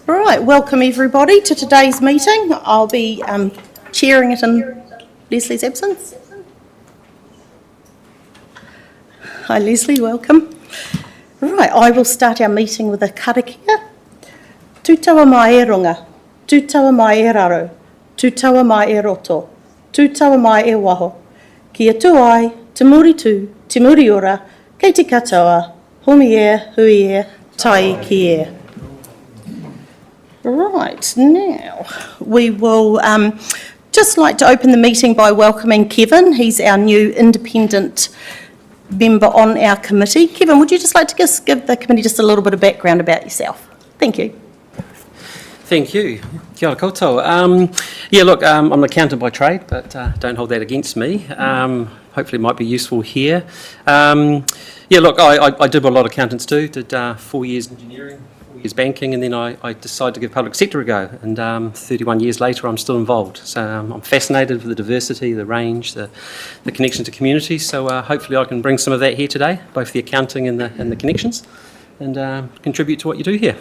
Right, welcome everybody to today's meeting. I'll be chairing it in Leslie's absence. Hi Leslie, welcome. Right, I will start our meeting with a karakia. Tūtaua mai e runga, tūtaua mai e raro, tūtaua mai e roto, tūtaua mai e waho. Kia tū ai, te muri tū, te muri ora, kei te katoa, homi e, hui e, tai ki e. Right, now we will just like to open the meeting by welcoming Kevin. He's our new independent member on our committee. Kevin, would you just like to give the committee just a little bit of background about yourself? Thank you. Thank you. Kia ora koutou. I'm an accountant by trade, but don't hold that against me. Hopefully it might be useful here. I did what a lot of accountants do. Did 4 years engineering, 4 years banking, and then I decided to give public sector a go. And 31 years later, I'm still involved. So I'm fascinated with the diversity, the range, the connection to communities. So hopefully I can bring some of that here today, both the accounting and the connections, and contribute to what you do here.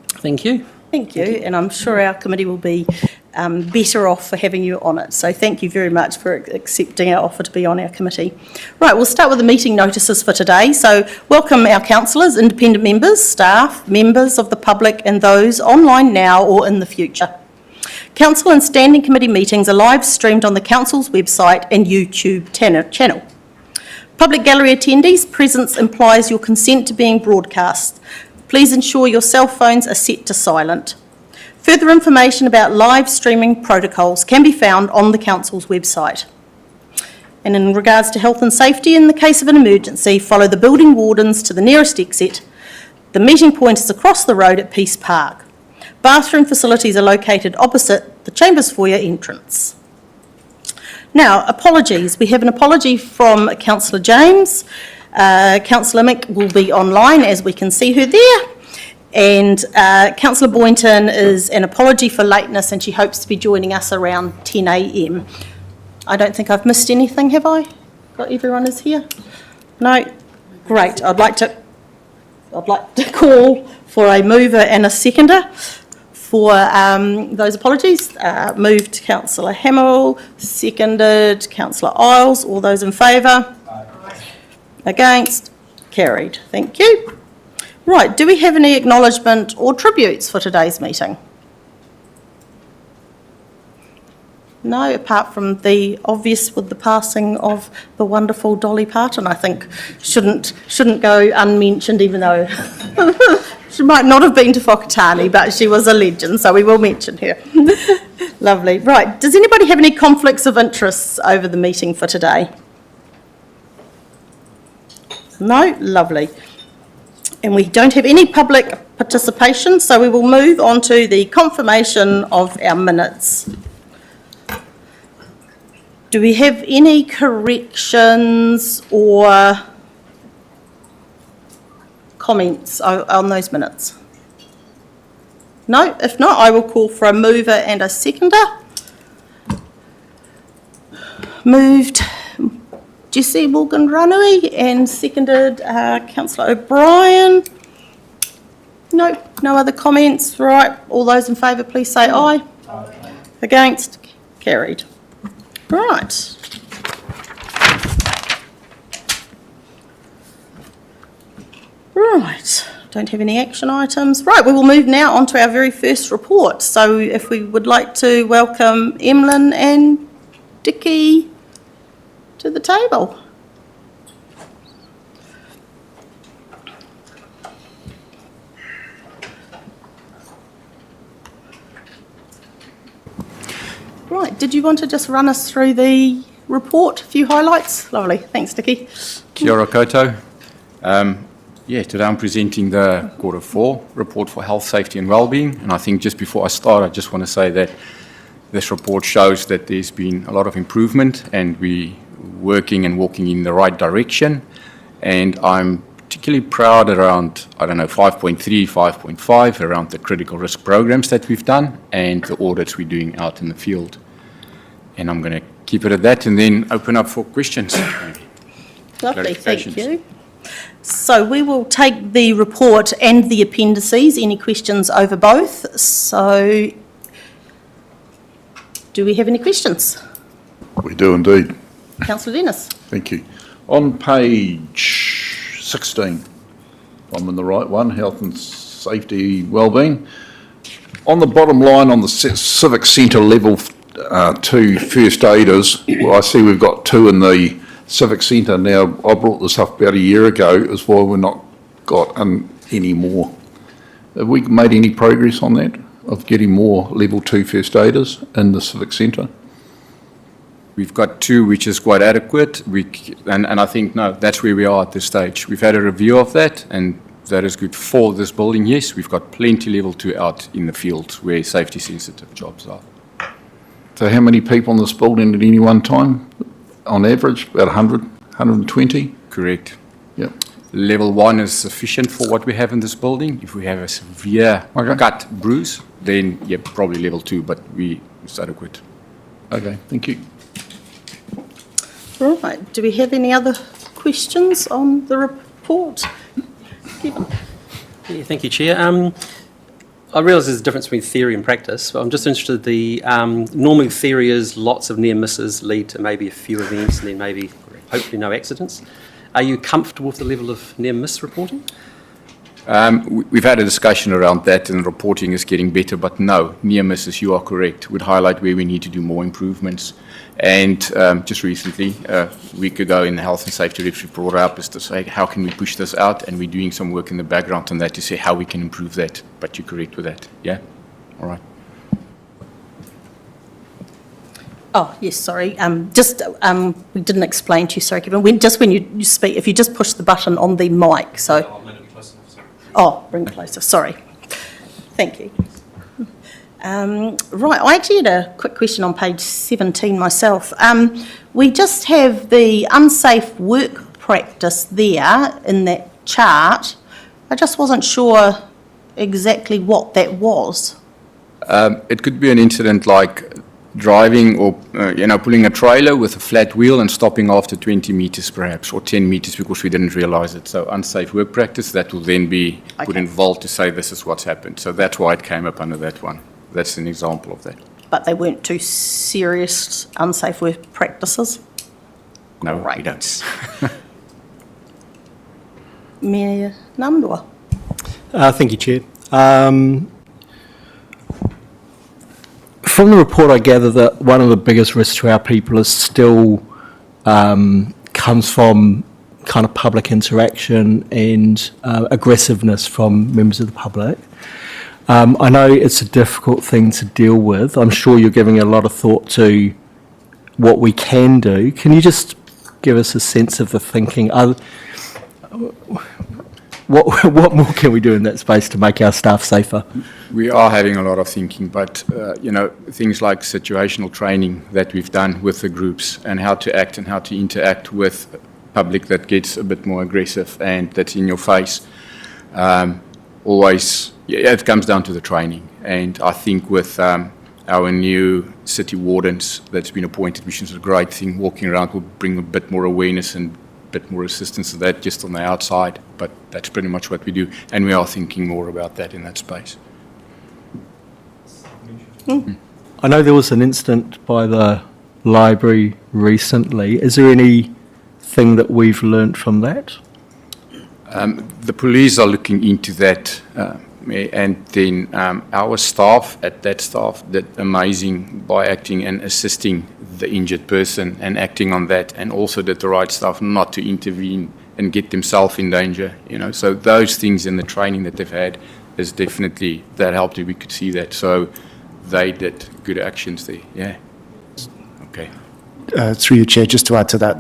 Thank you. Thank you, and I'm sure our committee will be better off for having you on it. So thank you very much for accepting our offer to be on our committee. Right, we'll start with the meeting notices for today. So welcome our councillors, independent members, staff, members of the public and those online now or in the future. Council and standing committee meetings are live streamed on the council's website and YouTube channel. Public gallery attendees' presence implies your consent to being broadcast. Please ensure your cell phones are set to silent. Further information about live streaming protocols can be found on the Council's website. And in regards to health and safety, in the case of an emergency, follow the building wardens to the nearest exit. The meeting point is across the road at Peace Park. Bathroom facilities are located opposite the Chambers foyer entrance. Now, apologies. We have an apology from Councillor James. Councillor Mick will be online, as we can see her there, and Councillor Boynton is an apology for lateness, and she hopes to be joining us around 10 a.m. I don't think I've missed anything, have I? Got everyone is here? No? Great. I'd like to call for a mover and a seconder for those apologies. Moved Councillor Hamill, seconded Councillor Isles. All those in favour? Against? Carried. Thank you. Right, do we have any acknowledgement or tributes for today's meeting? No, apart from the obvious with the passing of the wonderful Dolly Parton, I think shouldn't go unmentioned, even though she might not have been to Whakatane, but she was a legend, so we will mention her. Lovely. Right, does anybody have any conflicts of interest over the meeting for today? No? Lovely. And we don't have any public participation, so we will move on to the confirmation of our minutes. Do we have any corrections or comments on those minutes? No? If not, I will call for a mover and a seconder. Moved Jesse Morgan-Ranui and seconded Councillor O'Brien. No other comments. Right, all those in favour please say aye. Aye. Against? Carried. Right. Right, don't have any action items. Right, we will move now on to our very first report. So if we would like to welcome Emlyn and Dickie to the table. Right, did you want to just run us through the report, a few highlights? Lovely, thanks Dickie. Kia ora koutou. Today I'm presenting the Q4 report for health, safety and wellbeing, and I think just before I start I just want to say that this report shows that there's been a lot of improvement and we working and walking in the right direction, and I'm particularly proud around 5.3, 5.5 around the critical risk programs that we've done and the audits we're doing out in the field. And I'm going to keep it at that and then open up for questions. Lovely, thank you. So we will take the report and the appendices. Any questions over both? So do we have any questions? We do indeed. Councillor Dennis. Thank you. On page 16, if I'm in the right one, health and safety wellbeing. On the bottom line on the civic centre level 2 first aiders, well, I see we've got 2 in the civic centre now. I brought this up about a year ago as why we're not got any more. Have we made any progress on that, of getting more level 2 first aiders in the civic centre? We've got 2, which is quite adequate. And I think, no, that's where we are at this stage. We've had a review of that, and that is good for this building. Yes, we've got plenty level 2 out in the field where safety-sensitive jobs are. So how many people in this building at any one time? On average, about 100, 120? Correct. Yep. Level 1 is sufficient for what we have in this building. If we have a severe cut, bruise, then, yeah, probably level 2, but it's adequate. Okay, thank you. Right, do we have any other questions on the report? Kevin. Yeah, thank you, Chair. I realise there's a difference between theory and practice, but I'm just interested, normally theory is lots of near misses lead to maybe a few events and then maybe, hopefully, no accidents. Are you comfortable with the level of near miss reporting? We've had a discussion around that, and reporting is getting better, but no, near misses, you are correct, would highlight where we need to do more improvements. And just recently, a week ago in the health and safety reps, we brought up is to say, how can we push this out? And we're doing some work in the background on that to say how we can improve that. But you're correct with that, yeah? All right. Oh, yes, sorry. We didn't explain to you, sorry, Kevin. When you speak, if you just push the button on the mic, so. Oh, bring it closer, sorry. Thank you. Right, I actually had a quick question on page 17 myself. We just have the unsafe work practice there in that chart. I just wasn't sure exactly what that was. It could be an incident like driving or, pulling a trailer with a flat wheel and stopping after 20 metres perhaps, or 10 metres because we didn't realise it. So unsafe work practice, that will then be put in Vault to say this is what's happened. So that's why it came up under that one. That's an example of that. But they weren't too serious unsafe work practices? No, Great. we don't. Mayor Namdua. Thank you, Chair. From the report, I gather that one of the biggest risks to our people is still comes from kind of public interaction and aggressiveness from members of the public. I know it's a difficult thing to deal with. I'm sure you're giving a lot of thought to what we can do. Can you just give us a sense of the thinking? What more can we do in that space to make our staff safer? We are having a lot of thinking, but, things like situational training that we've done with the groups and how to act and how to interact with public that gets a bit more aggressive and that's in your face. It comes down to the training. And I think with our new city wardens that's been appointed, which is a great thing, walking around will bring a bit more awareness and a bit more assistance to that just on the outside. But that's pretty much what we do. And we are thinking more about that in that space. I know there was an incident by the library recently. Is there anything that we've learnt from that? The police are looking into that, and then our staff did amazing by acting and assisting the injured person and acting on that, and also did the right stuff not to intervene and get themselves in danger. So those things in the training that they've had is definitely that helped. We could see that. So they did good actions there. Yeah. Okay. Through you, Chair, just to add to that,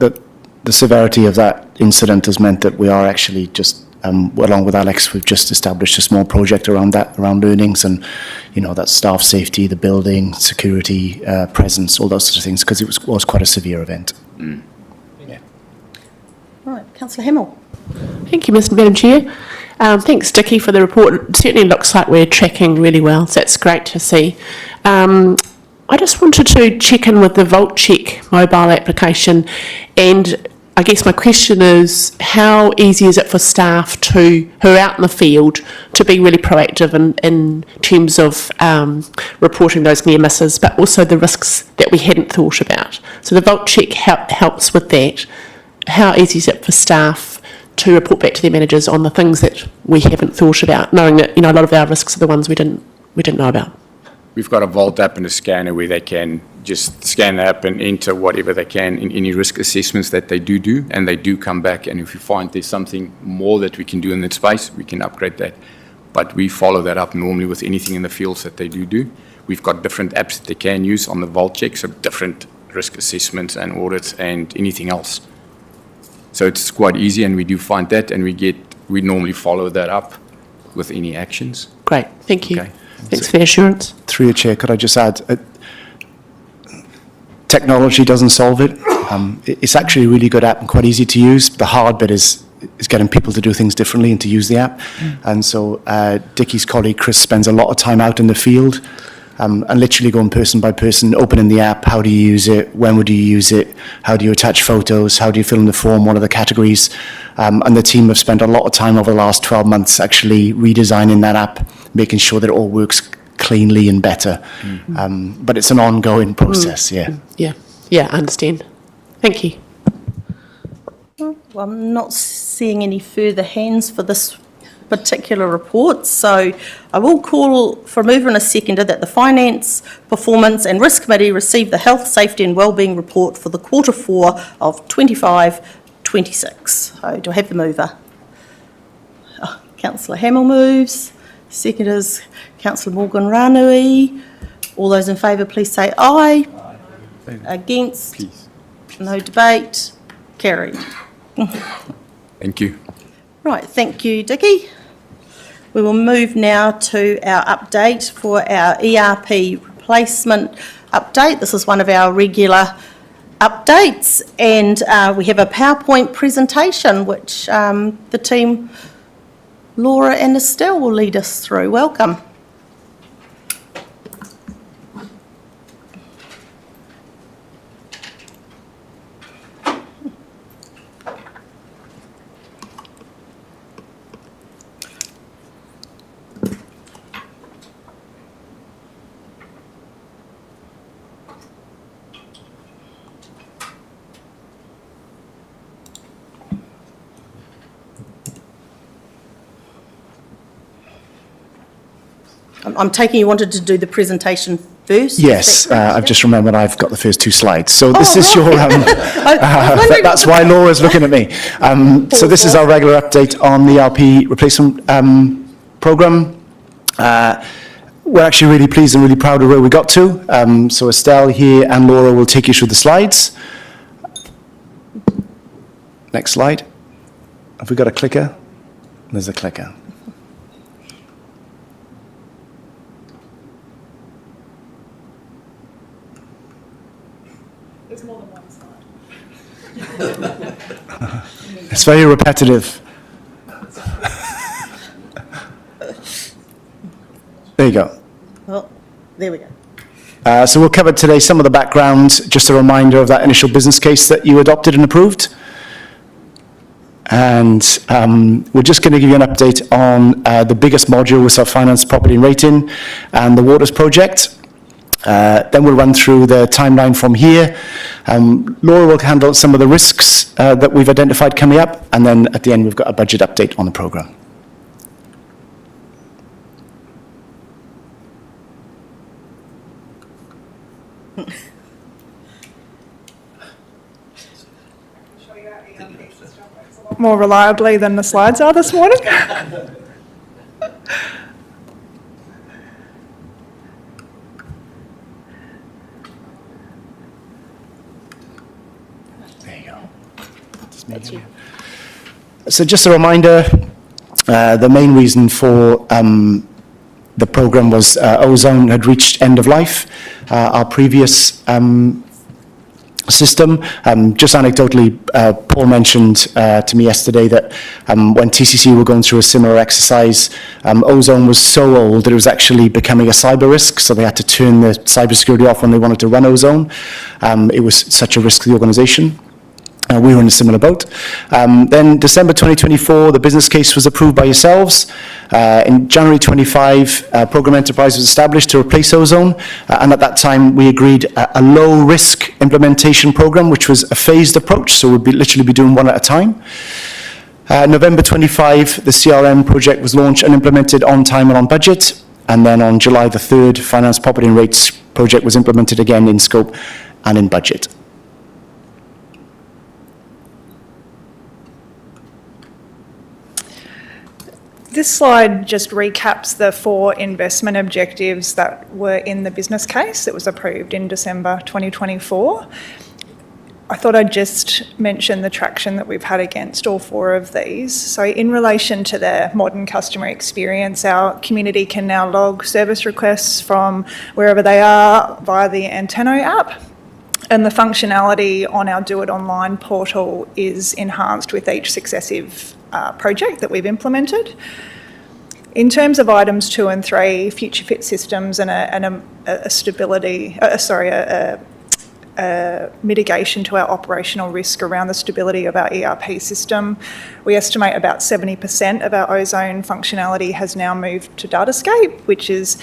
the severity of that incident has meant that we are actually just, along with Alex, we've just established a small project around that, around learnings and, that's staff safety, the building, security, presence, all those sort of things, because it was quite a severe event. Mm. Yeah. All right, Councillor Hamill. Thank you, Madam Chair. Thanks, Dickie, for the report. It certainly looks like we're tracking really well, so that's great to see. I just wanted to check in with the Vault Check mobile application and I guess my question is, how easy is it for staff who are out in the field to be really proactive in terms of reporting those near misses, but also the risks that we hadn't thought about? So the Vault Check helps with that. How easy is it for staff to report back to their managers on the things that we haven't thought about, knowing that a lot of our risks are the ones we didn't know about? We've got a Vault app and a scanner where they can just scan the app and enter whatever they can in any risk assessments that they do, and they do come back, and if we find there's something more that we can do in that space, we can upgrade that. But we follow that up normally with anything in the fields that they do. We've got different apps that they can use on the Vault Check, so different risk assessments and audits and anything else. So it's quite easy, and we do find that, and we normally follow that up with any actions. Great, thank you. Okay. Thanks for the assurance. Through your chair, could I just add, technology doesn't solve it. It's actually a really good app and quite easy to use. The hard bit is getting people to do things differently and to use the app. And so Dickie's colleague Chris spends a lot of time out in the field and literally going person by person, opening the app. How do you use it? When would you use it? How do you attach photos? How do you fill in the form? What are the categories? And the team have spent a lot of time over the last 12 months actually redesigning that app, making sure that it all works cleanly and better. But it's an ongoing process, yeah. Yeah, I understand. Thank you. Well, I'm not seeing any further hands for this particular report, so I will call for a mover and a seconder that the Finance, Performance and Risk Committee receive the Health, Safety and Wellbeing report for the quarter 4 of 25-26. So do I have the mover? Councillor Hamill moves. Seconders, Councillor Morgan Ranui. All those in favour, please say aye. Against? Please. No debate. Carried. Thank you. Right, thank you, Dickie. We will move now to our update for our ERP replacement update. This is one of our regular updates, and we have a PowerPoint presentation which the team, Laura and Estelle, will lead us through. Welcome. I'm taking you wanted to do the presentation first? Yes, I've just remembered I've got the first 2 slides. So this is your, that's why Laura's looking at me. So this is our regular update on the ERP replacement programme. We're actually really pleased and really proud of where we got to. So Estelle here and Laura will take you through the slides. Next slide. Have we got a clicker? There's a clicker. There's more than one slide. It's very repetitive. There you go. Well, there we go. So we'll cover today some of the background, just a reminder of that initial business case that you adopted and approved. And we're just going to give you an update on the biggest module with our finance, property and rating and the waters project. Then we'll run through the timeline from here. Laura will handle some of the risks that we've identified coming up, and then at the end we've got a budget update on the programme. More reliably than the slides are this morning. So just a reminder, the main reason for the programme was ozone had reached end of life. Our previous system, just anecdotally, Paul mentioned to me yesterday that when TCC were going through a similar exercise, ozone was so old that it was actually becoming a cyber risk, so they had to turn the cybersecurity off when they wanted to run ozone. It was such a risk to the organisation. We were in a similar boat. Then December 2024, the business case was approved by yourselves. In January 25, Program Enterprise was established to replace Ozone. And at that time, we agreed a low-risk implementation program, which was a phased approach. So we'd literally be doing one at a time. November 25, the CRM project was launched and implemented on time and on budget. And then on July the 3rd, Finance, Property and Rates project was implemented again in scope and in budget. This slide just recaps the 4 investment objectives that were in the business case that was approved in December 2024. I thought I'd just mention the traction that we've had against all 4 of these. So in relation to the modern customer experience, our community can now log service requests from wherever they are via the Antenno app. And the functionality on our Do It Online portal is enhanced with each successive project that we've implemented. In terms of items 2 and 3, future fit systems and a mitigation to our operational risk around the stability of our ERP system. We estimate about 70% of our Ozone functionality has now moved to Datascape, which is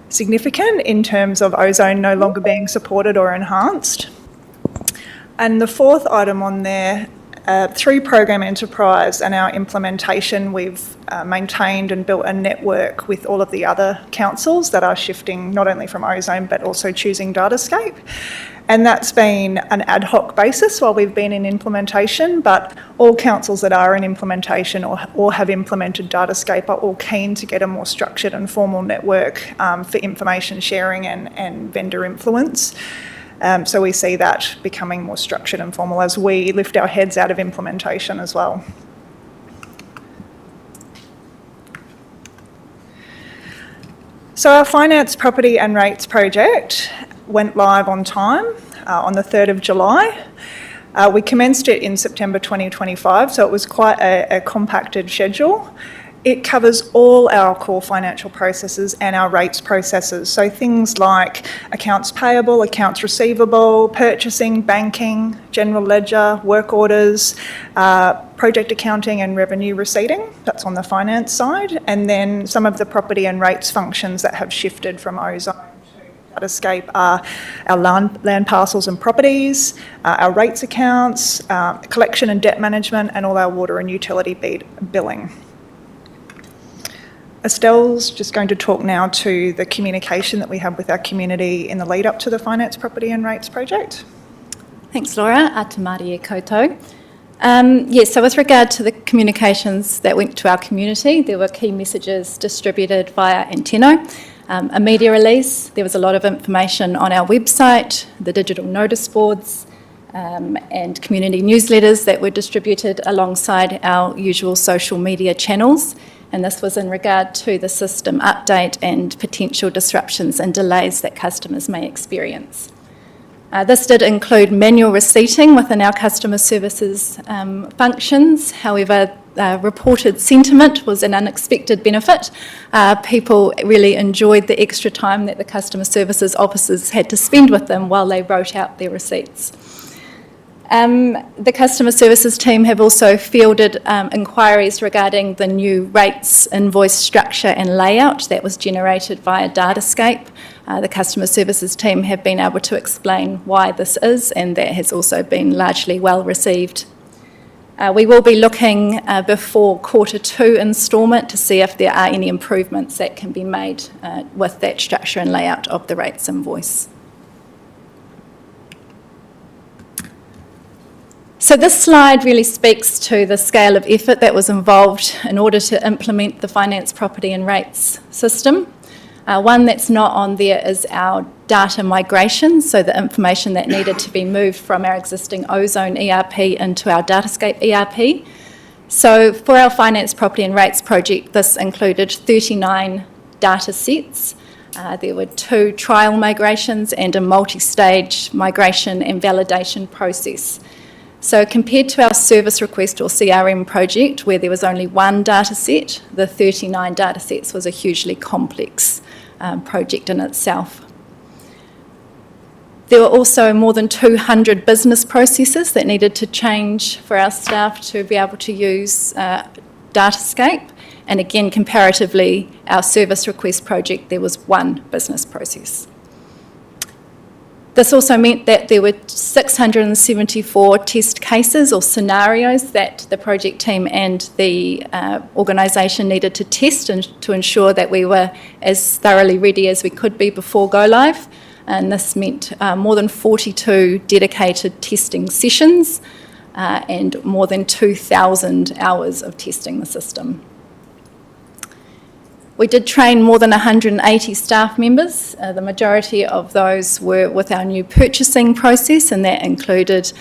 significant in terms of Ozone no longer being supported or enhanced. And the 4th item on there, through Program Enterprise and our implementation, we've maintained and built a network with all of the other councils that are shifting not only from Ozone but also choosing Datascape. And that's been an ad hoc basis while we've been in implementation, but all councils that are in implementation or have implemented Datascape are all keen to get a more structured and formal network for information sharing and vendor influence. So we see that becoming more structured and formal as we lift our heads out of implementation as well. So our Finance, Property and Rates project went live on time on the 3rd of July. We commenced it in September 2025, so it was quite a compacted schedule. It covers all our core financial processes and our rates processes. So things like accounts payable, accounts receivable, purchasing, banking, general ledger, work orders, project accounting and revenue receipting. That's on the finance side. And then some of the property and rates functions that have shifted from Ozone to Datascape are our land parcels and properties, our rates accounts, collection and debt management, and all our water and utility billing. Estelle's just going to talk now to the communication that we have with our community in the lead up to the Finance, Property and Rates project. Thanks, Laura. Atamari e koutou. So with regard to the communications that went to our community, there were key messages distributed via Antenno, a media release. There was a lot of information on our website, the digital notice boards, and community newsletters that were distributed alongside our usual social media channels. And this was in regard to the system update and potential disruptions and delays that customers may experience. This did include manual receipting within our customer services functions. However, reported sentiment was an unexpected benefit. People really enjoyed the extra time that the customer services officers had to spend with them while they wrote out their receipts. The customer services team have also fielded inquiries regarding the new rates invoice structure and layout that was generated via Datascape. The customer services team have been able to explain why this is, and that has also been largely well received. We will be looking before Q2 instalment to see if there are any improvements that can be made with that structure and layout of the rates invoice. So this slide really speaks to the scale of effort that was involved in order to implement the Finance, Property and Rates system. One that's not on there is our data migration, so the information that needed to be moved from our existing Ozone ERP into our Datascape ERP. So for our Finance, Property and Rates project, this included 39 data sets. There were 2 trial migrations and a multi-stage migration and validation process. So compared to our service request or CRM project, where there was only 1 data set, the 39 data sets was a hugely complex project in itself. There were also more than 200 business processes that needed to change for our staff to be able to use Datascape. And again, comparatively, our service request project, there was one business process. This also meant that there were 674 test cases or scenarios that the project team and the organisation needed to test and to ensure that we were as thoroughly ready as we could be before go live. And this meant more than 42 dedicated testing sessions and more than 2,000 hours of testing the system. We did train more than 180 staff members. The majority of those were with our new purchasing process, and that included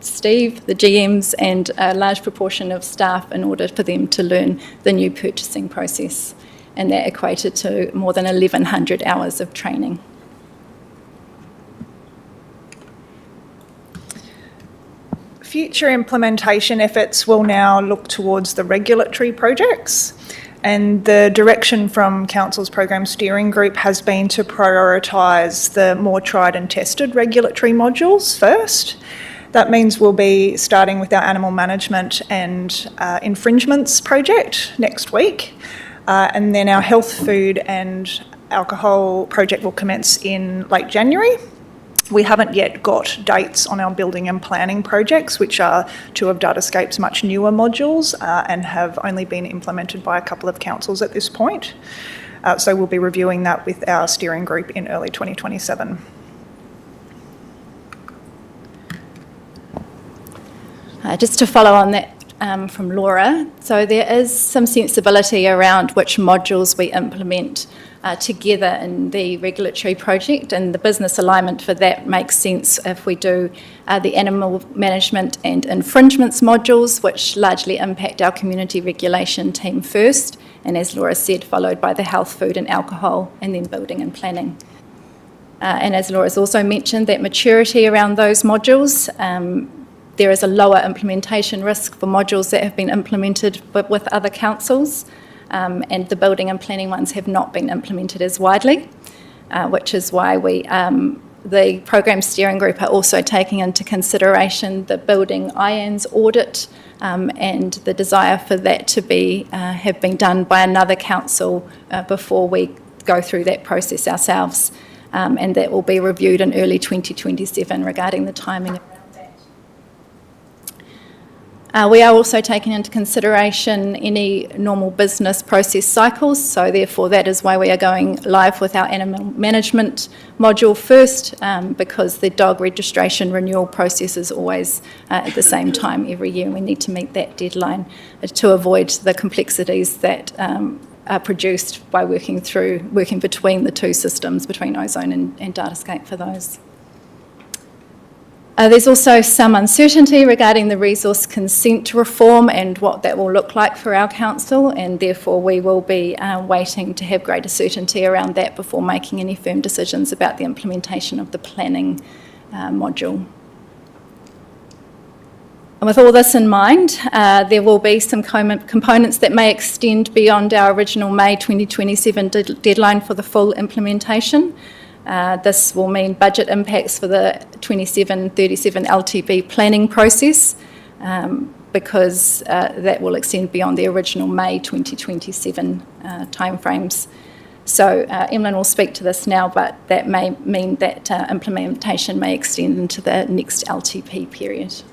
Steve, the GMs, and a large proportion of staff in order for them to learn the new purchasing process. And that equated to more than 1,100 hours of training. Future implementation efforts will now look towards the regulatory projects. And the direction from Council's Program Steering Group has been to prioritise the more tried and tested regulatory modules first. That means we'll be starting with our animal management and infringements project next week. And then our health, food and alcohol project will commence in late January. We haven't yet got dates on our building and planning projects, which are two of Datascape's much newer modules and have only been implemented by a couple of councils at this point. So we'll be reviewing that with our steering group in early 2027. Just to follow on that from Laura, so there is some sensibility around which modules we implement together in the regulatory project, and the business alignment for that makes sense if we do the animal management and infringements modules, which largely impact our community regulation team first, and as Laura said, followed by the health, food and alcohol, and then building and planning. And as Laura's also mentioned, that maturity around those modules, there is a lower implementation risk for modules that have been implemented with other councils. And the building and planning ones have not been implemented as widely, which is why the program steering group are also taking into consideration the building IANS audit and the desire for that to be have been done by another council before we go through that process ourselves, and that will be reviewed in early 2027 regarding the timing. We are also taking into consideration any normal business process cycles, so therefore that is why we are going live with our animal management module first, because the dog registration renewal process is always at the same time every year, and we need to meet that deadline to avoid the complexities that are produced by working between the two systems, between Ozone and Datascape for those. There's also some uncertainty regarding the resource consent reform and what that will look like for our council, and therefore we will be waiting to have greater certainty around that before making any firm decisions about the implementation of the planning module. And with all this in mind, there will be some components that may extend beyond our original May 2027 deadline for the full implementation. This will mean budget impacts for the 27-37 LTP planning process, because that will extend beyond the original May 2027 timeframes. So Emlyn will speak to this now, but that may mean that implementation may extend into the next LTP period.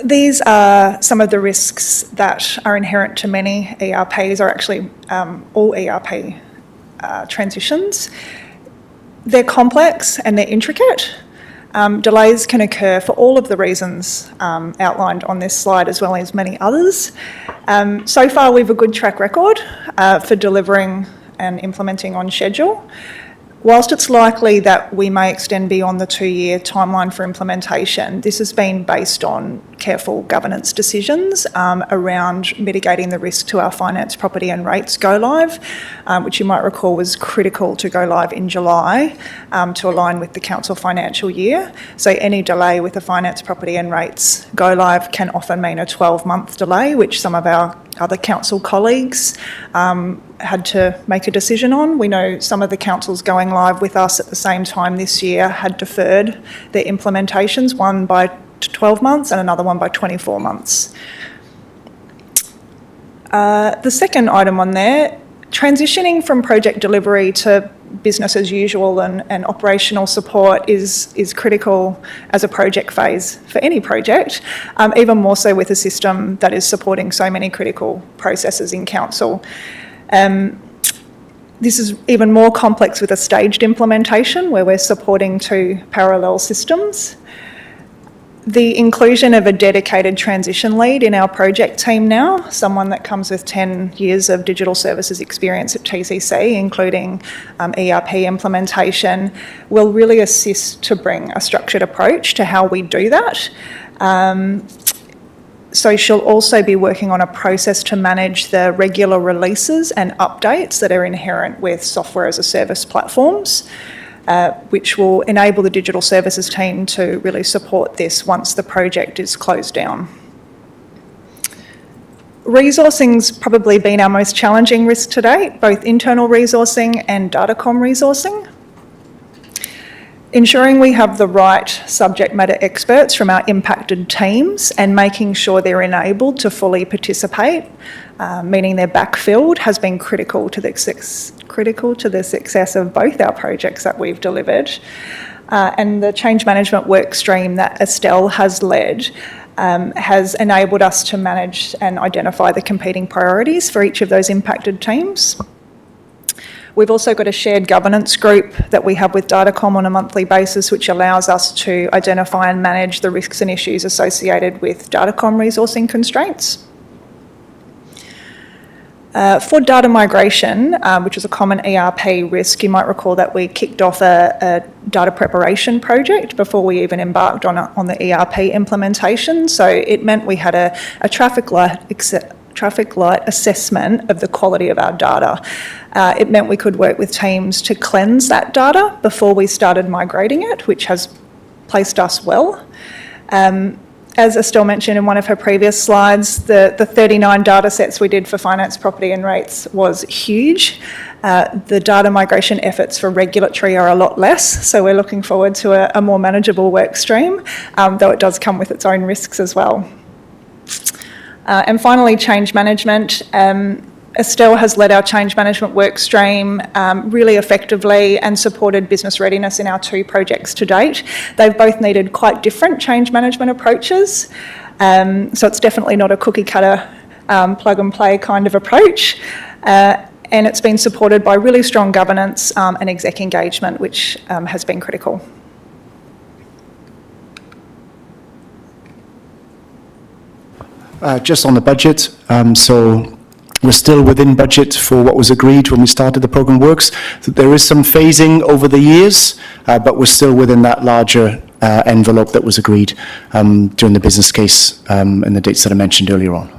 These are some of the risks that are inherent to many ERPs, or actually all ERP transitions. They're complex and they're intricate. Delays can occur for all of the reasons outlined on this slide, as well as many others. So far, we have a good track record for delivering and implementing on schedule. Whilst it's likely that we may extend beyond the 2-year timeline for implementation, this has been based on careful governance decisions around mitigating the risk to our finance, property and rates go live, which you might recall was critical to go live in July to align with the council financial year. So any delay with the finance, property and rates go live can often mean a 12-month delay, which some of our other council colleagues had to make a decision on. We know some of the councils going live with us at the same time this year had deferred their implementations, one by 12 months and another one by 24 months. The second item on there, transitioning from project delivery to business as usual and operational support is critical as a project phase for any project, even more so with a system that is supporting so many critical processes in council. This is even more complex with a staged implementation where we're supporting two parallel systems. The inclusion of a dedicated transition lead in our project team now, someone that comes with 10 years of digital services experience at TCC, including ERP implementation, will really assist to bring a structured approach to how we do that. So she'll also be working on a process to manage the regular releases and updates that are inherent with software as a service platforms, which will enable the digital services team to really support this once the project is closed down. Resourcing's probably been our most challenging risk to date, both internal resourcing and Datacom resourcing. Ensuring we have the right subject matter experts from our impacted teams and making sure they're enabled to fully participate, meaning they're backfilled, has been critical to the success of both our projects that we've delivered. And the change management work stream that Estelle has led has enabled us to manage and identify the competing priorities for each of those impacted teams. We've also got a shared governance group that we have with Datacom on a monthly basis, which allows us to identify and manage the risks and issues associated with Datacom resourcing constraints. For data migration, which is a common ERP risk, you might recall that we kicked off a data preparation project before we even embarked on the ERP implementation. So it meant we had a traffic light assessment of the quality of our data. It meant we could work with teams to cleanse that data before we started migrating it, which has placed us well. As Estelle mentioned in one of her previous slides, the 39 data sets we did for finance, property and rates was huge. The data migration efforts for regulatory are a lot less, so we're looking forward to a more manageable work stream, though it does come with its own risks as well. And finally, change management. Estelle has led our change management work stream really effectively and supported business readiness in our two projects to date. They've both needed quite different change management approaches, so it's definitely not a cookie cutter plug and play kind of approach. And it's been supported by really strong governance and exec engagement, which has been critical. Just on the budget, so we're still within budget for what was agreed when we started the programme works. There is some phasing over the years, but we're still within that larger envelope that was agreed during the business case and the dates that I mentioned earlier on.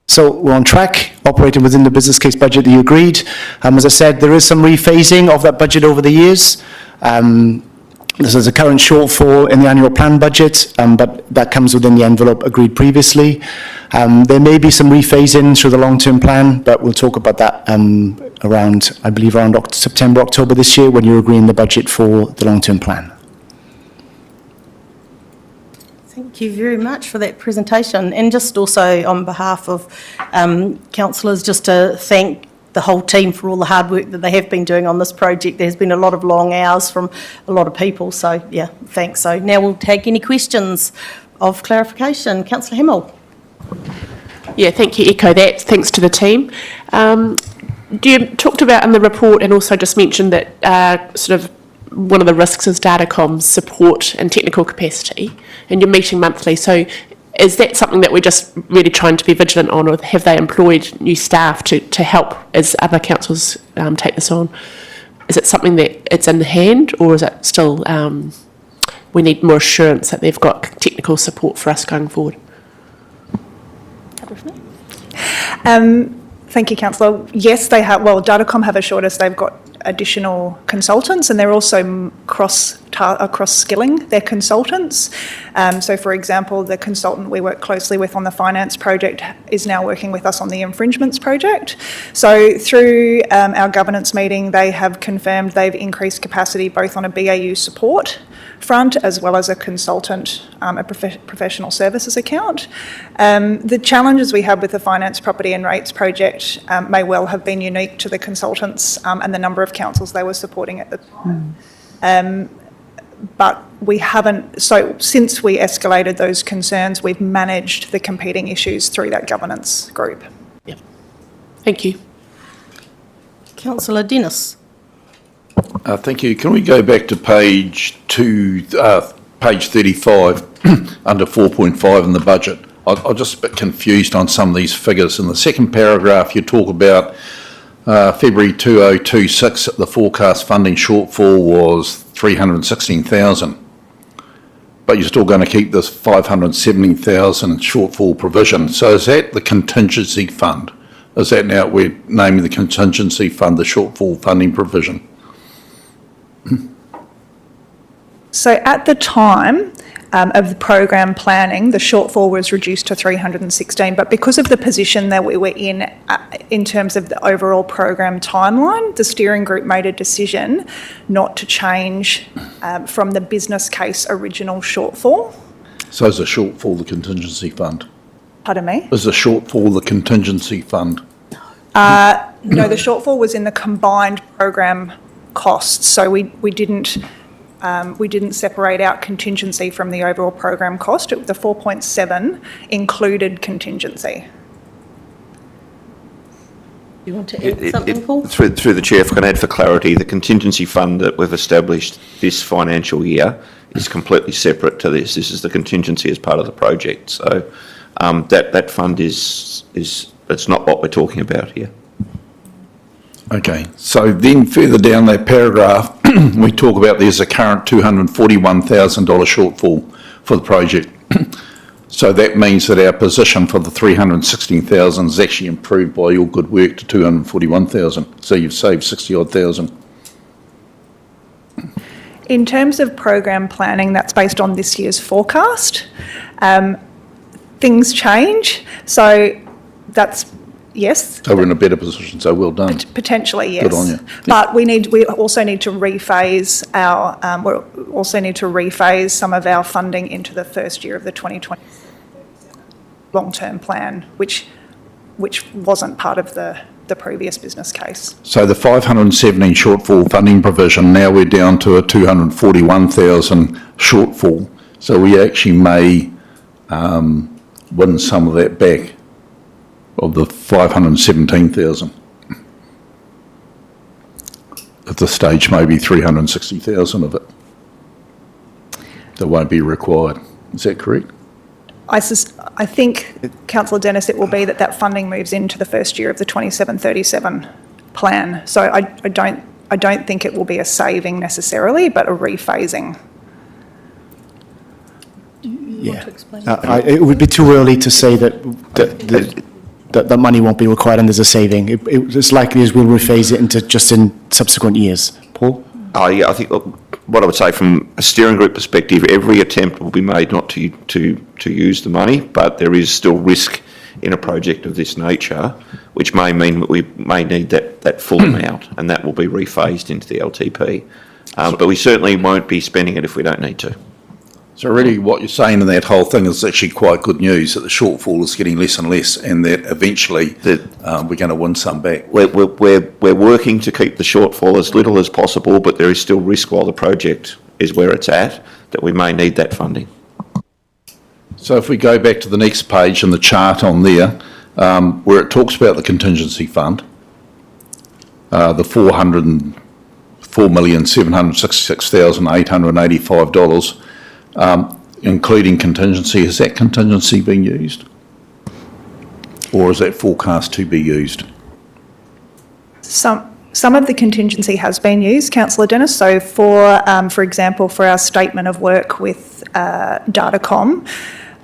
So we're on track, operating within the business case budget that you agreed. As I said, there is some rephasing of that budget over the years. This is a current shortfall in the annual plan budget, but that comes within the envelope agreed previously. There may be some rephasing through the long-term plan, but we'll talk about that around, I believe, around September, October this year when you're agreeing the budget for the long-term plan. Thank you very much for that presentation. And just also on behalf of councillors, just to thank the whole team for all the hard work that they have been doing on this project. There's been a lot of long hours from a lot of people, so yeah, thanks. So now we'll take any questions of clarification. Councillor Hamill. Yeah, thank you. Echo that. Thanks to the team. You talked about in the report and also just mentioned that sort of one of the risks is Datacom's support and technical capacity, and you're meeting monthly. So is that something that we're just really trying to be vigilant on, or have they employed new staff to help as other councils take this on? Is it something that it's in hand, or is it still we need more assurance that they've got technical support for us going forward? Thank you, Councillor. Yes, they have. Well, Datacom have assured us they've got additional consultants, and they're also cross-skilling their consultants. So, for example, the consultant we work closely with on the finance project is now working with us on the infringements project. So through our governance meeting, they have confirmed they've increased capacity both on a BAU support front as well as a consultant, a professional services account. The challenges we have with the finance, property and rates project may well have been unique to the consultants and the number of councils they were supporting at the time. But we haven't, so since we escalated those concerns, we've managed the competing issues through that governance group. Thank you. Councillor Dennis. Thank you. Can we go back to page 35, under 4.5 in the budget? I'm just a bit confused on some of these figures. In the second paragraph, you talk about February 2026, the forecast funding shortfall was 316,000. But you're still going to keep this 570,000 shortfall provision. So is that the contingency fund? Is that now we're naming the contingency fund the shortfall funding provision? So at the time of the program planning, the shortfall was reduced to 316, but because of the position that we were in terms of the overall program timeline, the steering group made a decision not to change from the business case original shortfall. So is the shortfall the contingency fund? Pardon me? Is the shortfall the contingency fund? No, the shortfall was in the combined program costs, so we didn't separate out contingency from the overall program cost. The 4.7 included contingency. You want to add something, Paul? Through the Chair, if I can add for clarity, the contingency fund that we've established this financial year is completely separate to this. This is the contingency as part of the project. So that fund it's not what we're talking about here. Okay, so then further down that paragraph, we talk about there's a current $241,000 shortfall for the project. So that means that our position for the 316,000 is actually improved by your good work to 241,000. So you've saved 60-odd thousand. In terms of program planning, that's based on this year's forecast. Things change, so that's, yes. So we're in a better position, so well done. Potentially, yes. Good on you. But we also need to rephase some of our funding into the first year of the 2020 long-term plan, which wasn't part of the previous business case. So the 517 shortfall funding provision, now we're down to a 241,000 shortfall. So we actually may win some of that back, of the 517,000. At this stage, maybe 360,000 of it that won't be required. Is that correct? I think, Councillor Dennis, it will be that funding moves into the first year of the 27-37 plan. So I don't think it will be a saving necessarily, but a rephasing. Yeah. It would be too early to say that the money won't be required and there's a saving. It's likely as we'll rephase it into just in subsequent years. Paul? Oh, yeah, I think what I would say from a steering group perspective, every attempt will be made not to use the money, but there is still risk in a project of this nature, which may mean that we may need that full amount, and that will be rephased into the LTP. But we certainly won't be spending it if we don't need to. So really what you're saying in that whole thing is actually quite good news, that the shortfall is getting less and less, and that eventually we're going to win some back. We're working to keep the shortfall as little as possible, but there is still risk while the project is where it's at, that we may need that funding. So if we go back to the next page and the chart on there, where it talks about the contingency fund, the $404,766,885, including contingency, has that contingency been used? Or is that forecast to be used? Some of the contingency has been used, Councillor Dennis. So for example, for our statement of work with Datacom,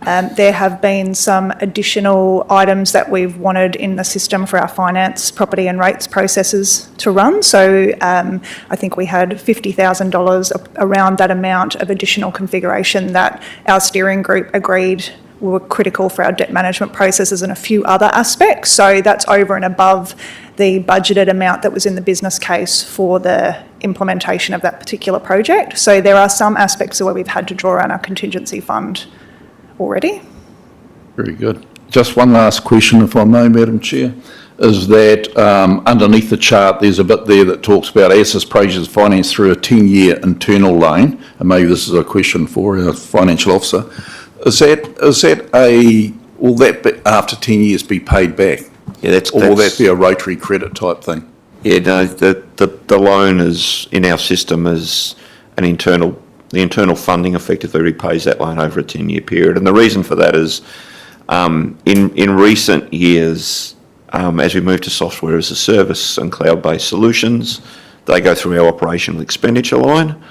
There have been some additional items that we've wanted in the system for our finance, property and rates processes to run. So I think we had $50,000 around that amount of additional configuration that our steering group agreed were critical for our debt management processes and a few other aspects. So that's over and above the budgeted amount that was in the business case for the implementation of that particular project. So there are some aspects where we've had to draw on our contingency fund already. Very good. Just one last question, if I may, Madam Chair, is that underneath the chart, there's a bit there that talks about as this project is financed through a 10-year internal loan, and maybe this is a question for our financial officer. Will that be, after 10 years be paid back? Yeah, Or will that be a rotary credit type thing? Yeah, no, the loan is, in our system, is the internal funding effectively repays that loan over a 10-year period. And the reason for that is, in recent years, as we move to software as a service and cloud-based solutions, they go through our operational expenditure line.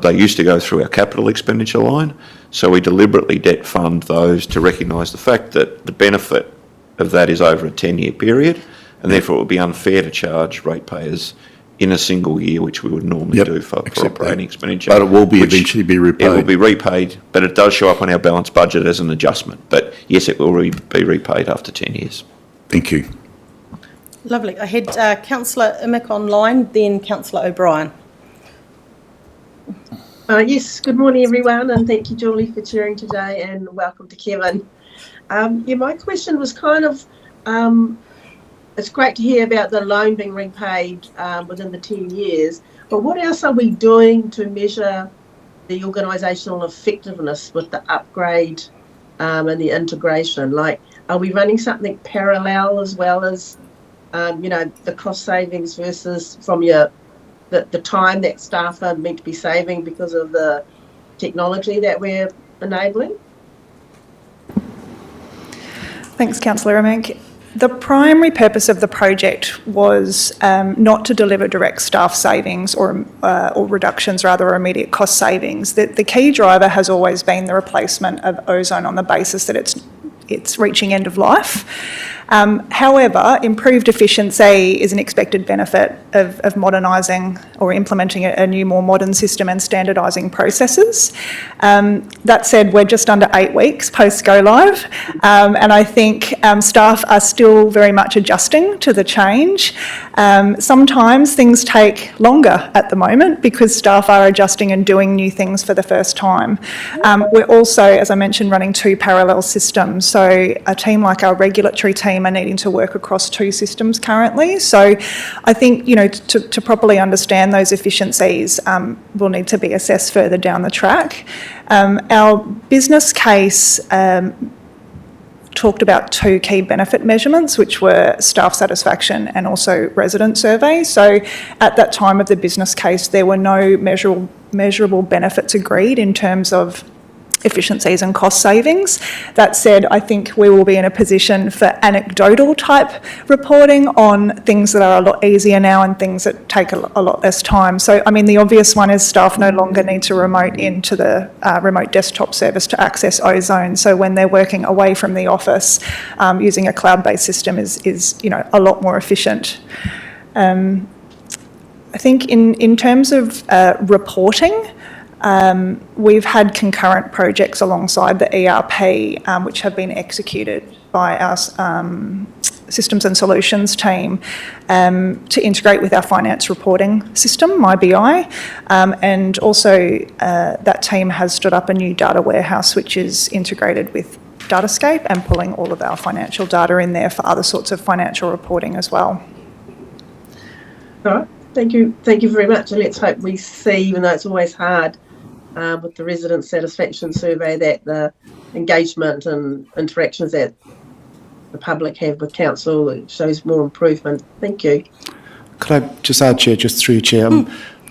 They used to go through our capital expenditure line. So we deliberately debt fund those to recognise the fact that the benefit of that is over a 10-year period, and therefore it would be unfair to charge ratepayers in a single year, which we would normally do for operating expenditure. But it will be eventually be repaid. It will be repaid, but it does show up on our balanced budget as an adjustment. But yes, it will be repaid after 10 years. Thank you. Lovely. I had Councillor Imick online, then Councillor O'Brien. Yes, good morning everyone, and thank you Julie for chairing today, and welcome to Kevin. My question was kind of, it's great to hear about the loan being repaid within the 10 years, but what else are we doing to measure the organisational effectiveness with the upgrade and the integration? Like, are we running something parallel as well as, the cost savings versus from the time that staff are meant to be saving because of the technology that we're enabling? Thanks, Councillor Amick. The primary purpose of the project was not to deliver direct staff savings or reductions, rather, or immediate cost savings. The key driver has always been the replacement of ozone on the basis that it's reaching end of life. However, improved efficiency is an expected benefit of modernising or implementing a new, more modern system and standardising processes. That said, we're just under 8 weeks post go live, and I think staff are still very much adjusting to the change. Sometimes things take longer at the moment because staff are adjusting and doing new things for the first time. We're also, as I mentioned, running 2 parallel systems. So a team like our regulatory team are needing to work across 2 systems currently. So I think, to properly understand those efficiencies will need to be assessed further down the track. Our business case talked about 2 key benefit measurements, which were staff satisfaction and also resident surveys. So at that time of the business case, there were no measurable benefits agreed in terms of efficiencies and cost savings. That said, I think we will be in a position for anecdotal type reporting on things that are a lot easier now and things that take a lot less time. So, the obvious one is staff no longer need to remote into the remote desktop service to access ozone. So when they're working away from the office, using a cloud-based system is a lot more efficient. I think in terms of reporting, we've had concurrent projects alongside the ERP, which have been executed by our Systems and Solutions team to integrate with our finance reporting system, MyBI, and also that team has stood up a new data warehouse which is integrated with Datascape and pulling all of our financial data in there for other sorts of financial reporting as well. All right, thank you very much, and let's hope we see, even though it's always hard, with the resident satisfaction survey, that the engagement and interactions that the public have with council shows more improvement. Thank you. Could I just add, Chair, just through you, Chair?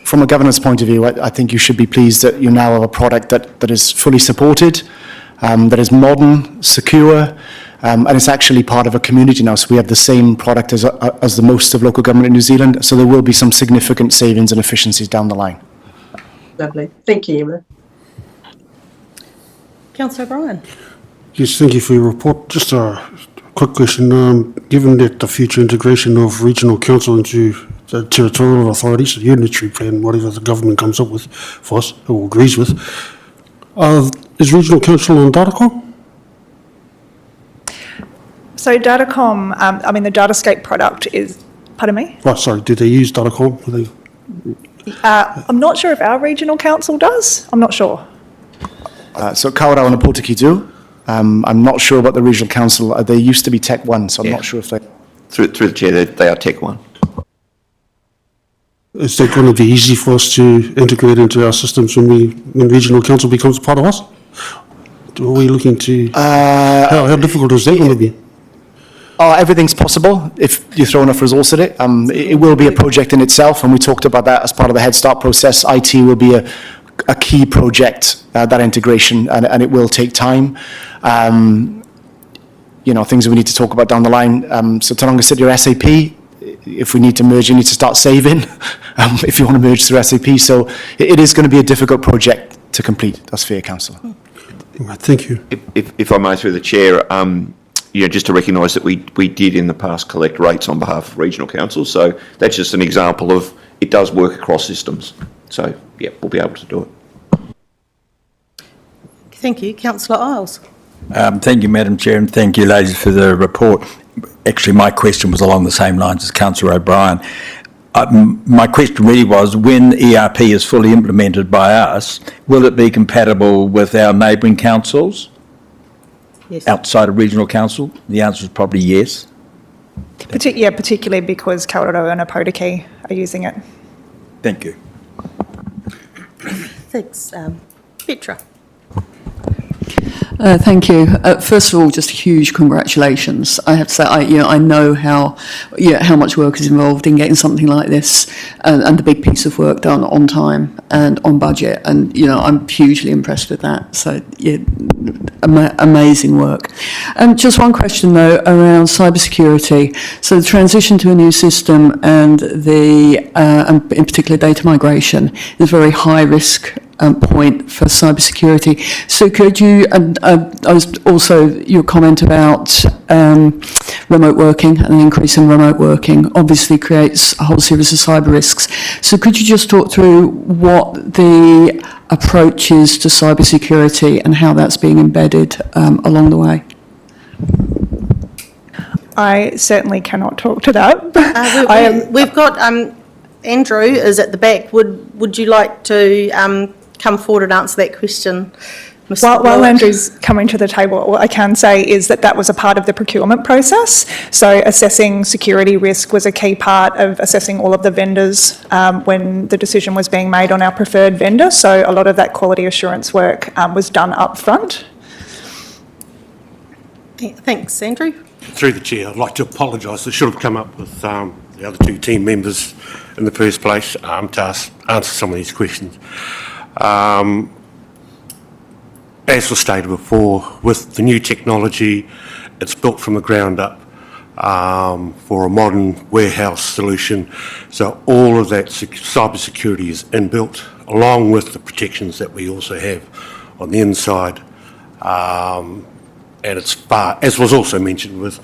From a governance point of view, I think you should be pleased that you now have a product that is fully supported, that is modern, secure, and it's actually part of a community now. So we have the same product as the most of local government in New Zealand. So there will be some significant savings and efficiencies down the line. Lovely. Thank you, Emma. Councillor O'Brien. Yes, thank you for your report. Just a quick question. Given that the future integration of regional council into the territorial authorities, the unitary plan, whatever the government comes up with for us or agrees with, is regional council on Datacom? So Datacom, the Datascape product is, pardon me? Right, sorry, do they use Datacom? Do they? I'm not sure if our regional council does. I'm not sure. So Kawerau and Opotiki do. I'm not sure about the regional council. They used to be Tech One, so I'm not sure if they... Through the chair, they are Tech One. Is that going to be easy for us to integrate into our systems when regional council becomes part of us? Are we looking to... how difficult is that going to be? Everything's possible if you throw enough resource at it. It will be a project in itself, and we talked about that as part of the Head Start process. IT will be a key project, that integration, and it will take time. Things that we need to talk about down the line. So Taronga said your SAP, if we need to merge, you need to start saving if you want to merge through SAP. So it is going to be a difficult project to complete. That's fair, Councillor. Right, thank you. If I may, through the chair, just to recognise that we did in the past collect rates on behalf of regional councils. So that's just an example of it does work across systems. So, yeah, we'll be able to do it. Thank you. Councillor Isles. Thank you, Madam Chair, and thank you, ladies, for the report. Actually, my question was along the same lines as Councillor O'Brien. My question really was, when ERP is fully implemented by us, will it be compatible with our neighbouring councils? Yes. Outside of regional council? The answer is probably yes. Particularly because Kawerau and Opotiki are using it. Thank you. Thanks. Petra. Thank you. First of all, just a huge congratulations. I have to say, I know how much work is involved in getting something like this, and the big piece of work done on time and on budget. And I'm hugely impressed with that. So, amazing work. Just one question though around cybersecurity. So the transition to a new system and and in particular data migration is a very high risk point for cybersecurity. So could you, and I was also your comment about remote working and an increase in remote working obviously creates a whole series of cyber risks. So could you just talk through what the approach is to cybersecurity and how that's being embedded along the way? I certainly cannot talk to that. We've got Andrew is at the back. Would you like to come forward and answer that question, Mr. While Andrew's coming to the table, what I can say is that was a part of the procurement process. So assessing security risk was a key part of assessing all of the vendors when the decision was being made on our preferred vendor. So a lot of that quality assurance work was done up front. Thanks, Andrew. Through the chair, I'd like to apologise. I should have come up with the other two team members in the first place to answer some of these questions. As was stated before, with the new technology, it's built from the ground up for a modern warehouse solution. So all of that cyber security is inbuilt, along with the protections that we also have on the inside. And it's far, as was also mentioned with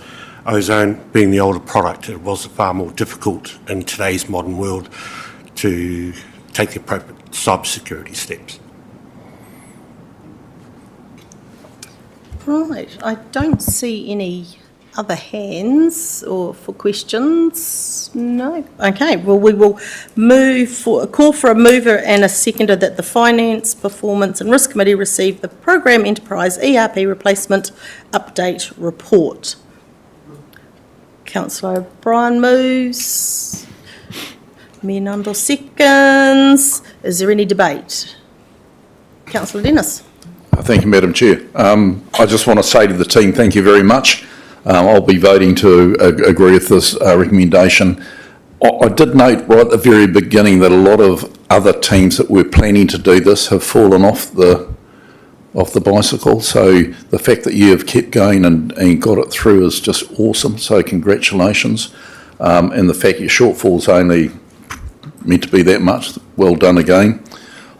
Ozone being the older product, it was far more difficult in today's modern world to take the appropriate cybersecurity steps. Right, I don't see any other hands or for questions. No. Okay, well, we will call for a mover and a seconder that the Finance, Performance and Risk Committee receive the Program Enterprise ERP Replacement Update Report. Councillor O'Brien moves. Mayor Nundle seconds. Is there any debate? Councillor Dennis. Thank you, Madam Chair. I just want to say to the team, thank you very much. I'll be voting to agree with this recommendation. I did note right at the very beginning that a lot of other teams that were planning to do this have fallen off the bicycle. So the fact that you have kept going and got it through is just awesome. So congratulations. And the fact your shortfall's only meant to be that much, well done again.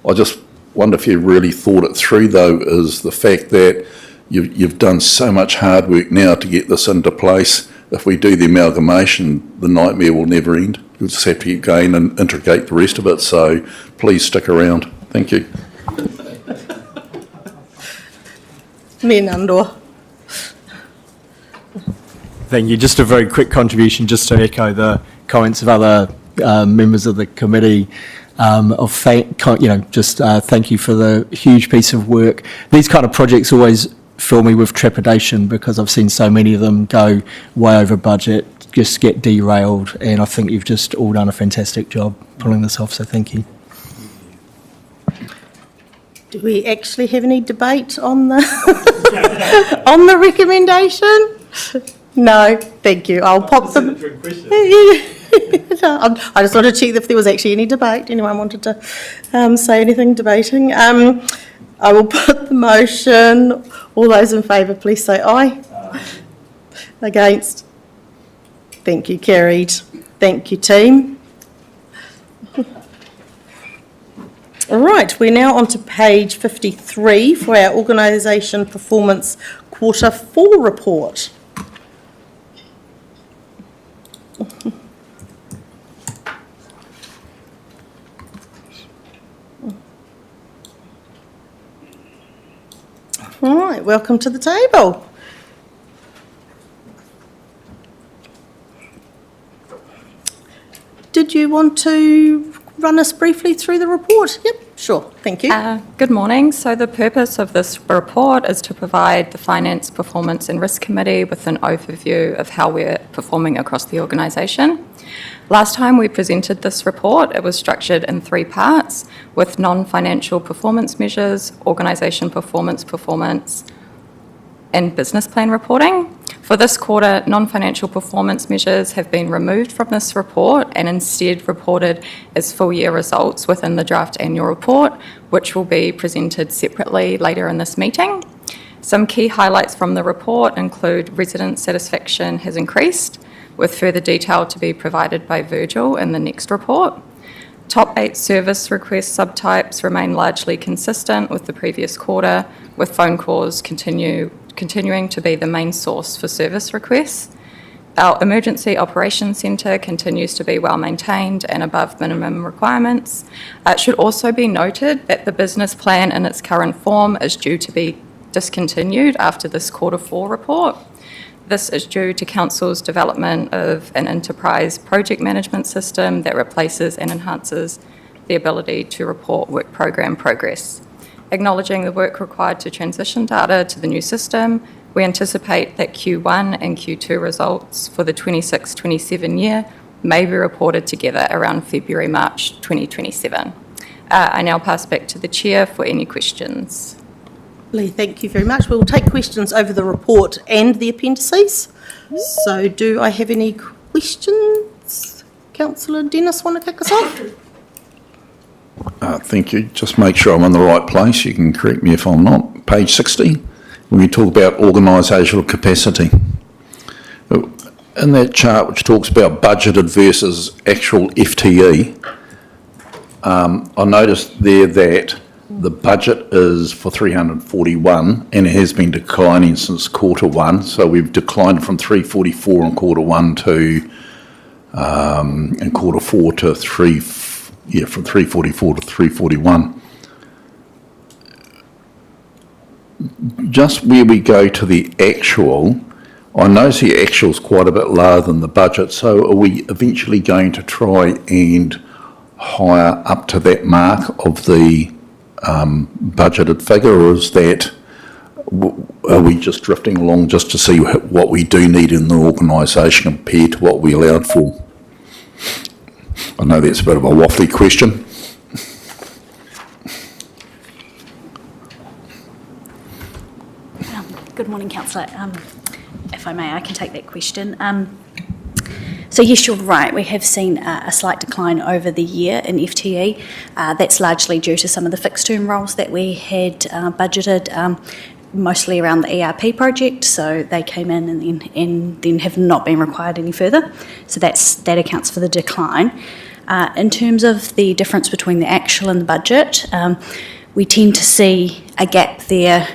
I just wonder if you really thought it through though, is the fact that you've done so much hard work now to get this into place. If we do the amalgamation, the nightmare will never end. You'll just have to keep going and integrate the rest of it. So please stick around. Thank you. Me Nandor. Thank you. Just a very quick contribution, just to echo the comments of other members of the committee. Thank you for the huge piece of work. These kind of projects always fill me with trepidation because I've seen so many of them go way over budget, just get derailed, and I think you've just all done a fantastic job pulling this off, so thank you. Do we actually have any debate on the on the recommendation? No, thank you. I'll pop them. I just wanted to check if there was actually any debate. Anyone wanted to say anything debating? I will put the motion. All those in favour, please say aye. Against? Thank you, carried. Thank you, team. All right, we're now on to page 53 for our organisation performance quarter 4 report. All right, welcome to the table. Did you want to run us briefly through the report? Yep, sure, thank you. Good morning. So the purpose of this report is to provide the Finance, Performance and Risk Committee with an overview of how we're performing across the organisation. Last time we presented this report, it was structured in 3 parts, with non-financial performance measures, organisation performance, and business plan reporting. For this quarter, non-financial performance measures have been removed from this report and instead reported as full year results within the draft annual report, which will be presented separately later in this meeting. Some key highlights from the report include resident satisfaction has increased, with further detail to be provided by Virgil in the next report. Top 8 service request subtypes remain largely consistent with the previous quarter, with phone calls continuing to be the main source for service requests. Our Emergency Operations Centre continues to be well maintained and above minimum requirements. It should also be noted that the business plan in its current form is due to be discontinued after this quarter 4 report. This is due to Council's development of an enterprise project management system that replaces and enhances the ability to report work program progress. Acknowledging the work required to transition data to the new system, we anticipate that Q1 and Q2 results for the 26-27 year may be reported together around February-March 2027. I now pass back to the Chair for any questions. Thank you very much. We'll take questions over the report and the appendices. So do I have any questions? Councillor Dennis, want to kick us off? Thank you. Just make sure I'm in the right place. You can correct me if I'm not. Page 60, when we talk about organisational capacity. In that chart which talks about budgeted versus actual FTE, I noticed there that the budget is for 341 and it has been declining since quarter 1. So we've declined from 344 in quarter 1 to in quarter 4 to from 344 to 341. Just where we go to the actual, I notice the actual is quite a bit lower than the budget. So are we eventually going to try and hire up to that mark of the budgeted figure, or is that, are we just drifting along just to see what we do need in the organisation compared to what we allowed for? I know that's a bit of a waffly question. Good morning, Councillor. If I may, I can take that question. So yes, you're right. We have seen a slight decline over the year in FTE. That's largely due to some of the fixed term roles that we had budgeted, mostly around the ERP project. So they came in and then have not been required any further. So that accounts for the decline. In terms of the difference between the actual and the budget, we tend to see a gap there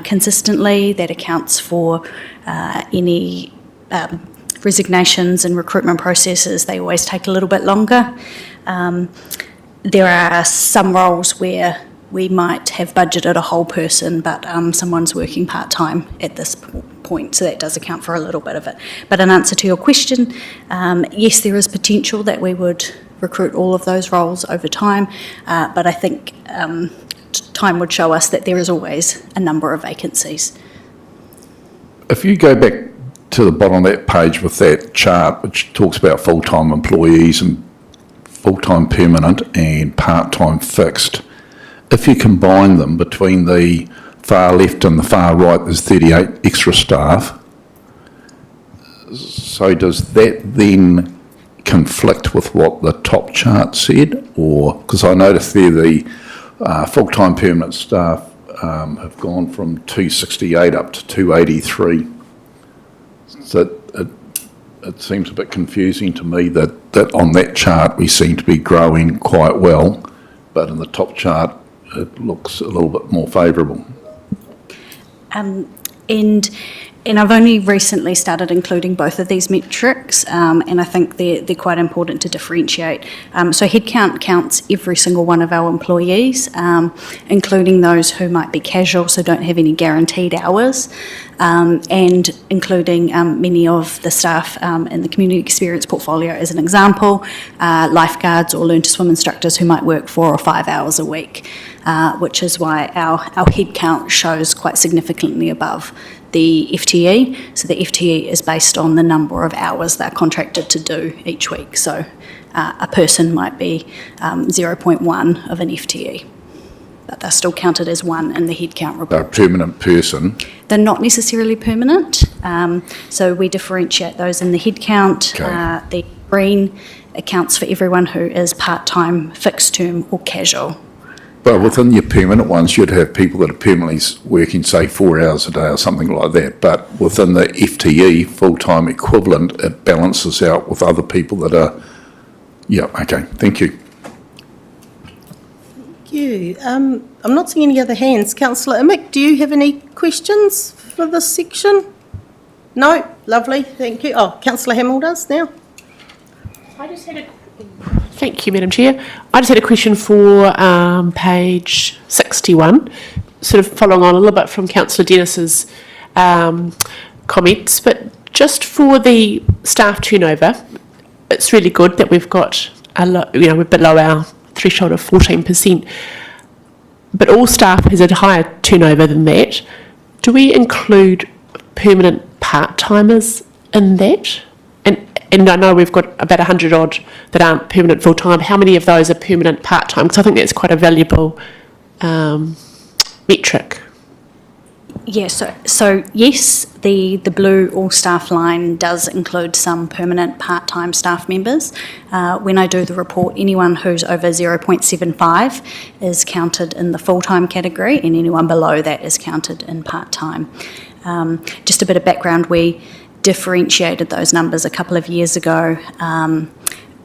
consistently. That accounts for any resignations and recruitment processes. They always take a little bit longer. There are some roles where we might have budgeted a whole person, but someone's working part-time at this point, so that does account for a little bit of it. But in answer to your question, yes, there is potential that we would recruit all of those roles over time, but I think time would show us that there is always a number of vacancies. If you go back to the bottom of that page with that chart, which talks about full-time employees and full-time permanent and part-time fixed, if you combine them between the far left and the far right, there's 38 extra staff. So does that then conflict with what the top chart said? Or, because I noticed there the full-time permanent staff have gone from 268 up to 283. So it seems a bit confusing to me that on that chart we seem to be growing quite well, but in the top chart it looks a little bit more favourable. And I've only recently started including both of these metrics, and I think they're quite important to differentiate. So headcount counts every single one of our employees, including those who might be casual, so don't have any guaranteed hours, and including many of the staff in the community experience portfolio as an example, lifeguards or learn to swim instructors who might work 4 or 5 hours a week, which is why our headcount shows quite significantly above the FTE. So the FTE is based on the number of hours they're contracted to do each week. So a person might be 0.1 of an FTE, but they're still counted as one in the headcount report. A permanent person? They're not necessarily permanent. So we differentiate those in the headcount. Okay. The green accounts for everyone who is part-time, fixed-term or casual. But within your permanent ones, you'd have people that are permanently working, say, 4 hours a day or something like that. But within the FTE, full-time equivalent, it balances out with other people that are... Yeah, okay, thank you. Thank you. I'm not seeing any other hands. Councillor Imick, do you have any questions for this section? No? Lovely, thank you. Oh, Councillor Hamill does now. Thank you, Madam Chair. I just had a question for page 61, sort of following on a little bit from Councillor Dennis's comments, but just for the staff turnover, it's really good that we've got we're below our threshold of 14%, but all staff has a higher turnover than that. Do we include permanent part-timers in that? And I know we've got about 100 odd that aren't permanent full-time. How many of those are permanent part-time? Because I think that's quite a valuable metric. Yeah, so yes, the blue all-staff line does include some permanent part-time staff members. When I do the report, anyone who's over 0.75 is counted in the full-time category, and anyone below that is counted in part-time. Just a bit of background, we differentiated those numbers a couple of years ago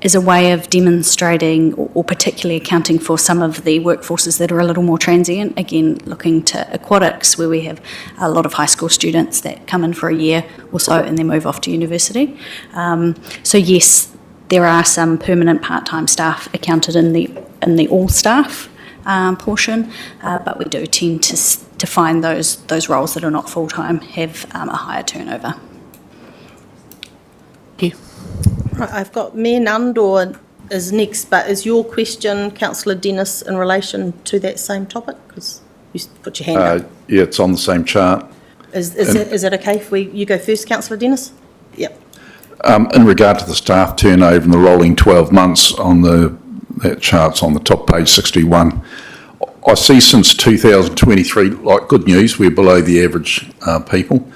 as a way of demonstrating or particularly accounting for some of the workforces that are a little more transient. Again, looking to aquatics, where we have a lot of high school students that come in for a year or so and then move off to university. So yes, there are some permanent part-time staff accounted in the all staff portion, but we do tend to find those roles that are not full-time have a higher turnover. Right, I've got Mayor Nundor is next, but is your question, Councillor Dennis, in relation to that same topic? Because you put your hand up. Yeah, it's on the same chart. Is it okay if you go first, Councillor Dennis? Yep. In regard to the staff turnover in the rolling 12 months on that chart's on the top page 61, I see since 2023, like good news, we're below the average people.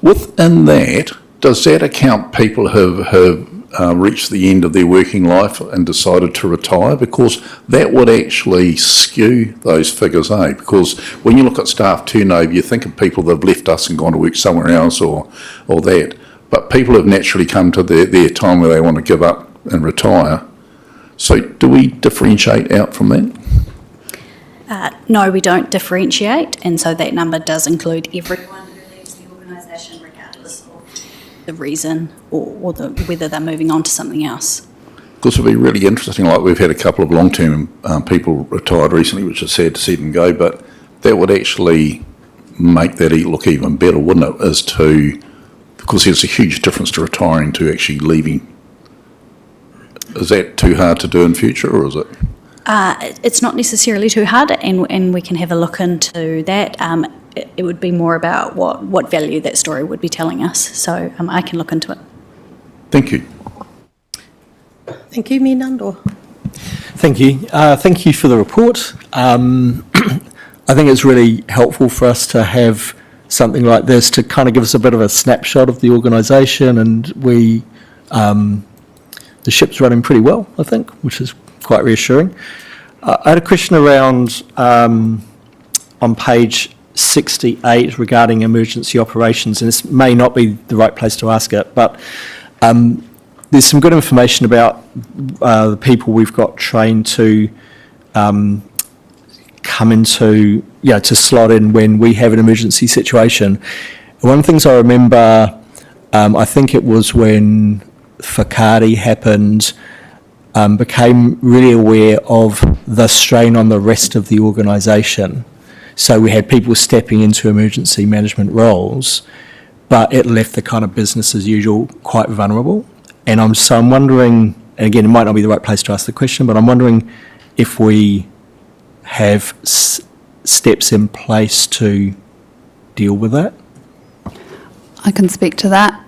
Within that, does that account people who have reached the end of their working life and decided to retire? Because that would actually skew those figures, eh? Because when you look at staff turnover, you think of people that have left us and gone to work somewhere else or that. But people have naturally come to their time where they want to give up and retire. So do we differentiate out from that? No, we don't differentiate, and so that number does include everyone who leaves the organisation regardless of the reason or whether they're moving on to something else. This will be really interesting. Like, we've had a couple of long-term people retired recently, which is sad to see them go, but that would actually make that look even better, wouldn't it? Because there's a huge difference to retiring to actually leaving. Is that too hard to do in future, or is it? It's not necessarily too hard, and we can have a look into that. It would be more about what value that story would be telling us. So I can look into it. Thank you. Thank you, Mayor Nundor. Thank you. Thank you for the report. I think it's really helpful for us to have something like this to kind of give us a bit of a snapshot of the organisation, and the ship's running pretty well, I think, which is quite reassuring. I had a question around on page 68 regarding emergency operations, and this may not be the right place to ask it, but there's some good information about the people we've got trained to come into, to slot in when we have an emergency situation. One of the things I remember, I think it was when Whakaari happened, became really aware of the strain on the rest of the organisation. So we had people stepping into emergency management roles, but it left the kind of business as usual quite vulnerable. And I'm wondering, and again, it might not be the right place to ask the question, but I'm wondering if we have steps in place to deal with that. I can speak to that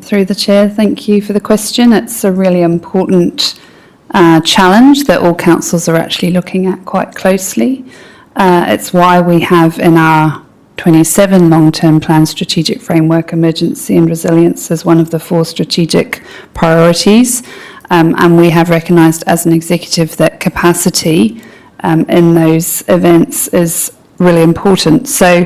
through the chair. Thank you for the question. It's a really important challenge that all councils are actually looking at quite closely. It's why we have in our 27 long-term plan strategic framework emergency and resilience as one of the 4 strategic priorities, and we have recognised as an executive that capacity in those events is really important. So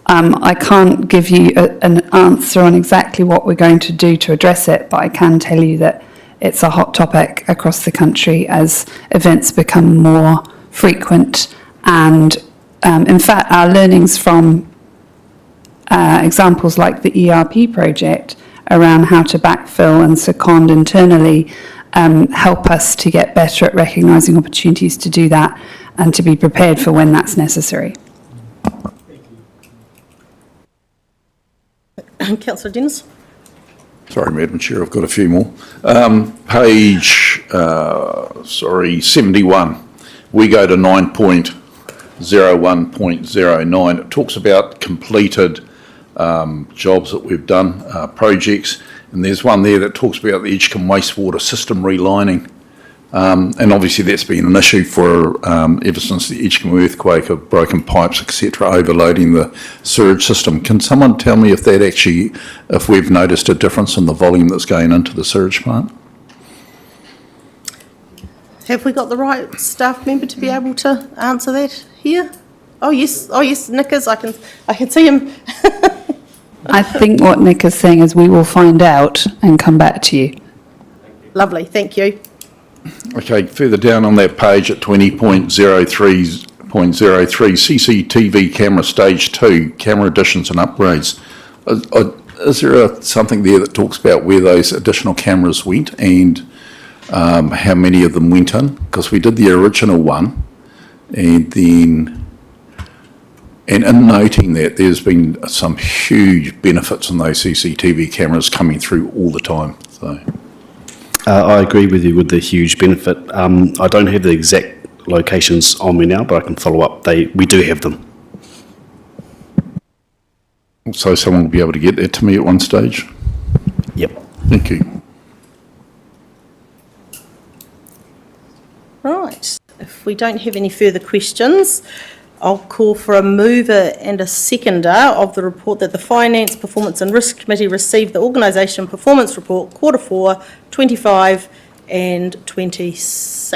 I can't give you an answer on exactly what we're going to do to address it, but I can tell you that it's a hot topic across the country as events become more frequent. And in fact, our learnings from examples like the ERP project around how to backfill and second internally help us to get better at recognising opportunities to do that and to be prepared for when that's necessary. Councillor Dennis. Sorry, Madam Chair, I've got a few more. Page 71. We go to 9.01.09. It talks about completed jobs that we've done, projects, and there's one there that talks about the Edgecombe wastewater system relining. And obviously that's been an issue for ever since the Edgecombe earthquake of broken pipes, etc., overloading the sewage system. Can someone tell me if we've noticed a difference in the volume that's going into the sewage plant? Have we got the right staff member to be able to answer that here? Oh yes, Nick is. I can see him. I think what Nick is saying is we will find out and come back to you. Lovely, thank you. Okay, further down on that page at 20.03.03, CCTV camera stage 2, camera additions and upgrades. Is there something there that talks about where those additional cameras went and how many of them went in? Because we did the original one, and in noting that there's been some huge benefits in those CCTV cameras coming through all the time. So. I agree with you with the huge benefit. I don't have the exact locations on me now, but I can follow up. We do have them. So someone will be able to get that to me at one stage? Yep. Thank you. Right, if we don't have any further questions, I'll call for a mover and a seconder of the report that the Finance, Performance and Risk Committee received the Organisation Performance Report Quarter 4, 25 and 26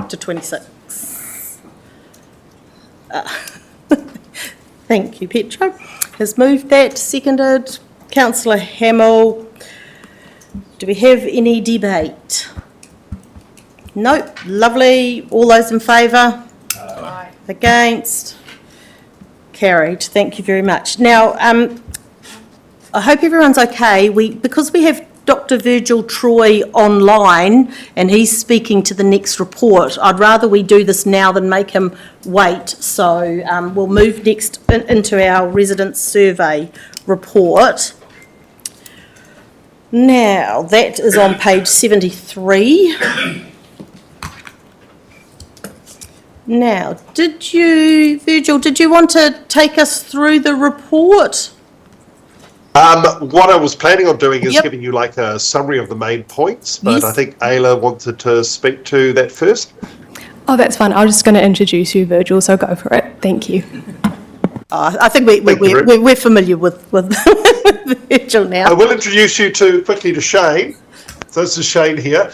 to 26. Thank you, Petro. Has moved that, seconded. Councillor Hamill, do we have any debate? Nope, lovely. All those in favour? Aye. Against? Carried. Thank you very much. Now, I hope everyone's okay. Because we have Dr. Virgil Troy online and he's speaking to the next report, I'd rather we do this now than make him wait. So we'll move next into our resident survey report. Now, that is on page 73. Now, Virgil, did you want to take us through the report? What I was planning on doing is giving you like a summary of the main points, but I think Ayla wanted to speak to that first. Oh, that's fine. I was just going to introduce you, Virgil, so go for it. Thank you. I think we're familiar with Virgil now. I will introduce you quickly to Shane. So this is Shane here.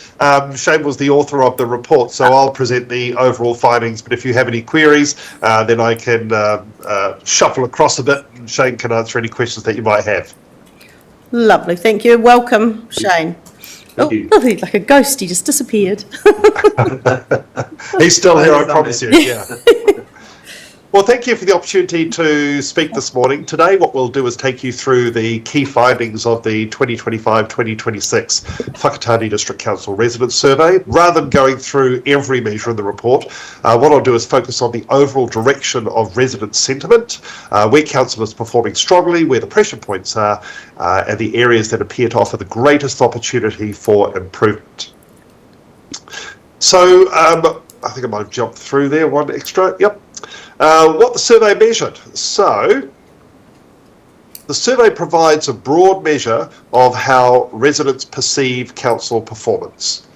Shane was the author of the report, so I'll present the overall findings, but if you have any queries, then I can shuffle across a bit and Shane can answer any questions that you might have. Lovely, thank you. Welcome, Shane. He's like a ghost, he just disappeared. He's still here, I promise you, yeah. Well, thank you for the opportunity to speak this morning. Today, what we'll do is take you through the key findings of the 2025-2026 Whakatane District Council Residents Survey. Rather than going through every measure in the report, what I'll do is focus on the overall direction of resident sentiment, where council is performing strongly, where the pressure points are, and the areas that appear to offer the greatest opportunity for improvement. So, I think I might have jumped through there one extra. Yep. What the survey measured. So, the survey provides a broad measure of how residents perceive council performance.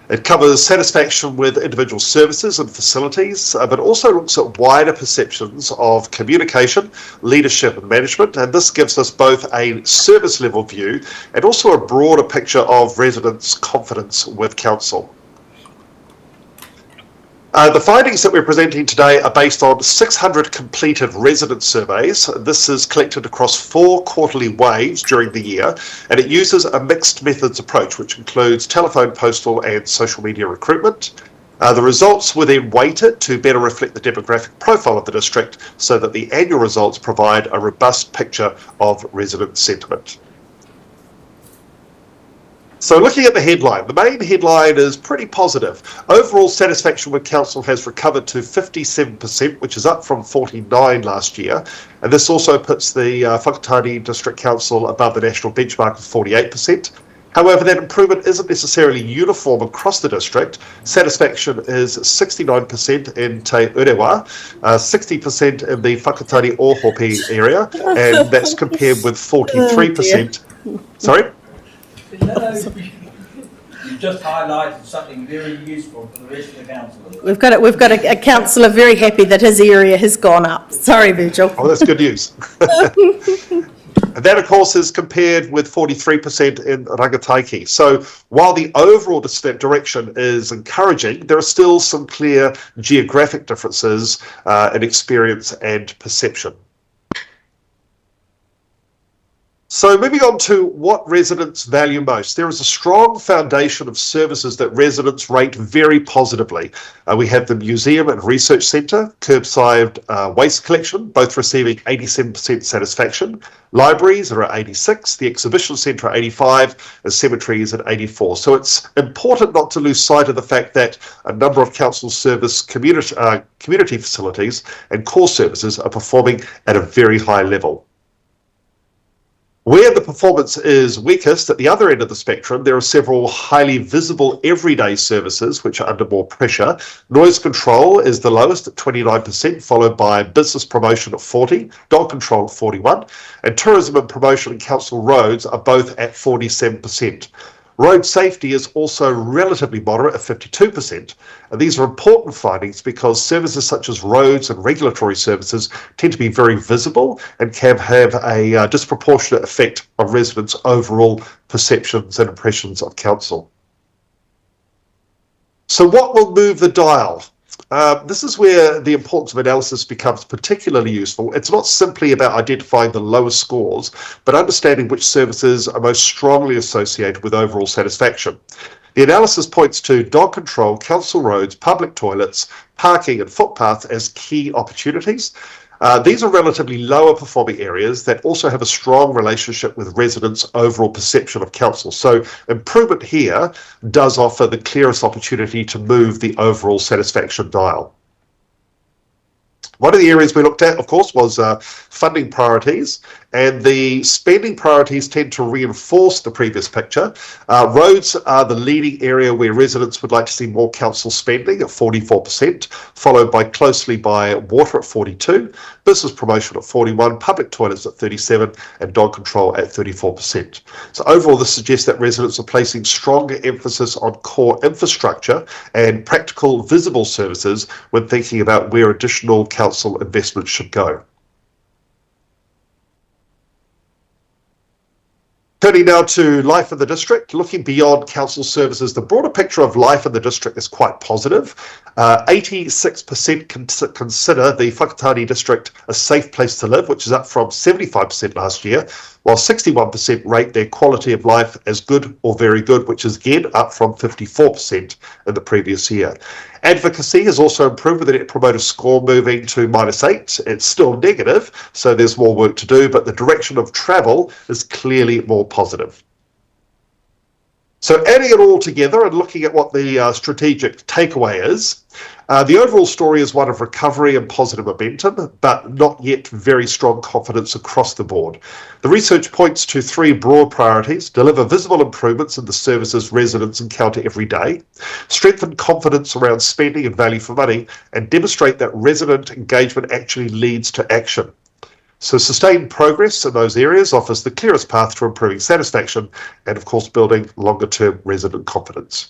It covers satisfaction with individual services and facilities, but also looks at wider perceptions of communication, leadership and management, and this gives us both a service level view and also a broader picture of residents' confidence with council. The findings that we're presenting today are based on 600 completed resident surveys. This is collected across 4 quarterly waves during the year, and it uses a mixed methods approach, which includes telephone, postal and social media recruitment. The results were then weighted to better reflect the demographic profile of the district so that the annual results provide a robust picture of resident sentiment. So looking at the headline, the main headline is pretty positive. Overall satisfaction with council has recovered to 57%, which is up from 49% last year. And this also puts the Whakatane District Council above the national benchmark of 48%. However, that improvement isn't necessarily uniform across the district. Satisfaction is 69% in Te Urewa, 60% in the Whakatane Ohope area, and that's compared with 43%. Sorry? You've just highlighted something very useful for the rest of the council. We've got a councillor very happy that his area has gone up. Sorry, Virgil. Oh, that's good news. And that, of course, is compared with 43% in Rangataiki. So while the overall direction is encouraging, there are still some clear geographic differences in experience and perception. So moving on to what residents value most. There is a strong foundation of services that residents rate very positively. We have the Museum and Research Centre, curbside waste collection, both receiving 87% satisfaction. Libraries are at 86, the Exhibition Centre at 85, and cemeteries at 84. So it's important not to lose sight of the fact that a number of council service community facilities and core services are performing at a very high level. Where the performance is weakest, at the other end of the spectrum, there are several highly visible everyday services which are under more pressure. Noise control is the lowest at 29%, followed by business promotion at 40%, dog control at 41%, and tourism and promotion and council roads are both at 47%. Road safety is also relatively moderate at 52%. And these are important findings because services such as roads and regulatory services tend to be very visible and can have a disproportionate effect on residents' overall perceptions and impressions of council. So what will move the dial? This is where the importance of analysis becomes particularly useful. It's not simply about identifying the lowest scores, but understanding which services are most strongly associated with overall satisfaction. The analysis points to dog control, council roads, public toilets, parking and footpaths as key opportunities. These are relatively lower performing areas that also have a strong relationship with residents' overall perception of council. So improvement here does offer the clearest opportunity to move the overall satisfaction dial. One of the areas we looked at, of course, was funding priorities, and the spending priorities tend to reinforce the previous picture. Roads are the leading area where residents would like to see more council spending at 44%, followed closely by water at 42%, business promotion at 41%, public toilets at 37%, and dog control at 34%. So overall, this suggests that residents are placing stronger emphasis on core infrastructure and practical, visible services when thinking about where additional council investment should go. Turning now to life in the district, looking beyond council services, the broader picture of life in the district is quite positive. 86% consider the Whakatane district a safe place to live, which is up from 75% last year, while 61% rate their quality of life as good or very good, which is again up from 54% in the previous year. Advocacy has also improved with the Net Promoter Score moving to -8. It's still negative, so there's more work to do, but the direction of travel is clearly more positive. So adding it all together and looking at what the strategic takeaway is, the overall story is one of recovery and positive momentum, but not yet very strong confidence across the board. The research points to 3 broad priorities: deliver visible improvements in the services residents encounter every day, strengthen confidence around spending and value for money, and demonstrate that resident engagement actually leads to action. So sustained progress in those areas offers the clearest path to improving satisfaction and, of course, building longer-term resident confidence.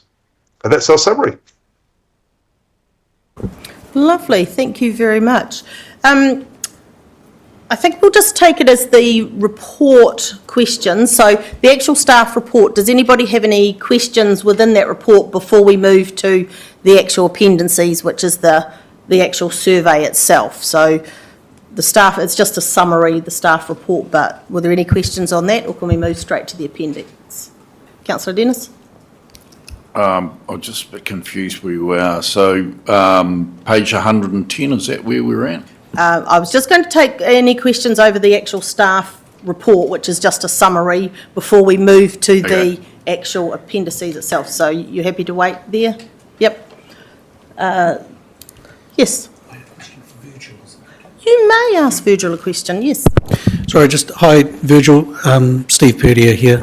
And that's our summary. Lovely, thank you very much. I think we'll just take it as the report questions. So the actual staff report, does anybody have any questions within that report before we move to the actual appendices, which is the actual survey itself? So the staff, it's just a summary, the staff report, but were there any questions on that, or can we move straight to the appendix? Councillor Dennis? I'm just a bit confused where we are. So page 110, is that where we're at? I was just going to take any questions over the actual staff report, which is just a summary, before we move to the actual appendices itself. So you happy to wait there? Yep. Yes. You may ask Virgil a question, yes. Sorry, hi Virgil, Steve Perdia here.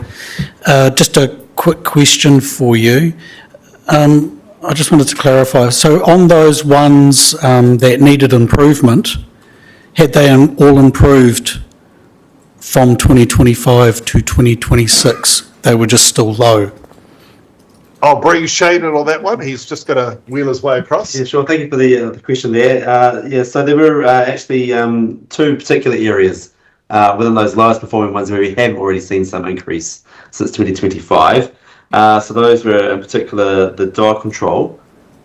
Just a quick question for you. I just wanted to clarify, so on those ones that needed improvement, had they all improved from 2025 to 2026? They were just still low? I'll bring Shane in on that one. He's just going to wheel his way across. Yeah, sure. Thank you for the question there. So there were actually 2 particular areas within those lowest performing ones where we have already seen some increase since 2025. So those were in particular the dog control.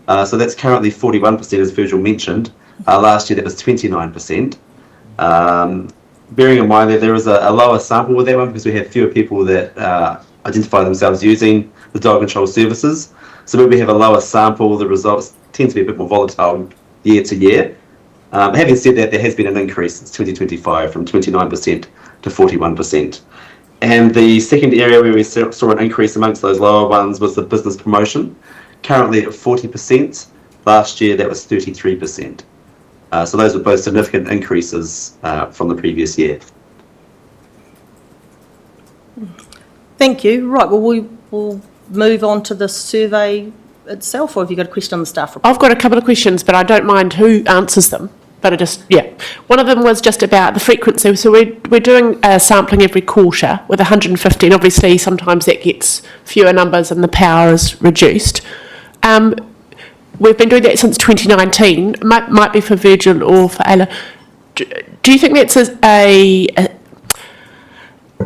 So that's currently 41%, as Virgil mentioned. Last year that was 29%. Bearing in mind that there was a lower sample with that one because we had fewer people that identify themselves using the dog control services. So when we have a lower sample, the results tend to be a bit more volatile year to year. Having said that, there has been an increase since 2025 from 29% to 41%. And the second area where we saw an increase amongst those lower ones was the business promotion, currently at 40%. Last year, that was 33%. So those were both significant increases from the previous year. Thank you. Right, well, we will move on to the survey itself, or have you got a question on the staff report? I've got a couple of questions, but I don't mind who answers them. But one of them was just about the frequency. So we're doing a sampling every quarter with 150, and obviously sometimes that gets fewer numbers and the power is reduced. We've been doing that since 2019. Might be for Virgil or for Ayla. Do you think that's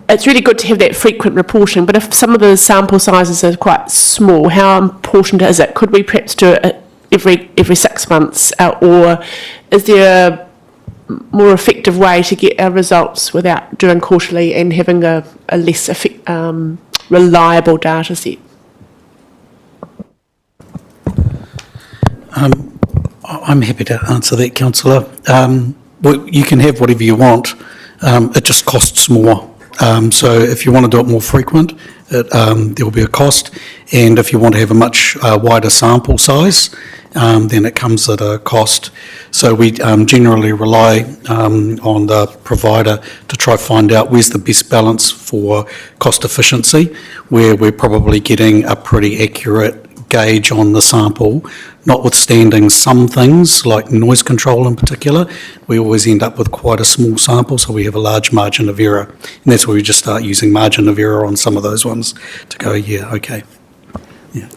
it's really good to have that frequent reporting, but if some of the sample sizes are quite small, how important is it? Could we perhaps do it every 6 months, or is there a more effective way to get our results without doing quarterly and having a less reliable data set? I'm happy to answer that, councillor. Well, you can have whatever you want. It just costs more. So if you want to do it more frequent, there will be a cost. And if you want to have a much wider sample size, then it comes at a cost. So we generally rely on the provider to try to find out where's the best balance for cost efficiency, where we're probably getting a pretty accurate gauge on the sample, notwithstanding some things like noise control in particular. We always end up with quite a small sample, so we have a large margin of error. And that's where we just start using margin of error on some of those ones to go, yeah, okay. Yeah.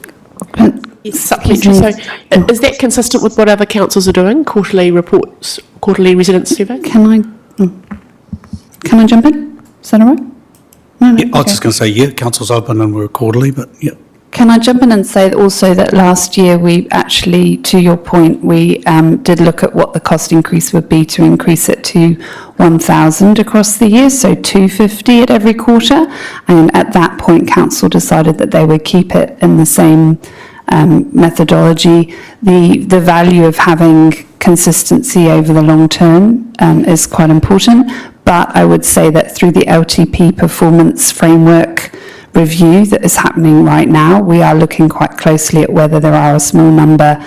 Supplementary. So is that consistent with what other councils are doing? Quarterly reports, quarterly residence survey? Can I jump in? Is that all right? No, Yeah, I was just going to say, yeah, council's open and we're quarterly, but yeah. Can I jump in and say also that last year we actually, to your point, we did look at what the cost increase would be to increase it to 1,000 across the year, so 250 at every quarter. And at that point, council decided that they would keep it in the same methodology. The value of having consistency over the long term is quite important. But I would say that through the LTP performance framework review that is happening right now, we are looking quite closely at whether there are a small number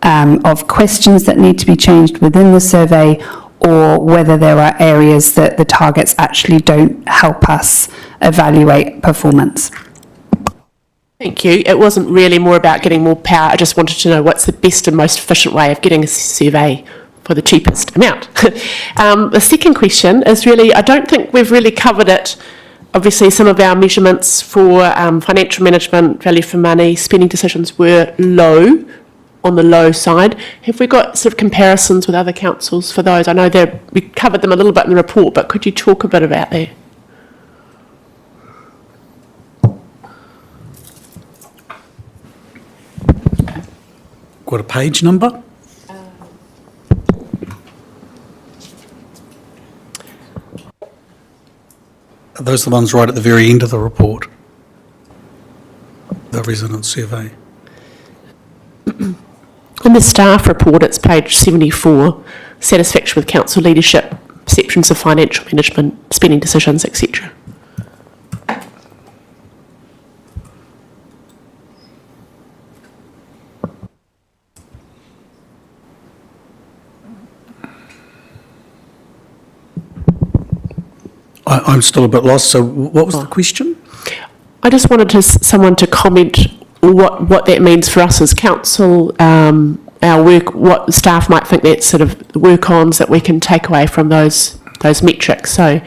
of questions that need to be changed within the survey, or whether there are areas that the targets actually don't help us evaluate performance. Thank you. It wasn't really more about getting more power. I just wanted to know what's the best and most efficient way of getting a survey for the cheapest amount. The second question is really, I don't think we've really covered it. Obviously, some of our measurements for financial management, value for money, spending decisions were low, on the low side. Have we got sort of comparisons with other councils for those? I know we covered them a little bit in the report, but could you talk a bit about that? Got a page number? Are those the ones right at the very end of the report? The resident survey. In the staff report, it's page 74, satisfaction with council leadership, perceptions of financial management, spending decisions, etc. I'm still a bit lost, so what was the question? I just wanted someone to comment what that means for us as council, our work, what staff might think that sort of work-ons that we can take away from those metrics. So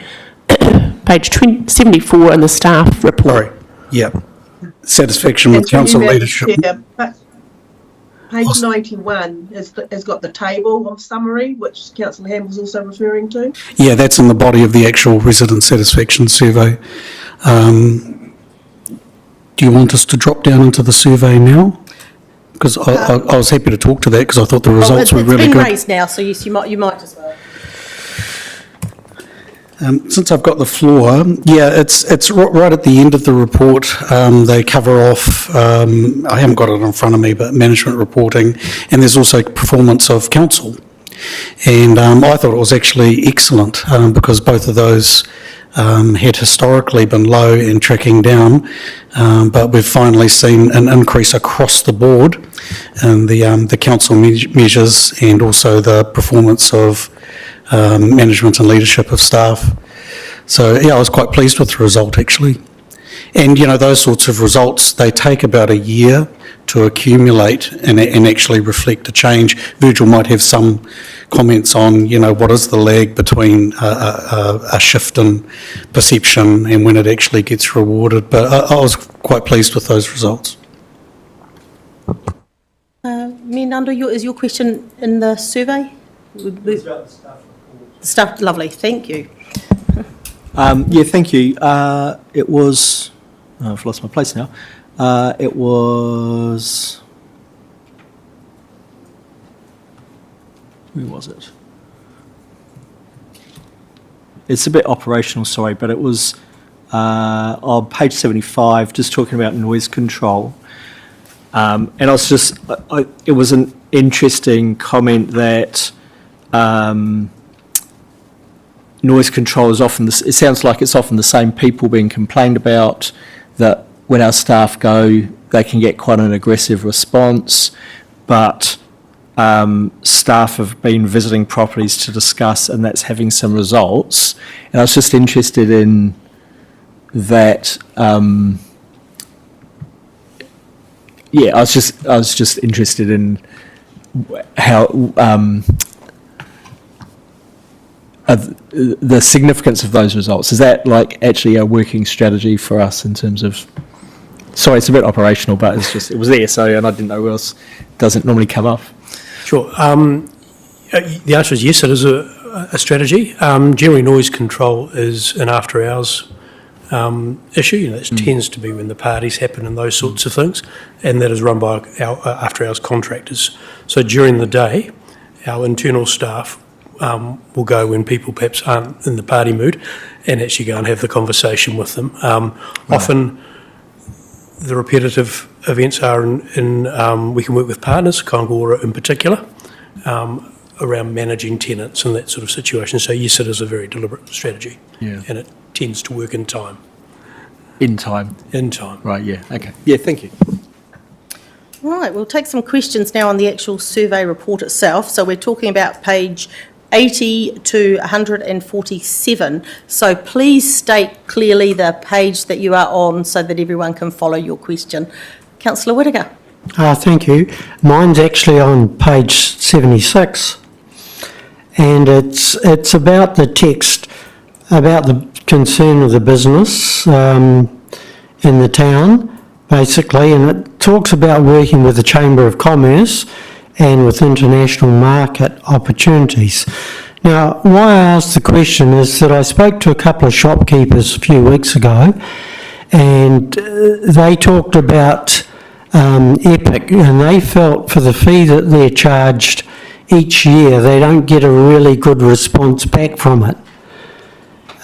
page 74 in the staff report. Sorry, yeah. Satisfaction with council leadership. Page 91 has got the table of summary, which Councillor Ham was also referring to. Yeah, that's in the body of the actual resident satisfaction survey. Do you want us to drop down into the survey now? Because I was happy to talk to that because I thought the results were really good. It's been raised now, so yes, you might as well. Since I've got the floor, yeah, it's right at the end of the report. They cover off, I haven't got it in front of me, but management reporting, and there's also performance of council. And I thought it was actually excellent because both of those had historically been low and tracking down, but we've finally seen an increase across the board in the council measures and also the performance of management and leadership of staff. So yeah, I was quite pleased with the result actually. And you know, those sorts of results, they take about a year to accumulate and actually reflect a change. Virgil might have some comments on, you know, what is the lag between a shift in perception and when it actually gets rewarded. But I was quite pleased with those results. Nando, is your question in the survey? It's about the staff report. The staff, lovely, thank you. Yeah, thank you. It was, I've lost my place now. It was, where was it? It's a bit operational, sorry, but it was on page 75, just talking about noise control. And I was just, it was interesting comment that noise control is often, it sounds like it's often the same people being complained about, that when our staff go, they can get quite an aggressive response, but staff have been visiting properties to discuss, and that's having some results. And I was just interested in that. I was just interested in how the significance of those results. Is that like actually a working strategy for us in terms of? Sorry, it's a bit operational, but it's just it was there, so and I didn't know where else doesn't normally come up. Sure. The answer is yes, it is a strategy. Generally, noise control is an after-hours issue. That tends to be when the parties happen and those sorts of things, and that is run by our after-hours contractors. So during the day, our internal staff will go when people perhaps aren't in the party mood and actually go and have the conversation with them. Often, the repetitive events are in we can work with partners, Kāinga in particular, around managing tenants and that sort of situation. So yes, it is a very deliberate strategy, and it tends to work in time. In time? In time. Right, yeah, okay. Yeah, thank you. Right, we'll take some questions now on the actual survey report itself. So we're talking about page 80 to 147. So please state clearly the page that you are on so that everyone can follow your question. Councillor Whittaker. Thank you. Mine's actually on page 76, and it's about the text, about the concern of the business in the town, basically, and it talks about working with the Chamber of Commerce and with international market opportunities. Now, why I asked the question is that I spoke to a couple of shopkeepers a few weeks ago, and they talked about Epic, and they felt for the fee that they're charged each year, they don't get a really good response back from it.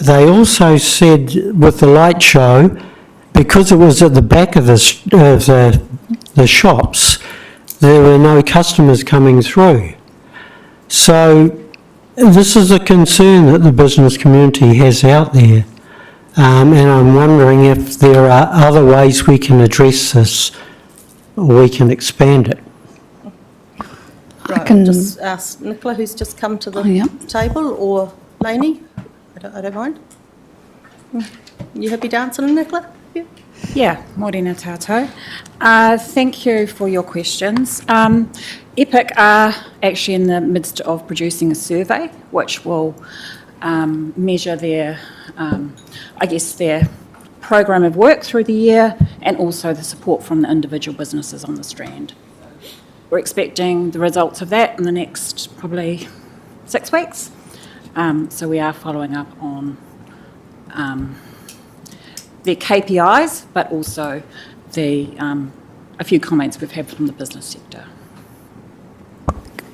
They also said with the light show, because it was at the back of the shops, there were no customers coming through. So this is a concern that the business community has out there, and I'm wondering if there are other ways we can address this, or we can expand it. Right, I'll just ask Nicola, who's just come to the table, or Lainey. I don't mind. You happy to answer, Nicola? Yeah, morena tātou. Thank you for your questions. Epic are actually in the midst of producing a survey which will measure their, their program of work through the year and also the support from the individual businesses on the Strand. We're expecting the results of that in the next probably 6 weeks. So we are following up on their KPIs, but also the a few comments we've had from the business sector.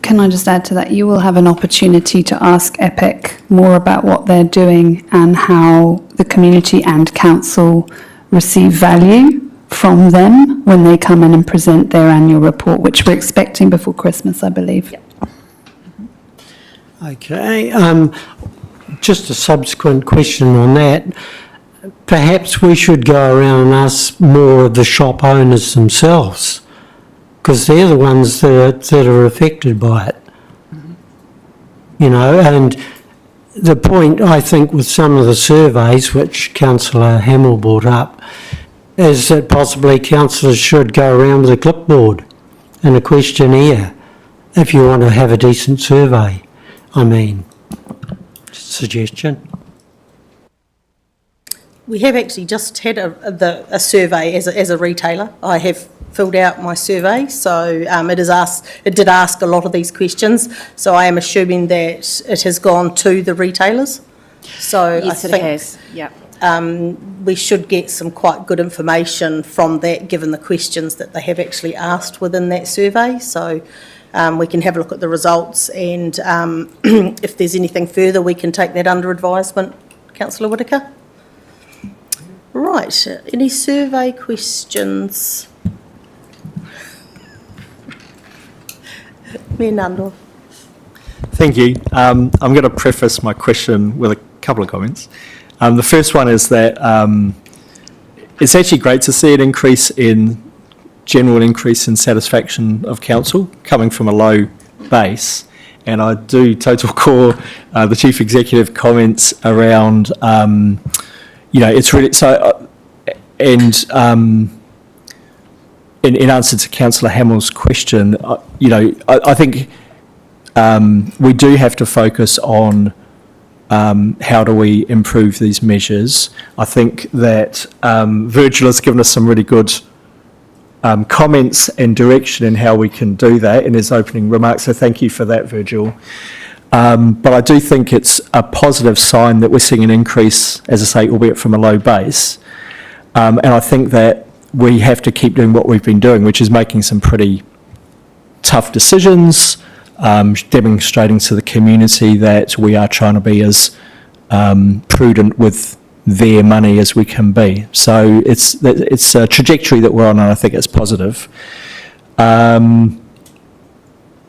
Can I just add to that? You will have an opportunity to ask Epic more about what they're doing and how the community and council receive value from them when they come in and present their annual report, which we're expecting before Christmas, I believe. Yep. Okay, just a subsequent question on that. Perhaps we should go around and ask more of the shop owners themselves, because they're the ones that are affected by it. You know, and the point, I think, with some of the surveys, which Councillor Hamill brought up, is that possibly councillors should go around with a clipboard and a questionnaire if you want to have a decent survey. I mean, suggestion. We have actually just had a survey as a retailer. I have filled out my survey, so it did ask a lot of these questions. So I am assuming that it has gone to the retailers. So Yes, I think it has. Yep. We should get some quite good information from that, given the questions that they have actually asked within that survey. So we can have a look at the results, and if there's anything further, we can take that under advisement. Councillor Whittaker? Right, any survey questions? Mayor Nundorf. Thank you. I'm going to preface my question with a couple of comments. The first one is that it's actually great to see an general increase in satisfaction of council coming from a low base. And I do total core the Chief Executive comments around, it's really, so, and in answer to Councillor Hamill's question, I think we do have to focus on how do we improve these measures. I think that Virgil has given us some really good comments and direction in how we can do that in his opening remarks, so thank you for that, Virgil. But I do think it's a positive sign that we're seeing an increase, as I say, albeit from a low base. And I think that we have to keep doing what we've been doing, which is making some pretty tough decisions, demonstrating to the community that we are trying to be as prudent with their money as we can be. So it's a trajectory that we're on, and I think it's positive.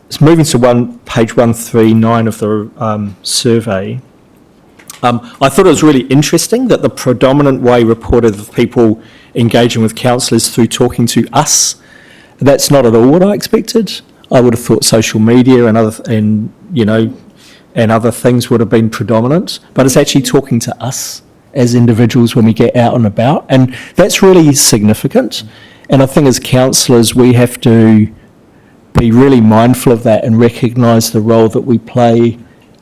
It's moving to page 139 of the survey. I thought it was really interesting that the predominant way reported of people engaging with council is through talking to us. That's not at all what I expected. I would have thought social media and other things would have been predominant, but it's actually talking to us as individuals when we get out and about, and that's really significant. And I think as councillors we have to be really mindful of that and recognise the role that we play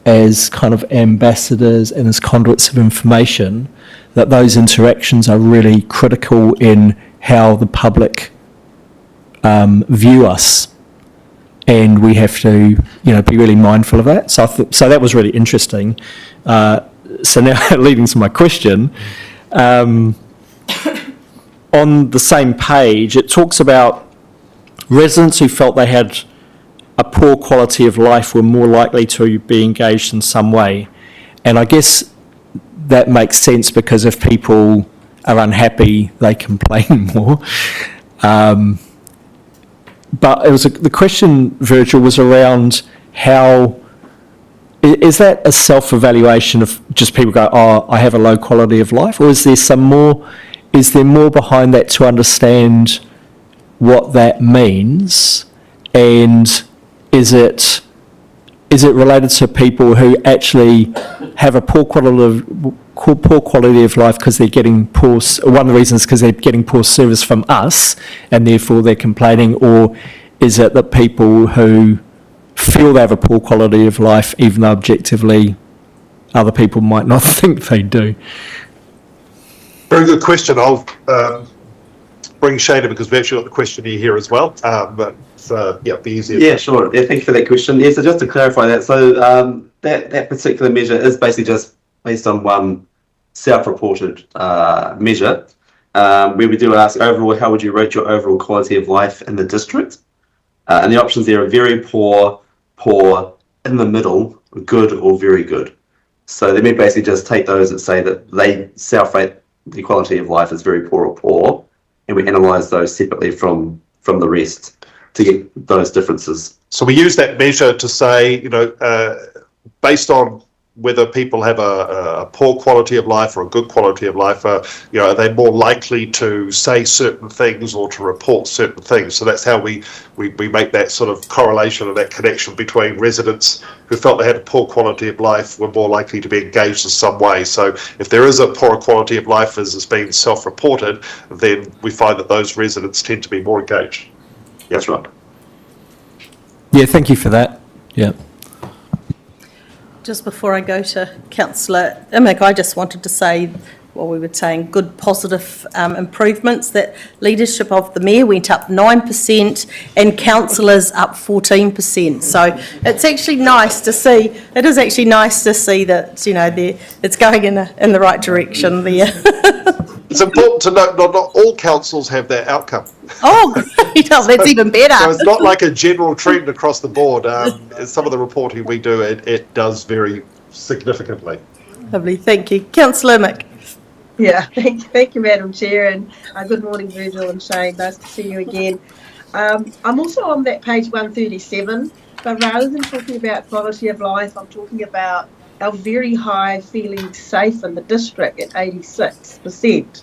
as kind of ambassadors and as conduits of information, that those interactions are really critical in how the public view us. And we have to, be really mindful of that. So so that was really interesting. So now, leading to my question, on the same page, it talks about residents who felt they had a poor quality of life were more likely to be engaged in some way. And I guess that makes sense because if people are unhappy, they complain more. But the question, Virgil, was around how, is that a self-evaluation of just people go, oh, I have a low quality of life? Or is there more behind that to understand what that means? And is it related to people who actually have a poor quality of life because they're getting poor, one of the reasons because they're getting poor service from us and therefore they're complaining, or is it that people who feel they have a poor quality of life even though objectively other people might not think they do? Very good question. I'll bring Shana because we've actually got the questionnaire here as well. But be easier. Yeah, sure. Yeah, thank you for that question. Yeah, so just to clarify that, so that particular measure is basically just based on one self-reported measure, where we do ask overall, how would you rate your overall quality of life in the district? And the options there are very poor, poor, in the middle, good, or very good. So then we basically just take those that say that they self-rate the quality of life as very poor or poor, and we analyse those separately from the rest to get those differences. So we use that measure to say, based on whether people have a poor quality of life or a good quality of life, are they more likely to say certain things or to report certain things? So that's how we make that sort of correlation and that connection between residents who felt they had a poor quality of life were more likely to be engaged in some way. So if there is a poor quality of life as is being self-reported, then we find that those residents tend to be more engaged. That's right. Yeah, thank you for that. Yeah. Just before I go to Councillor Imick, I just wanted to say, well, we were saying good positive improvements, that leadership of the Mayor went up 9% and councillors up 14%. So it's actually nice to see, it is actually nice to see that, it's going in the right direction there. It's important to note not all councils have that outcome. Oh, great. Oh, that's even better. So it's not like a general trend across the board. Some of the reporting we do, it does vary significantly. Lovely, thank you. Councillor Imick. Yeah, thank you, Madam Chair, and good morning, Virgil and Shane. Nice to see you again. I'm also on that page 137, But rather than talking about quality of life, I'm talking about our very high feeling safe in the district at 86%,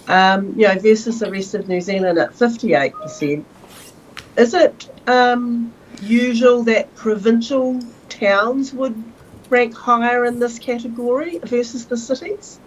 versus the rest of New Zealand at 58%. Is it usual that provincial towns would rank higher in this category versus the cities?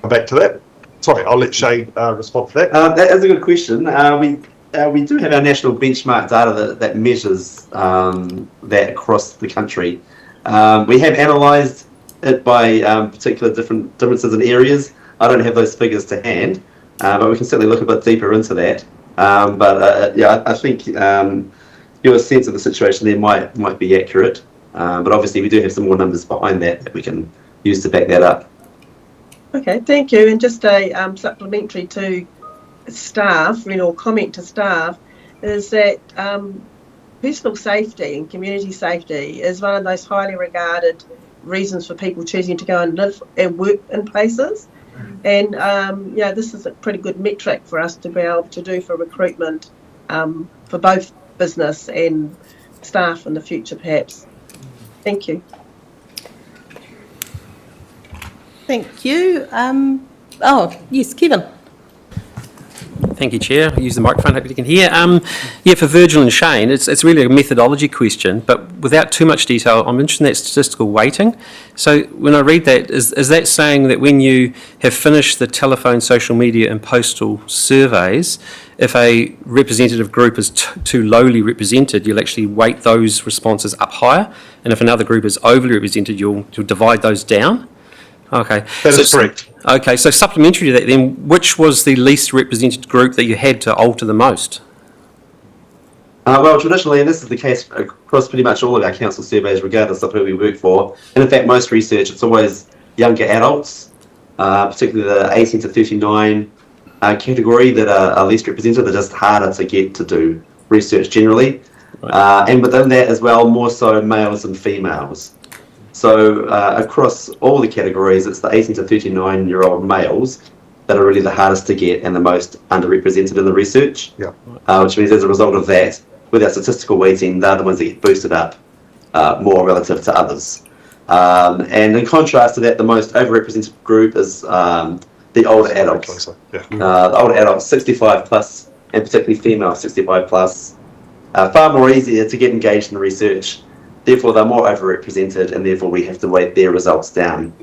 Back to that. Sorry, I'll let Shane respond to that. That is a good question. We do have our national benchmark data that measures that across the country. We have analysed it by particular differences in areas. I don't have those figures to hand, but we can certainly look a bit deeper into that. I think your sense of the situation there might be accurate, but obviously we do have some more numbers behind that we can use to back that up. Okay, thank you. And just a supplementary to staff, or comment to staff, is that personal safety and community safety is one of those highly regarded reasons for people choosing to go and live and work in places. And, this is a pretty good metric for us to be able to do for recruitment for both business and staff in the future, perhaps. Thank you. Thank you. Yes, Kevin. Thank you, Chair. I'll use the microphone, hope you can hear. For Virgil and Shane, it's really a methodology question, but without too much detail, I'm interested in that statistical weighting. So when I read that, is that saying that when you have finished the telephone, social media and postal surveys, if a representative group is too lowly represented, you'll actually weight those responses up higher, and if another group is overly represented, you'll divide those down? Okay. That is correct. Okay, so supplementary to that then, which was the least represented group that you had to alter the most? Well, traditionally, and this is the case across pretty much all of our council surveys, regardless of who we work for, and in fact most research, it's always younger adults, particularly the 18 to 39 category that are least represented. They're just harder to get to do research generally. Right. And within that as well, more so males and females. So across all the categories, it's the 18 to 39-year-old males that are really the hardest to get and the most underrepresented in the research. Yeah. Which means as a result of that, with our statistical weighting, they're the ones that get boosted up more relative to others. And in contrast to that, the most overrepresented group is the older adults. Yeah. The older adults, 65 plus, and particularly female 65 plus, far more easier to get engaged in the research. Therefore, they're more overrepresented, and therefore we have to weight their results down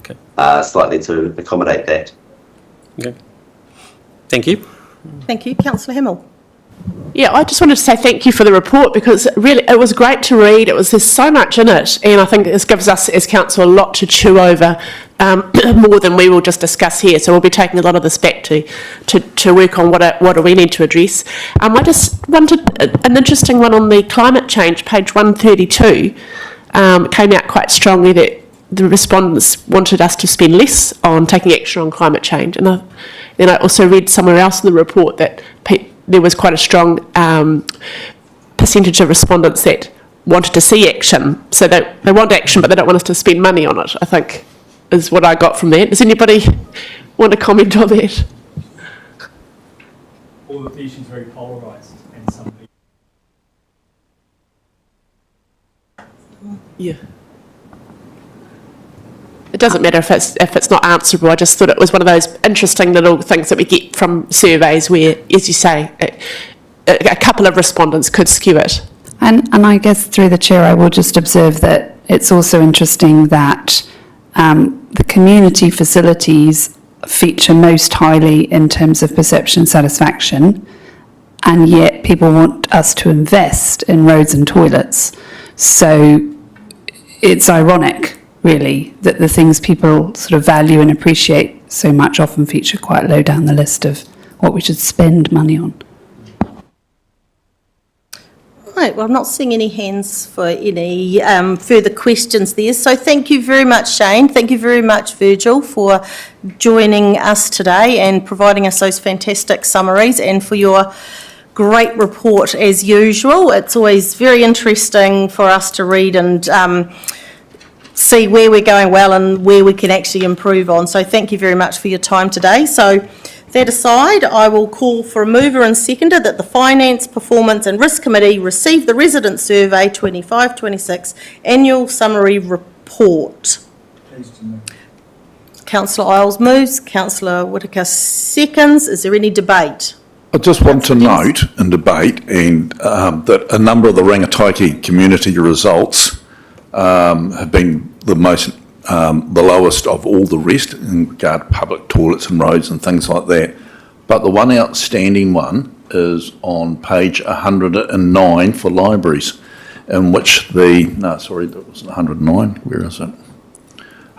slightly to accommodate that. Okay. Thank you. Thank you. Councillor Hamill. Yeah, I just wanted to say thank you for the report, because really it was great to read. There's so much in it, and I think this gives us as council a lot to chew over, more than we will just discuss here. So we'll be taking a lot of this back to work on what do we need to address. I just wanted an interesting one on the climate change, page 132. It came out quite strongly that the respondents wanted us to spend less on taking action on climate change. And then I also read somewhere else in the report that there was quite a strong percentage of respondents that wanted to see action. So they want action, but they don't want us to spend money on it, I think, is what I got from that. Does anybody want to comment on that? All the issues very polarised, and some people. Yeah. It doesn't matter if it's not answerable. I just thought it was one of those interesting little things that we get from surveys where, as you say, a couple of respondents could skew it. And I guess through the chair, I will just observe that it's also interesting that the community facilities feature most highly in terms of perception satisfaction, and yet people want us to invest in roads and toilets. So it's ironic, really, that the things people sort of value and appreciate so much often feature quite low down the list of what we should spend money on. Right, well, I'm not seeing any hands for any further questions there. So thank you very much, Shane. Thank you very much, Virgil, for joining us today and providing us those fantastic summaries, and for your great report as usual. It's always very interesting for us to read and see where we're going well and where we can actually improve on. So thank you very much for your time today. So That aside, I will call for a mover and seconder that the Finance, Performance and Risk Committee receive the Resident Survey 25-26 Annual Summary Report. Councillor Isles moves, Councillor Whittaker seconds. Is there any debate? I just want to note and debate that a number of the Rangataiki community results have been the lowest of all the rest in regard to public toilets and roads and things like that. But the one outstanding one is on page 109 for libraries, in which that wasn't 109, where is it?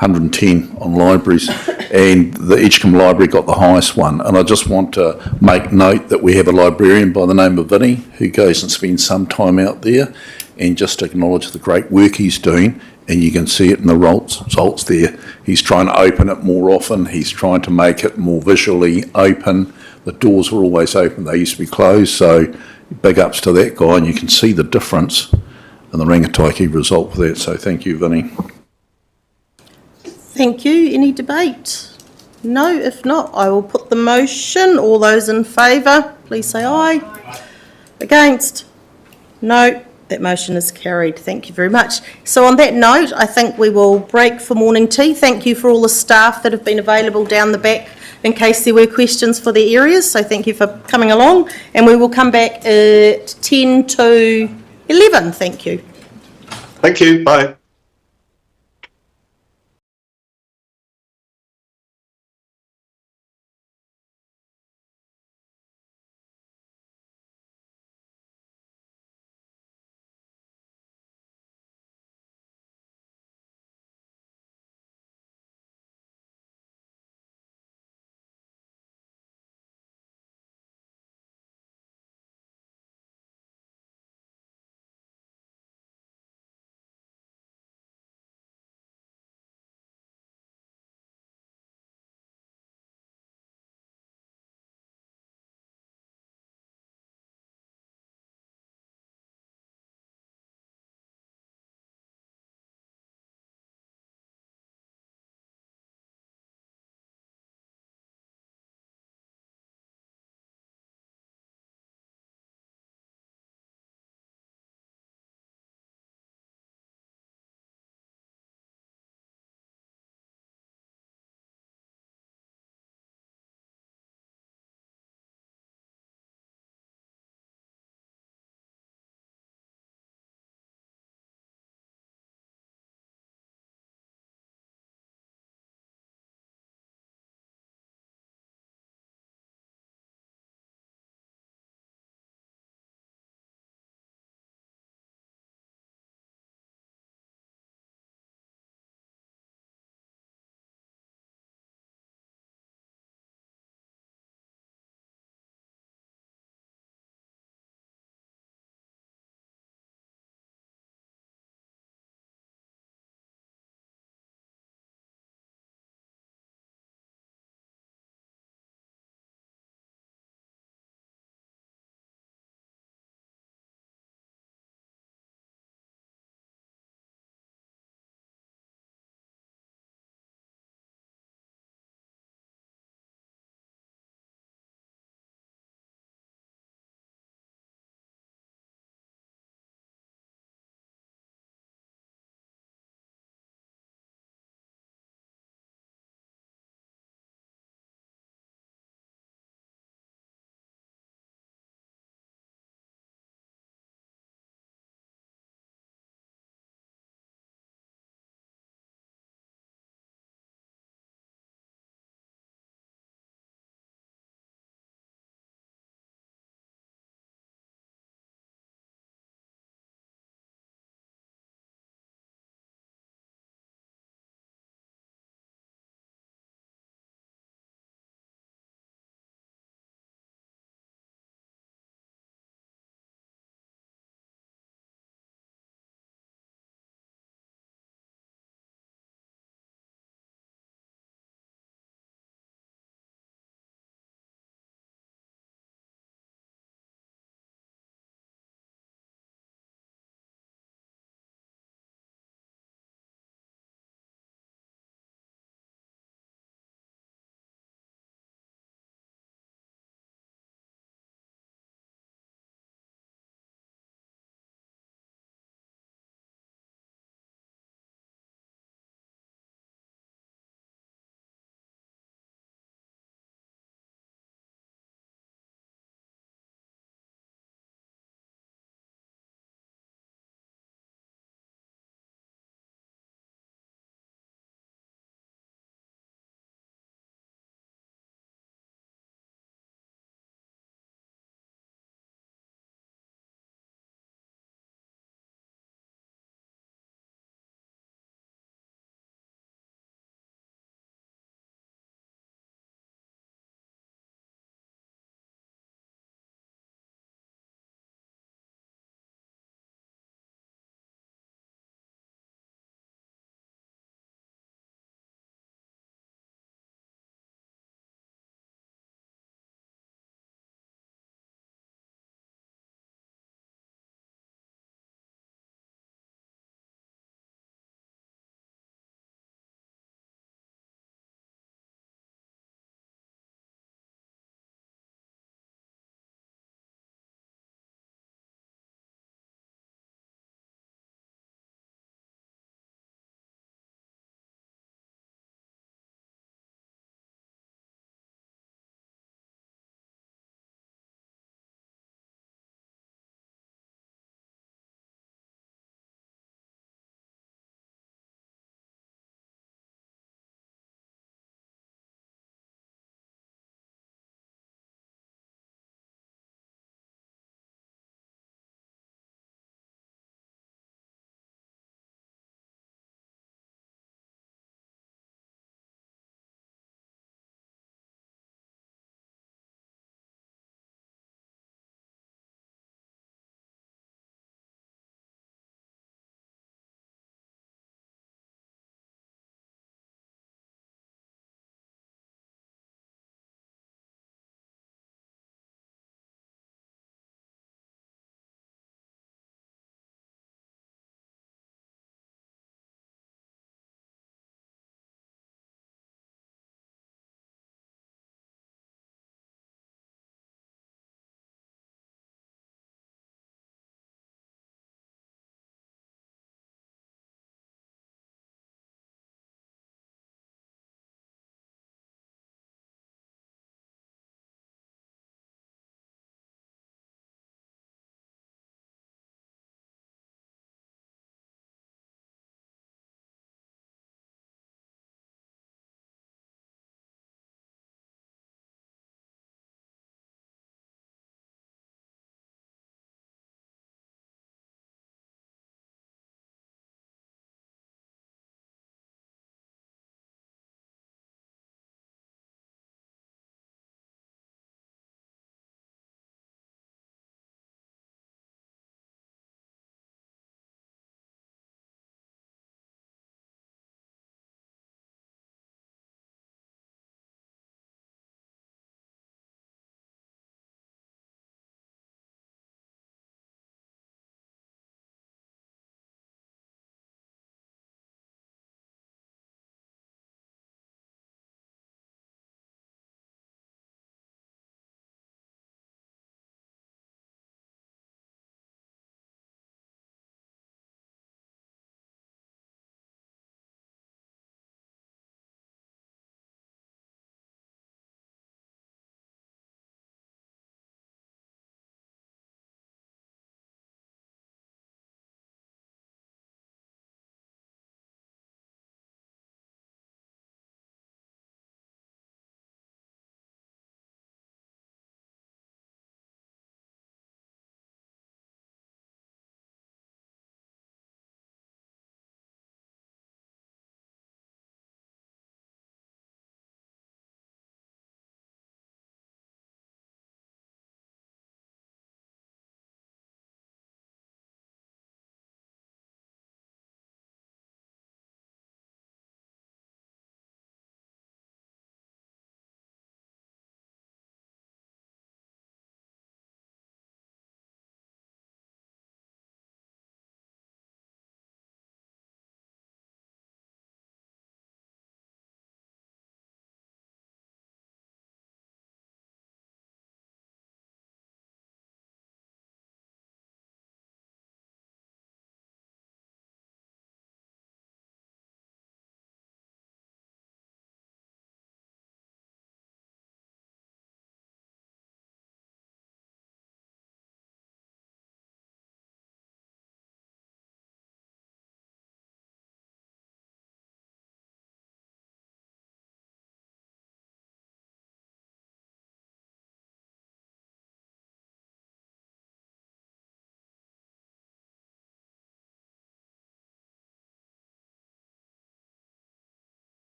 110 on libraries, and the Edgecombe Library got the highest one. And I just want to make note that we have a librarian by the name of Vinny who goes and spends some time out there, and just acknowledge the great work he's doing, and you can see it in the results there. He's trying to open it more often, he's trying to make it more visually open. The doors were always open, they used to be closed, so big ups to that guy, and you can see the difference in the Rangataiki result for that, so thank you, Vinny. Thank you. Any debate? No, if not, I will put the motion. All those in favour, please say aye. Against? No. That motion is carried. Thank you very much. So on that note, I think we will break for morning tea. Thank you for all the staff that have been available down the back in case there were questions for their areas. So thank you for coming along. And we will come back at 10 to 11. Thank you. Thank you. Bye.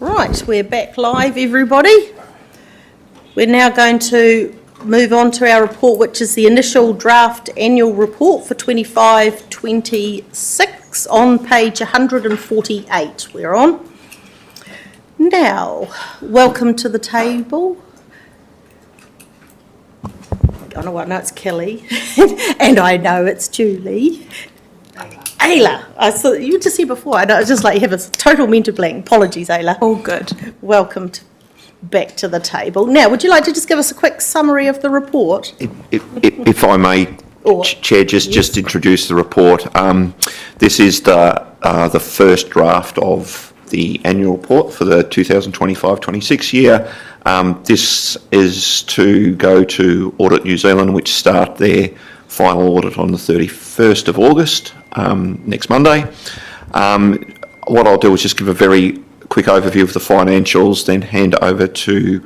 Right, we're back live, everybody. We're now going to move on to our report, which is the initial draft annual report for 25-26 on page 148 we're on. Now, welcome to the table. I know it's Kelly, and I know it's Julie. Ayla, I saw you were just here before. I know it's just like you have a total mental blank. Apologies, Ayla. All good. Welcome back to the table. Now, would you like to just give us a quick summary of the report? If I may, Chair, just introduce the report. This is the first draft of the annual report for the 2025-26 year. This is to go to Audit New Zealand, which start their final audit on the 31st of August, next Monday. What I'll do is just give a very quick overview of the financials, then hand over to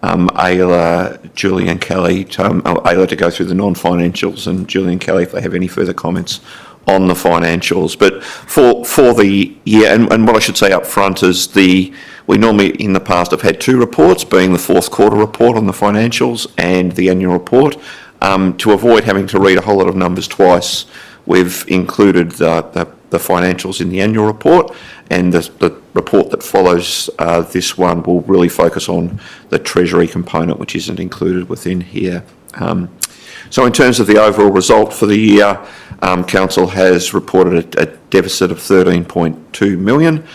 Ayla, Julie and Kelly, Ayla to go through the non-financials, and Julie and Kelly if they have any further comments on the financials. But for the year, and what I should say up front is we normally in the past have had two reports, being the fourth quarter report on the financials and the annual report. To avoid having to read a whole lot of numbers twice, we've included the financials in the annual report, and the report that follows this one will really focus on the Treasury component, which isn't included within here. So in terms of the overall result for the year, Council has reported a deficit of 13.2 million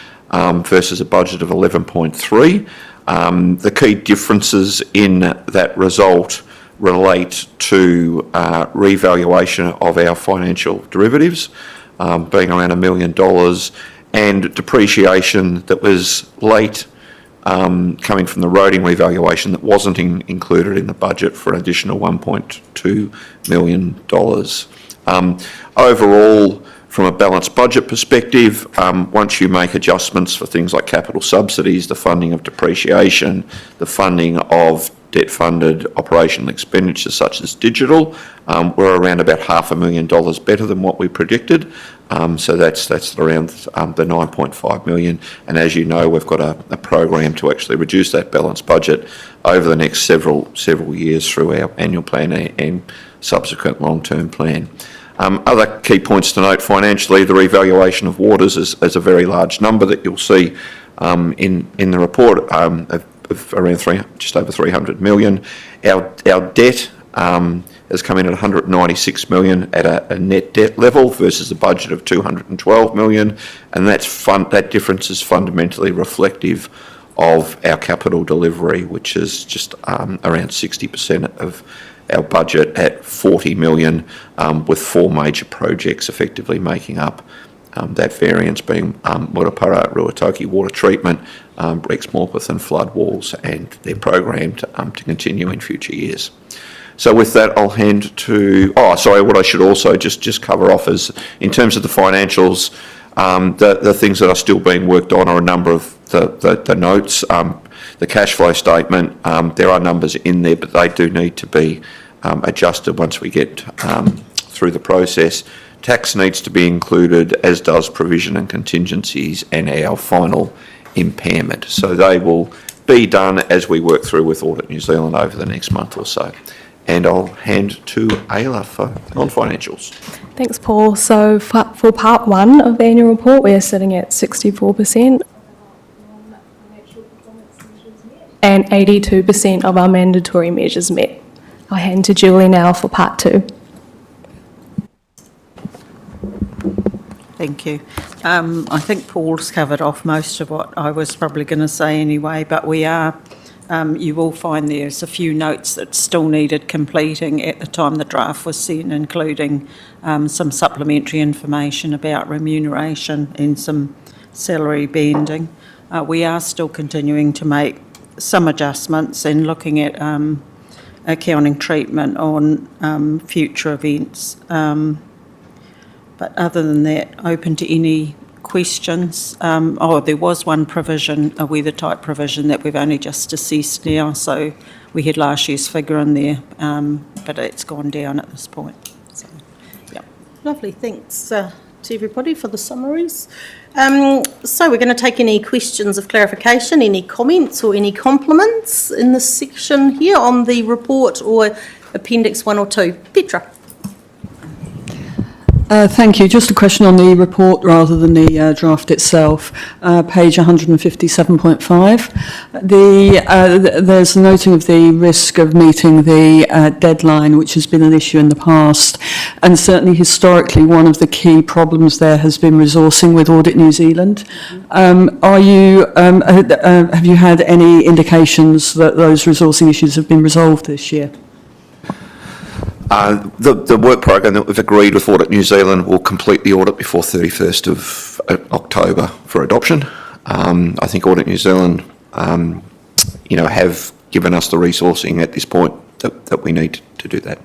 versus a budget of 11.3. The key differences in that result relate to revaluation of our financial derivatives, being around $1 million, and depreciation that was late coming from the roading revaluation that wasn't included in the budget for an additional $1.2 million. Overall, from a balanced budget perspective, once you make adjustments for things like capital subsidies, the funding of depreciation, the funding of debt-funded operational expenditures such as digital, we're around about $500,000 better than what we predicted. So that's around the 9.5 million. And as you know, we've got a program to actually reduce that balanced budget over the next several years through our annual plan and subsequent long-term plan. Other key points to note financially, the revaluation of waters is a very large number that you'll see in the report, of around just over 300 million. Our debt has come in at 196 million at a net debt level versus a budget of 212 million, and that difference is fundamentally reflective of our capital delivery, which is just around 60% of our budget at 40 million, with four major projects effectively making up that variance, being Murupara Ruatoki water treatment, Rex Morpeth and flood walls, and they're programmed to continue in future years. So with that, I'll hand to, what I should also just cover off is, in terms of the financials, the things that are still being worked on are a number of the notes. The cash flow statement, there are numbers in there, but they do need to be adjusted once we get through the process. Tax needs to be included, as does provision and contingencies and our final impairment. So they will be done as we work through with Audit New Zealand over the next month or so. And I'll hand to Ayla for non-financials. Thanks, Paul. So for part one of the annual report, we are sitting at 64%. And 82% of our mandatory measures met. I'll hand to Julie now for part two. Thank you. I think Paul's covered off most of what I was probably going to say anyway, but we are, you will find there's a few notes that still needed completing at the time the draft was sent, including some supplementary information about remuneration and some salary banding. We are still continuing to make some adjustments and looking at accounting treatment on future events. But other than that, open to any questions. There was one provision, a weather type provision, that we've only just assessed now. So we had last year's figure in there, but it's gone down at this point. So, yeah. Lovely, thanks, to everybody for the summaries. So we're going to take any questions of clarification, any comments or any compliments in this section here on the report or Appendix 1 or 2. Petra. Thank you. Just a question on the report rather than the draft itself. Page 157.5. There's a noting of the risk of meeting the deadline, which has been an issue in the past, and certainly historically one of the key problems there has been resourcing with Audit New Zealand. Have you had any indications that those resourcing issues have been resolved this year? The work program that we've agreed with Audit New Zealand will complete the audit before 31st of October for adoption. I think Audit New Zealand, have given us the resourcing at this point that we need to do that.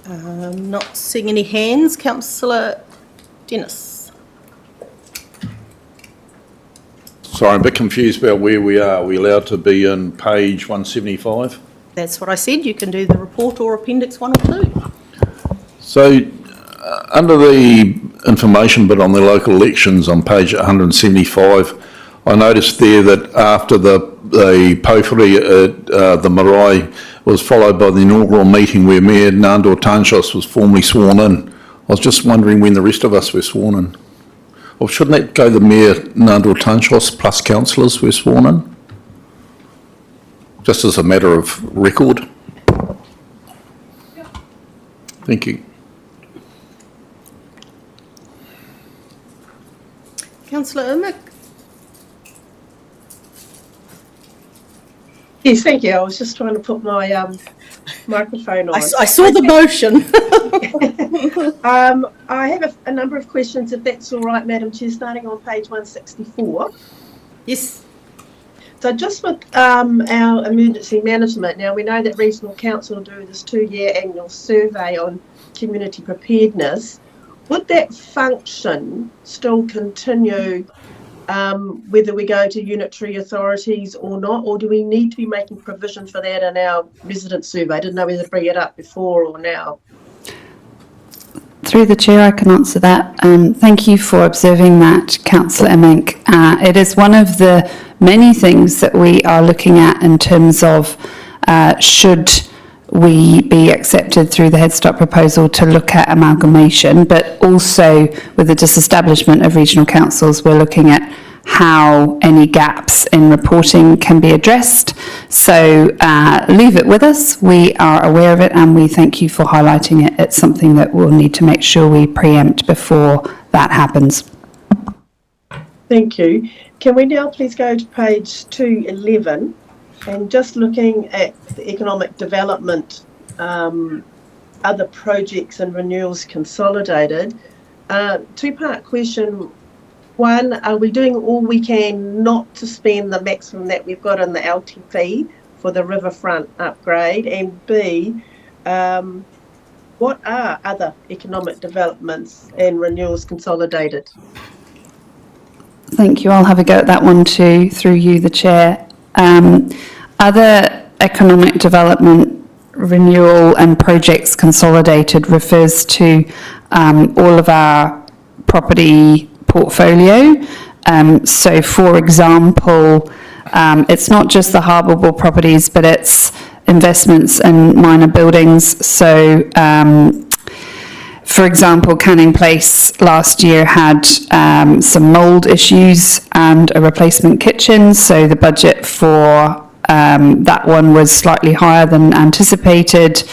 Not seeing any hands. Councillor Dennis. Sorry, I'm a bit confused about where we are. Are we allowed to be in page 175? That's what I said. You can do the report or Appendix 1 or 2. So, under the information bit on the local elections on page 175, I noticed there that after the Pōwhiri at the marae was followed by the inaugural meeting where Mayor Nandor Tanchos was formally sworn in. I was just wondering when the rest of us were sworn in. Or shouldn't that go the Mayor Nandor Tanchos plus councillors were sworn in? Just as a matter of record. Thank you. Councillor Urmick. Yes, thank you. I was just trying to put my microphone on. I saw the motion. I have a number of questions, if that's all right, Madam Chair, starting on page 164. Yes. So just with our emergency management, now we know that Regional Council will do this 2-year annual survey on community preparedness. Would that function still continue whether we go to unitary authorities or not, or do we need to be making provision for that in our resident survey? I didn't know whether to bring it up before or now. Through the Chair, I can answer that. Thank you for observing that, Councillor Imink. It is one of the many things that we are looking at in terms of should we be accepted through the Head Start proposal to look at amalgamation, but also with the disestablishment of regional councils, we're looking at how any gaps in reporting can be addressed. So leave it with us. We are aware of it and we thank you for highlighting it. It's something that we'll need to make sure we preempt before that happens. Thank you. Can we now please go to page 211 and just looking at the economic development, other projects and renewals consolidated. Two-part question. One, are we doing all we can not to spend the maximum that we've got in the LTP for the riverfront upgrade? And B, what are other economic developments and renewals consolidated? Thank you. I'll have a go at that one too, through you, the Chair. Other economic development renewal and projects consolidated refers to all of our property portfolio. So, for example, it's not just the harbourable properties, but it's investments in minor buildings. So, for example, Canning Place last year had some mould issues and a replacement kitchen, so the budget for that one was slightly higher than anticipated.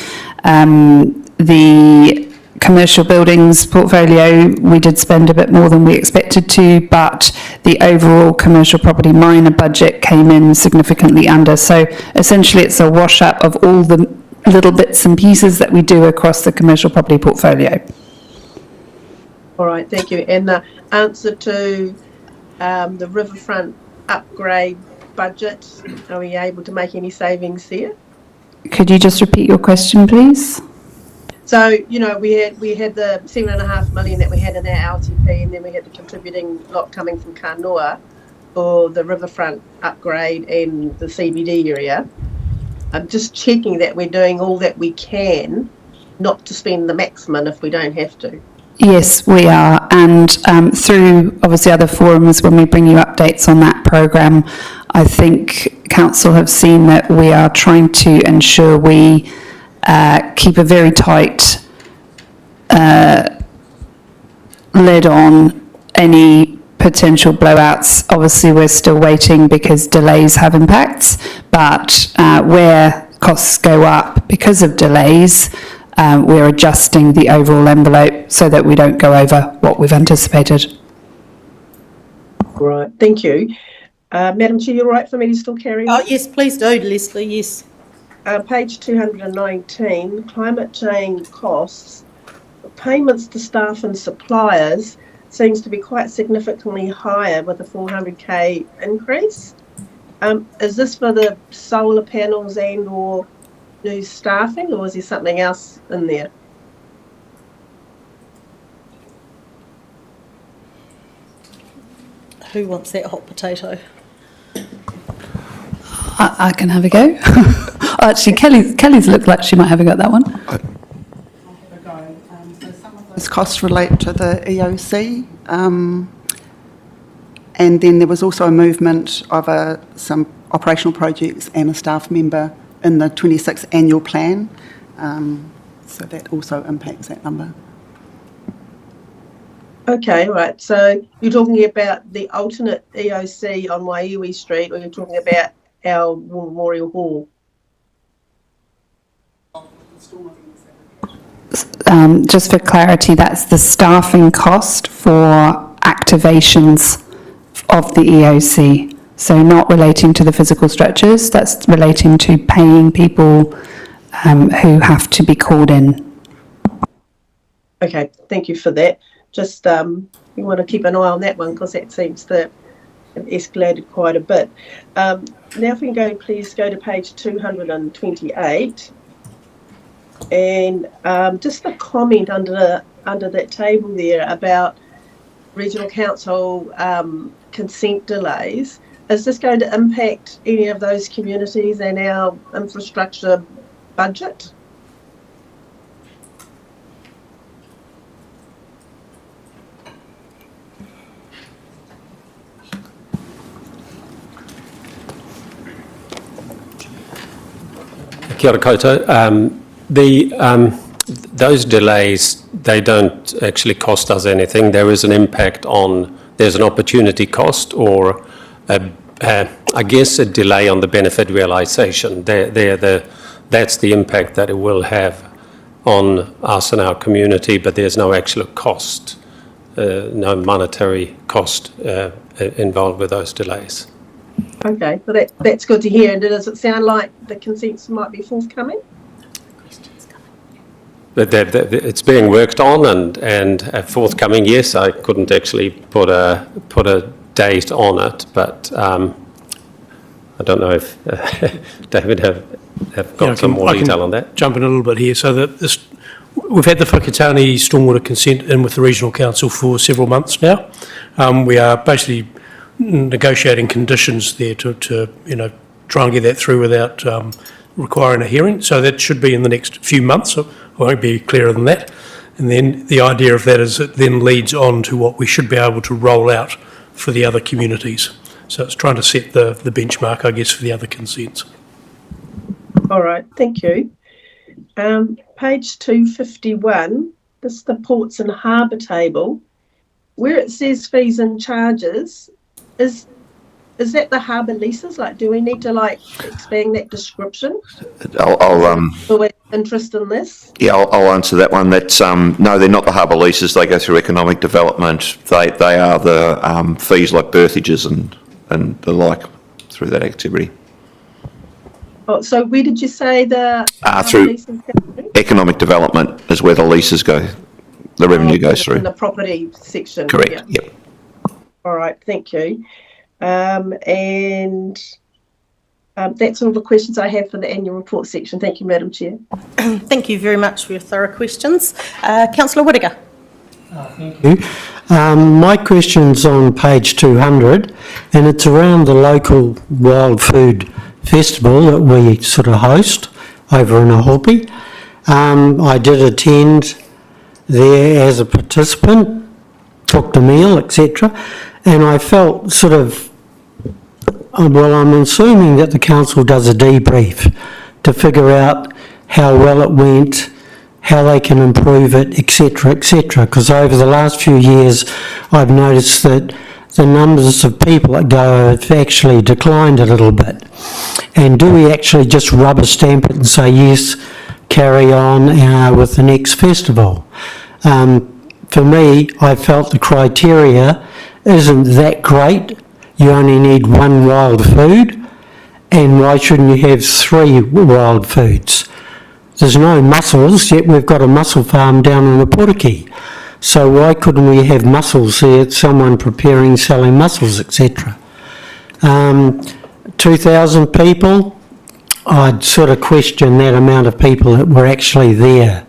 The commercial buildings portfolio, we did spend a bit more than we expected to, but the overall commercial property minor budget came in significantly under. So essentially it's a wash up of all the little bits and pieces that we do across the commercial property portfolio. All right, thank you. And the answer to the riverfront upgrade budget, are we able to make any savings there? Could you just repeat your question, please? So, you know, we had the $7.5 million that we had in our LTP, and then we had the contributing lot coming from Kanoa for the riverfront upgrade and the CBD area. just checking that we're doing all that we can, not to spend the maximum if we don't have to. Yes, we are, and through obviously other forums when we bring you updates on that programme, I think Council have seen that we are trying to ensure we keep a very tight lid on any potential blowouts. Obviously we're still waiting because delays have impacts, but where costs go up because of delays, we're adjusting the overall envelope so that we don't go over what we've anticipated. Right, thank you. Madam Chair, you're right for me to still carry on? Oh, yes, please do, Leslie, yes. Page 219, climate change costs. Payments to staff and suppliers seems to be quite significantly higher with a 400k increase. Is this for the solar panels and or new staffing, or is there something else in there? Who wants that hot potato? I can have a go. Actually, Kelly's looked like she might have a go at that one. Those costs relate to the EOC, and then there was also a movement of some operational projects and a staff member in the 26 annual plan, so that also impacts that number. Okay, right. So you're talking about the alternate EOC on Waiiwi Street, or you're talking about our Memorial Hall? Just for clarity, that's the staffing cost for activations of the EOC. So not relating to the physical structures, that's relating to paying people who have to be called in. Okay, thank you for that. Just we want to keep an eye on that one because that seems to have escalated quite a bit. Now if we can please go to page 228. And just a comment under that table there about regional council consent delays. Is this going to impact any of those communities and our infrastructure budget? Kia ora koutou. Those delays, they don't actually cost us anything. There is an impact there's an opportunity cost or I guess a delay on the benefit realisation. That's the impact that it will have on us and our community, but there's no actual cost, no monetary cost involved with those delays. Okay, well that's good to hear. And does it sound like the consents might be forthcoming? It's being worked on and forthcoming. Yes, I couldn't actually put a date on it, but I don't know if David have got some more detail on that. Jump in a little bit here. So we've had the Whakatane stormwater consent in with the regional council for several months now. We are basically negotiating conditions there to try and get that through without requiring a hearing. So that should be in the next few months. I won't be clearer than that. And then the idea of that is it then leads on to what we should be able to roll out for the other communities. So it's trying to set the benchmark, I guess, for the other consents. All right, thank you. Page 251, this is the ports and harbour table. Where it says fees and charges, is that the harbour leases? Like, do we need to expand that description? I'll interest in this? Yeah, I'll answer that one. That's no, they're not the harbour leases. They go through economic development. They are the fees like berthages and the like through that activity. Oh, so where did you say the through leases go through? Economic development is where the leases go. The revenue goes through. In the property section. Correct. Yeah. Yep. All right. Thank you. That's all the questions I have for the annual report section. Thank you, Madam Chair. Thank you very much for your thorough questions. Councillor Whittaker. Thank you. My question's on page 200, and it's around the local wild food festival that we sort of host over in Ahopi. I did attend there as a participant, cooked a meal, etc. And I felt sort of, well, I'm assuming that the council does a debrief to figure out how well it went, how they can improve it, etc., etc. Because over the last few years, I've noticed that the numbers of people that go have actually declined a little bit. And do we actually just rubber stamp it and say, yes, carry on with the next festival? For me, I felt the criteria isn't that great. You only need one wild food, and why shouldn't you have 3 wild foods? There's no mussels, yet we've got a mussel farm down in the Poriki. So why couldn't we have mussels there, someone preparing, selling mussels, etc.? 2,000 people, I'd sort of question that amount of people that were actually there.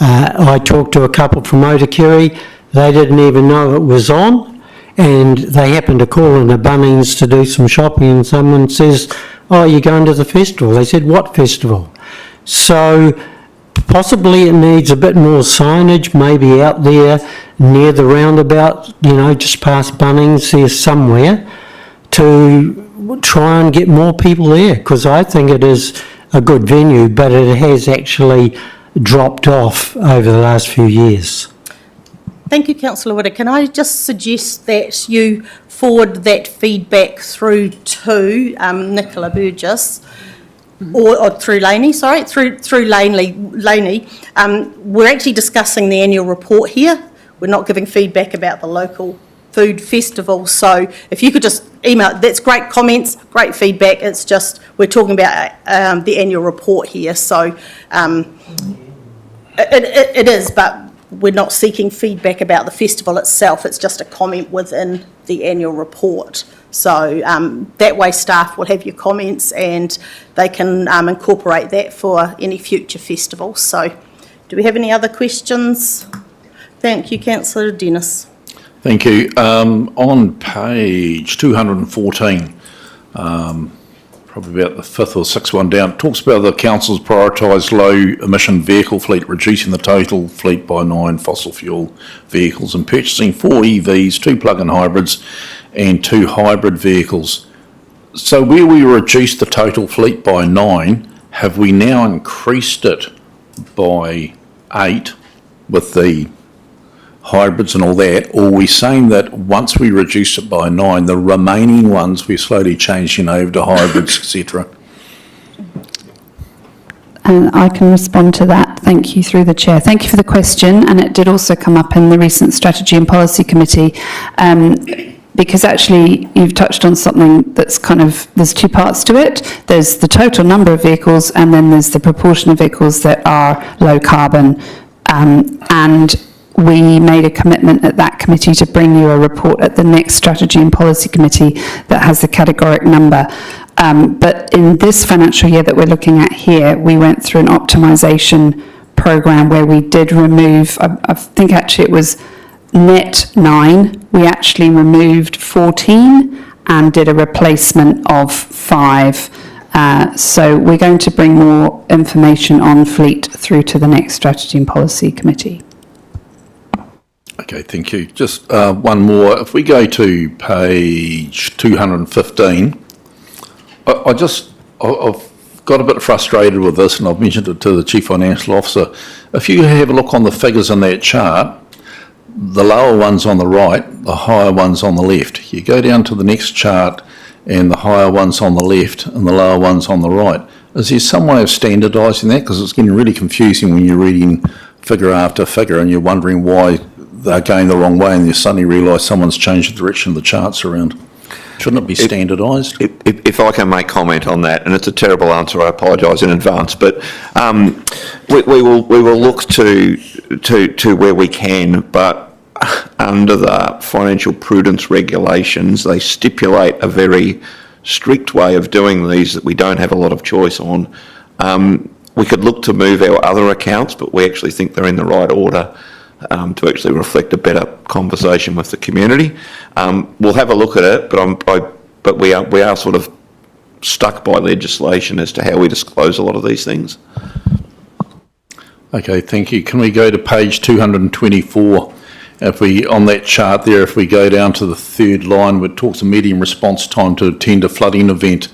I talked to a couple from Otakere, they didn't even know it was on, and they happened to call in a Bunnings to do some shopping, and someone says, oh, you're going to the festival? They said, what festival? So possibly it needs a bit more signage, maybe out there near the roundabout, just past Bunnings there somewhere, to try and get more people there, because I think it is a good venue, but it has actually dropped off over the last few years. Thank you, Councillor Witter. Can I just suggest that you forward that feedback through to Nicola Burgess, or through Laney, through Laney. We're actually discussing the annual report here. We're not giving feedback about the local food festival. So if you could just email, that's great comments, great feedback. It's just, we're talking about the annual report here. So it is, but we're not seeking feedback about the festival itself. It's just a comment within the annual report. So that way staff will have your comments and they can incorporate that for any future festivals. So do we have any other questions? Thank you, Councillor Dennis. Thank you. On page 214, probably about the 5th or 6th one down, it talks about the council's prioritised low emission vehicle fleet, reducing the total fleet by 9 fossil fuel vehicles and purchasing 4 EVs, 2 plug-in hybrids and 2 hybrid vehicles. So where we reduced the total fleet by 9, have we now increased it by 8 with the hybrids and all that, or are we saying that once we reduce it by 9, the remaining ones we're slowly changing over to hybrids, etc.? And I can respond to that. Thank you, through the chair. Thank you for the question, and it did also come up in the recent Strategy and Policy Committee, because actually you've touched on something that's there's 2 parts to it. There's the total number of vehicles, and then there's the proportion of vehicles that are low carbon, and we made a commitment at that committee to bring you a report at the next Strategy and Policy Committee that has the categoric number. But in this financial year that we're looking at here, we went through an optimisation programme where we did remove, I think actually it was net 9, we actually removed 14 and did a replacement of 5. So we're going to bring more information on fleet through to the next Strategy and Policy Committee. Okay, thank you. Just one more. If we go to page 215, I've got a bit frustrated with this, and I've mentioned it to the Chief Financial Officer. If you have a look on the figures in that chart, the lower one's on the right, the higher one's on the left. You go down to the next chart and the higher one's on the left and the lower one's on the right. Is there some way of standardising that? Because it's getting really confusing when you're reading figure after figure and you're wondering why they're going the wrong way and you suddenly realise someone's changed the direction of the charts around. Shouldn't it be standardised? If I can make comment on that, and it's a terrible answer, I apologise in advance, but we will look to where we can, but under the financial prudence regulations, they stipulate a very strict way of doing these that we don't have a lot of choice on. We could look to move our other accounts, but we actually think they're in the right order to actually reflect a better conversation with the community. We'll have a look at it, but we are sort of stuck by legislation as to how we disclose a lot of these things. Okay, thank you. Can we go to page 224? If we, on that chart there, if we go down to the third line, where it talks of medium response time to attend a flooding event,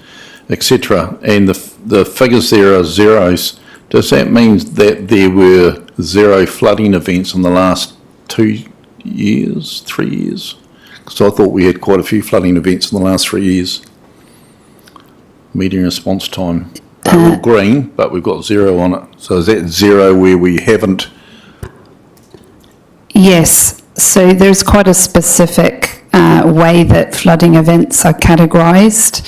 etc., and the figures there are zeros, does that mean that there were 0 flooding events in the last 2 years, 3 years? Because I thought we had quite a few flooding events in the last 3 years. Medium response time. They're all green, but we've got 0 on it. So is that 0 where we haven't? Yes, so there's quite a specific way that flooding events are categorised.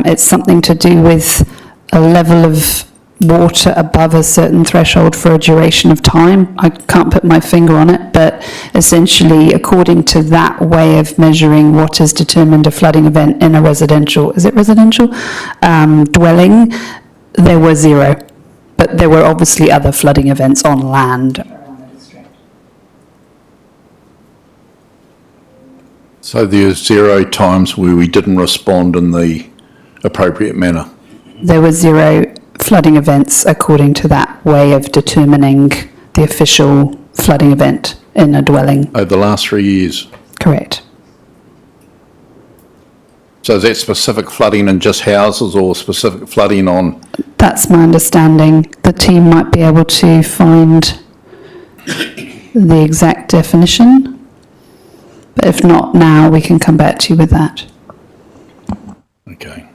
It's something to do with a level of water above a certain threshold for a duration of time. I can't put my finger on it, but essentially, according to that way of measuring what is determined a flooding event in a residential, dwelling, there were 0. But there were obviously other flooding events on land. So there's 0 times where we didn't respond in the appropriate manner. There were 0 flooding events according to that way of determining the official flooding event in a dwelling. Over the last 3 years. Correct. So is that specific flooding in just houses or specific flooding on? That's my understanding. The team might be able to find the exact definition, but if not now, we can come back to you with that. Okay.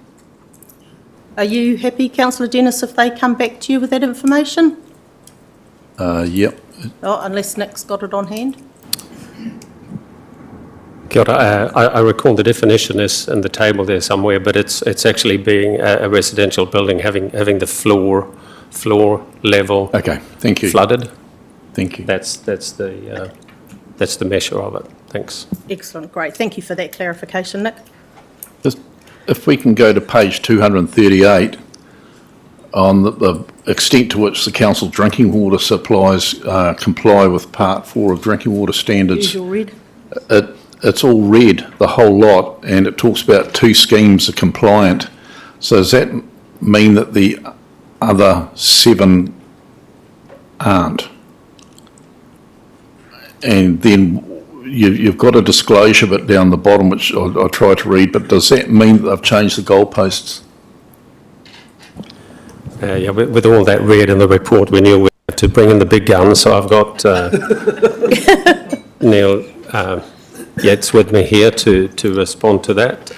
Are you happy, Councillor Dennis, if they come back to you with that information? Yep. Oh, unless Nick's got it on hand. Kia ora. I recall the definition is in the table there somewhere, but it's actually being a residential building having the floor level. Okay, thank you. Flooded. Thank you. That's the measure of it. Thanks. Excellent, great. Thank you for that clarification, Nick. Just, if we can go to page 238, on the extent to which the council drinking water supplies comply with Part 4 of Drinking Water Standards. Usual red. It's all red, the whole lot, and it talks about 2 schemes are compliant. So does that mean that the other 7 aren't? And then you've got a disclosure bit down the bottom, which I'll try to read, but does that mean that they've changed the goalposts? Yeah, with all that read in the report, we knew we had to bring in the big guns, so I've got Neil Yates with me here to respond to that.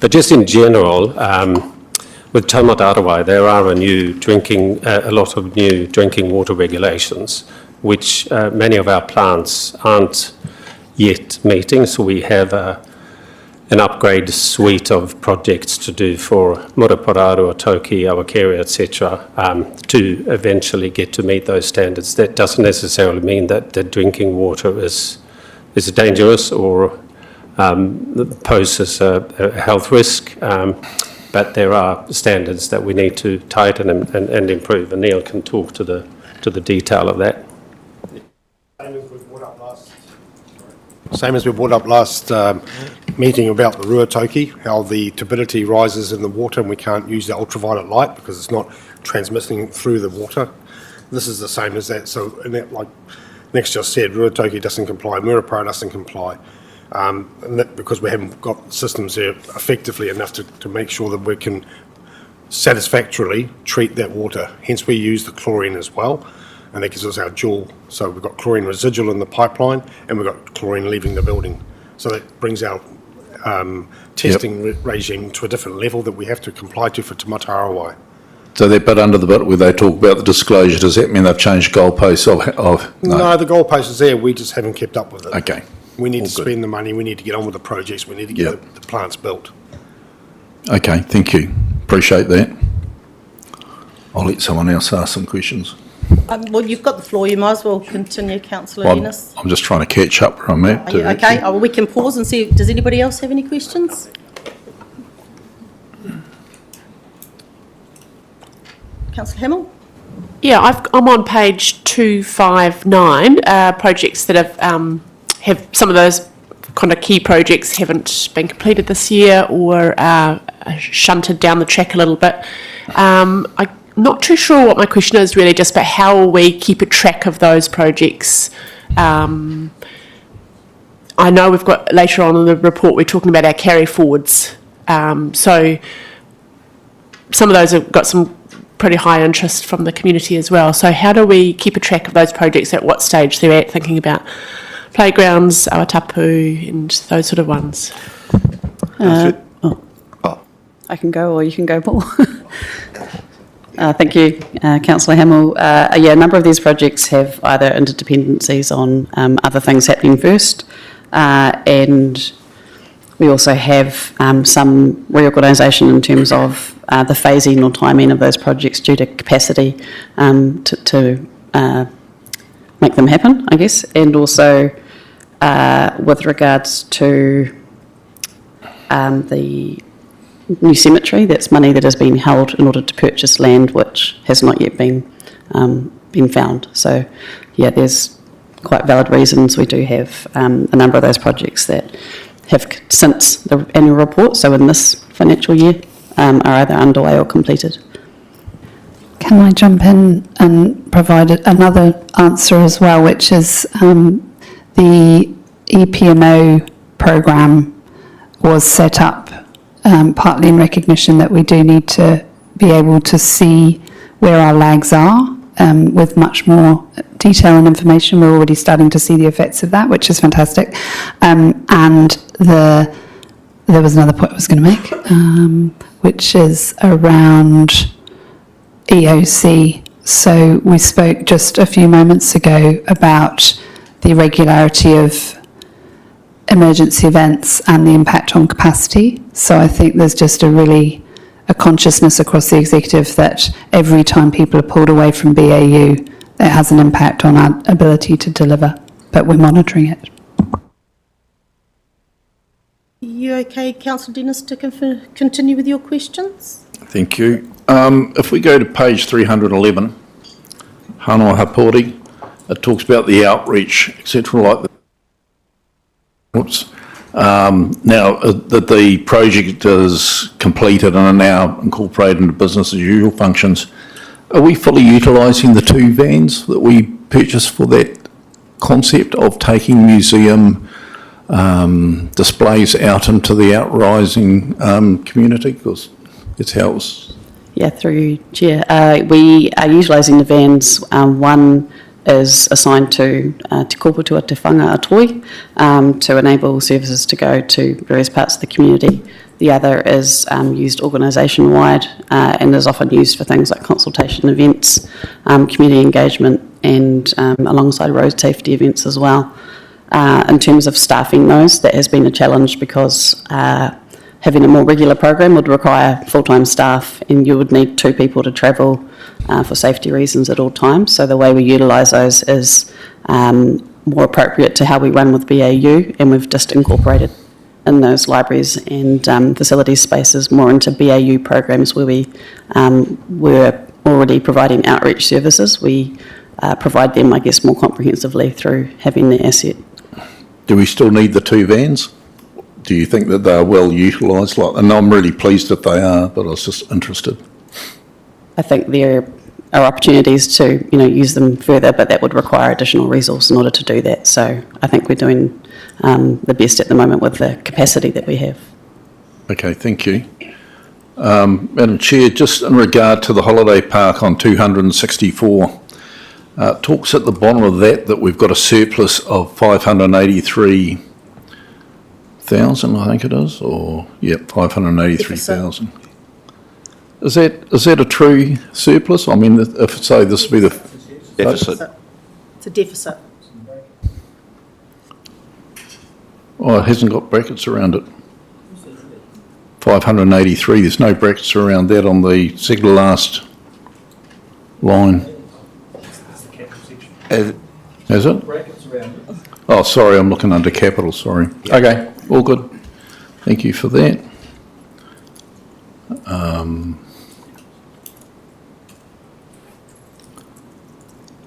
But just in general, with Taumata Arawai, there are a lot of new drinking water regulations, which many of our plants aren't yet meeting, so we have an upgrade suite of projects to do for Murupararu, Toki, Awakere, etc., to eventually get to meet those standards. That doesn't necessarily mean that the drinking water is dangerous or poses a health risk, but there are standards that we need to tighten and improve, and Neil can talk to the detail of that. Same as we brought up last meeting about the Ruatoki, how the turbidity rises in the water and we can't use the ultraviolet light because it's not transmitting through the water. This is the same as that. So, in that, like Nick's just said, Ruatoki doesn't comply, Murupara doesn't comply, and that because we haven't got systems there effectively enough to make sure that we can satisfactorily treat that water. Hence, we use the chlorine as well. And that gives us our dual. So we've got chlorine residual in the pipeline and we've got chlorine leaving the building. So that brings our testing regime to a different level that we have to comply to for Taumata Arawai. So that bit under the bit where they talk about the disclosure, does that mean they've changed goalposts of No, the goalpost is there, we just haven't kept up with it. Okay. We need to spend the money, we need to get on with the projects, we need to get the plants built. Okay, thank you. Appreciate that. I'll let someone else ask some questions. Well, you've got the floor. You might as well continue, Councillor Dennis. I'm just trying to catch up where I'm at. Okay, well, we can pause and see. Does anybody else have any questions? Councillor Hamill? Yeah, I'm on page 259, projects that have some of those kind of key projects haven't been completed this year or shunted down the track a little bit. I'm not too sure what my question is really, just about how will we keep a track of those projects. I know we've got, later on in the report, we're talking about our carry forwards. So some of those have got some pretty high interest from the community as well. So how do we keep a track of those projects, at what stage they're at, thinking about playgrounds, awatapu and those sort of ones? I can go, or you can go, Paul. Thank you, Councillor Hamill. Yeah, a number of these projects have either interdependencies on other things happening first, and we also have some reorganisation in terms of the phasing or timing of those projects due to capacity to make them happen, I guess, and also with regards to the new cemetery, that's money that has been held in order to purchase land which has not yet been found. So, yeah, there's quite valid reasons. We do have a number of those projects that have, since the annual report, so in this financial year, are either underway or completed. Can I jump in and provide another answer as well, which is the EPMO programme was set up partly in recognition that we do need to be able to see where our lags are with much more detail and information. We're already starting to see the effects of that, which is fantastic. And there was another point I was going to make, which is around EOC. So we spoke just a few moments ago about the irregularity of emergency events and the impact on capacity. So I think there's just a consciousness across the executive that every time people are pulled away from BAU, it has an impact on our ability to deliver, but we're monitoring it. You okay, Councillor Dennis, to continue with your questions? Thank you. If we go to page 311, Hanoa Hapori, it talks about the outreach, etc. like that. Now that the project is completed and are now incorporated into business as usual functions, are we fully utilising the 2 vans that we purchased for that concept of taking museum displays out into the outrising community? Because it's how it was. Yeah, through Chair. We are utilising the vans. One is assigned to Te Koputua Te Whanga Atoi to enable services to go to various parts of the community. The other is used organisation-wide and is often used for things like consultation events, community engagement, and alongside road safety events as well. In terms of staffing those, that has been a challenge because having a more regular program would require full-time staff, and you would need 2 people to travel for safety reasons at all times. So the way we utilise those is more appropriate to how we run with BAU, and we've just incorporated in those libraries and facilities spaces more into BAU programs where we were already providing outreach services. We provide them, I guess, more comprehensively through having the asset. Do we still need the 2 vans? Do you think that they are well utilised? And I'm really pleased that they are, but I was just interested. I think there are opportunities to, use them further, but that would require additional resource in order to do that. So I think we're doing the best at the moment with the capacity that we have. Okay, thank you. Madam Chair, just in regard to the holiday park on 264, talks at the bottom of that we've got a surplus of 583,000, I think it is, or, yeah, 583,000. Is that a true surplus? I mean, if, say, this would be the... Deficit. It's a deficit. Oh, it hasn't got brackets around it. 583, there's no brackets around that on the second to last line. Is it? Brackets around it. Oh, sorry, I'm looking under capital, sorry. Okay, all good. Thank you for that.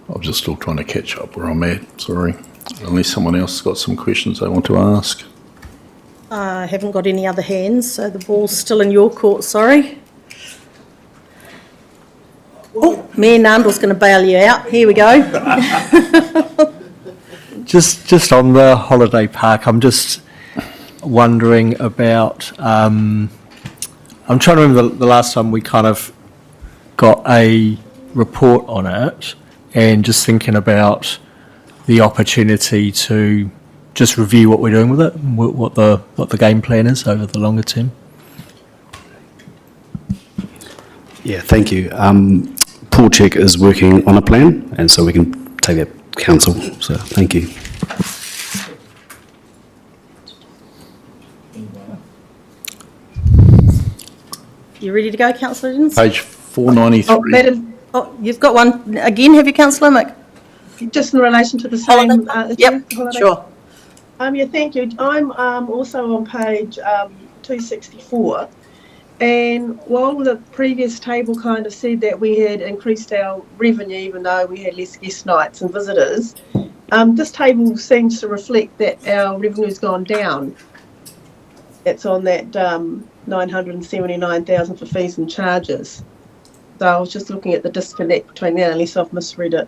I'm just still trying to catch up where I'm at, sorry. Unless someone else has got some questions they want to ask. I haven't got any other hands, so the ball's still in your court, sorry. Oh, Mayor Nandal's going to bail you out. Here we go. Just on the holiday park, I'm just wondering about, I'm trying to remember the last time we kind of got a report on it, and just thinking about the opportunity to just review what we're doing with it, and what the game plan is over the longer term. Yeah, thank you. Paul Check is working on a plan, and so we can take that to council. So thank you. You ready to go, Councillor Dennis? Page 493. Oh, Madam, You've got one again, have you, Councillor Mick? just in relation to the same issue? Yep, Holiday? sure. Yeah, thank you. I'm also on page 264, and while the previous table kind of said that we had increased our revenue even though we had less guest nights and visitors, this table seems to reflect that our revenue's gone down. It's on that 979,000 for fees and charges. So I was just looking at the disconnect between that, unless I've misread it.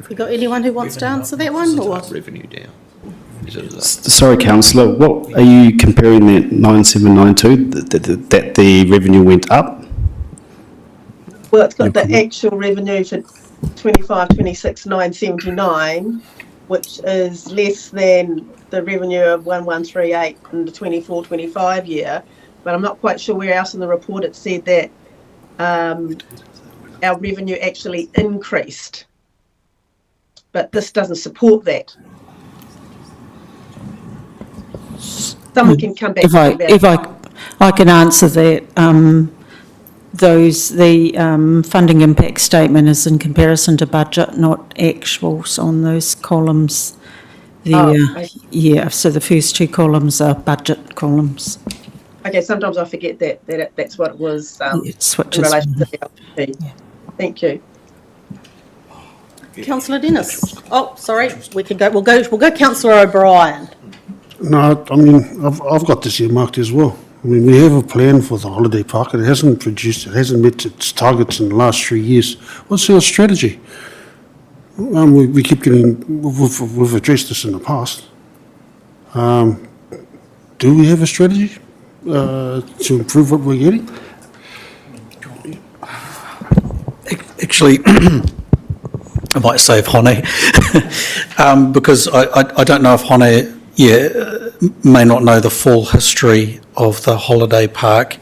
You got anyone who wants to answer that one? Or? Revenue down. Sorry, councillor, what are you comparing that 9792 that the revenue went up? Well, it's got the actual revenue for 25-26 979, which is less than the revenue of 1138 in the 24-25 year. But I'm not quite sure where else in the report it said that our revenue actually increased. But this doesn't support that. Someone can come back. If I can answer that, the funding impact statement is in comparison to budget, not actuals on those columns there. Okay. Yeah, so the first two columns are budget columns. Okay, sometimes I forget that's what it was It switches. in relation to the LTP. Yeah. Thank you. Councillor Dennis. Oh, sorry, we can go. We'll go. Councillor O'Brien. No, I mean I've got this earmarked as well. I mean we have a plan for the holiday park. It hasn't met its targets in the last 3 years. What's our strategy? We keep getting. We've addressed this in the past. Do we have a strategy to improve what we're getting? Actually, I might save Hone, because I don't know if Hone, may not know the full history of the holiday park,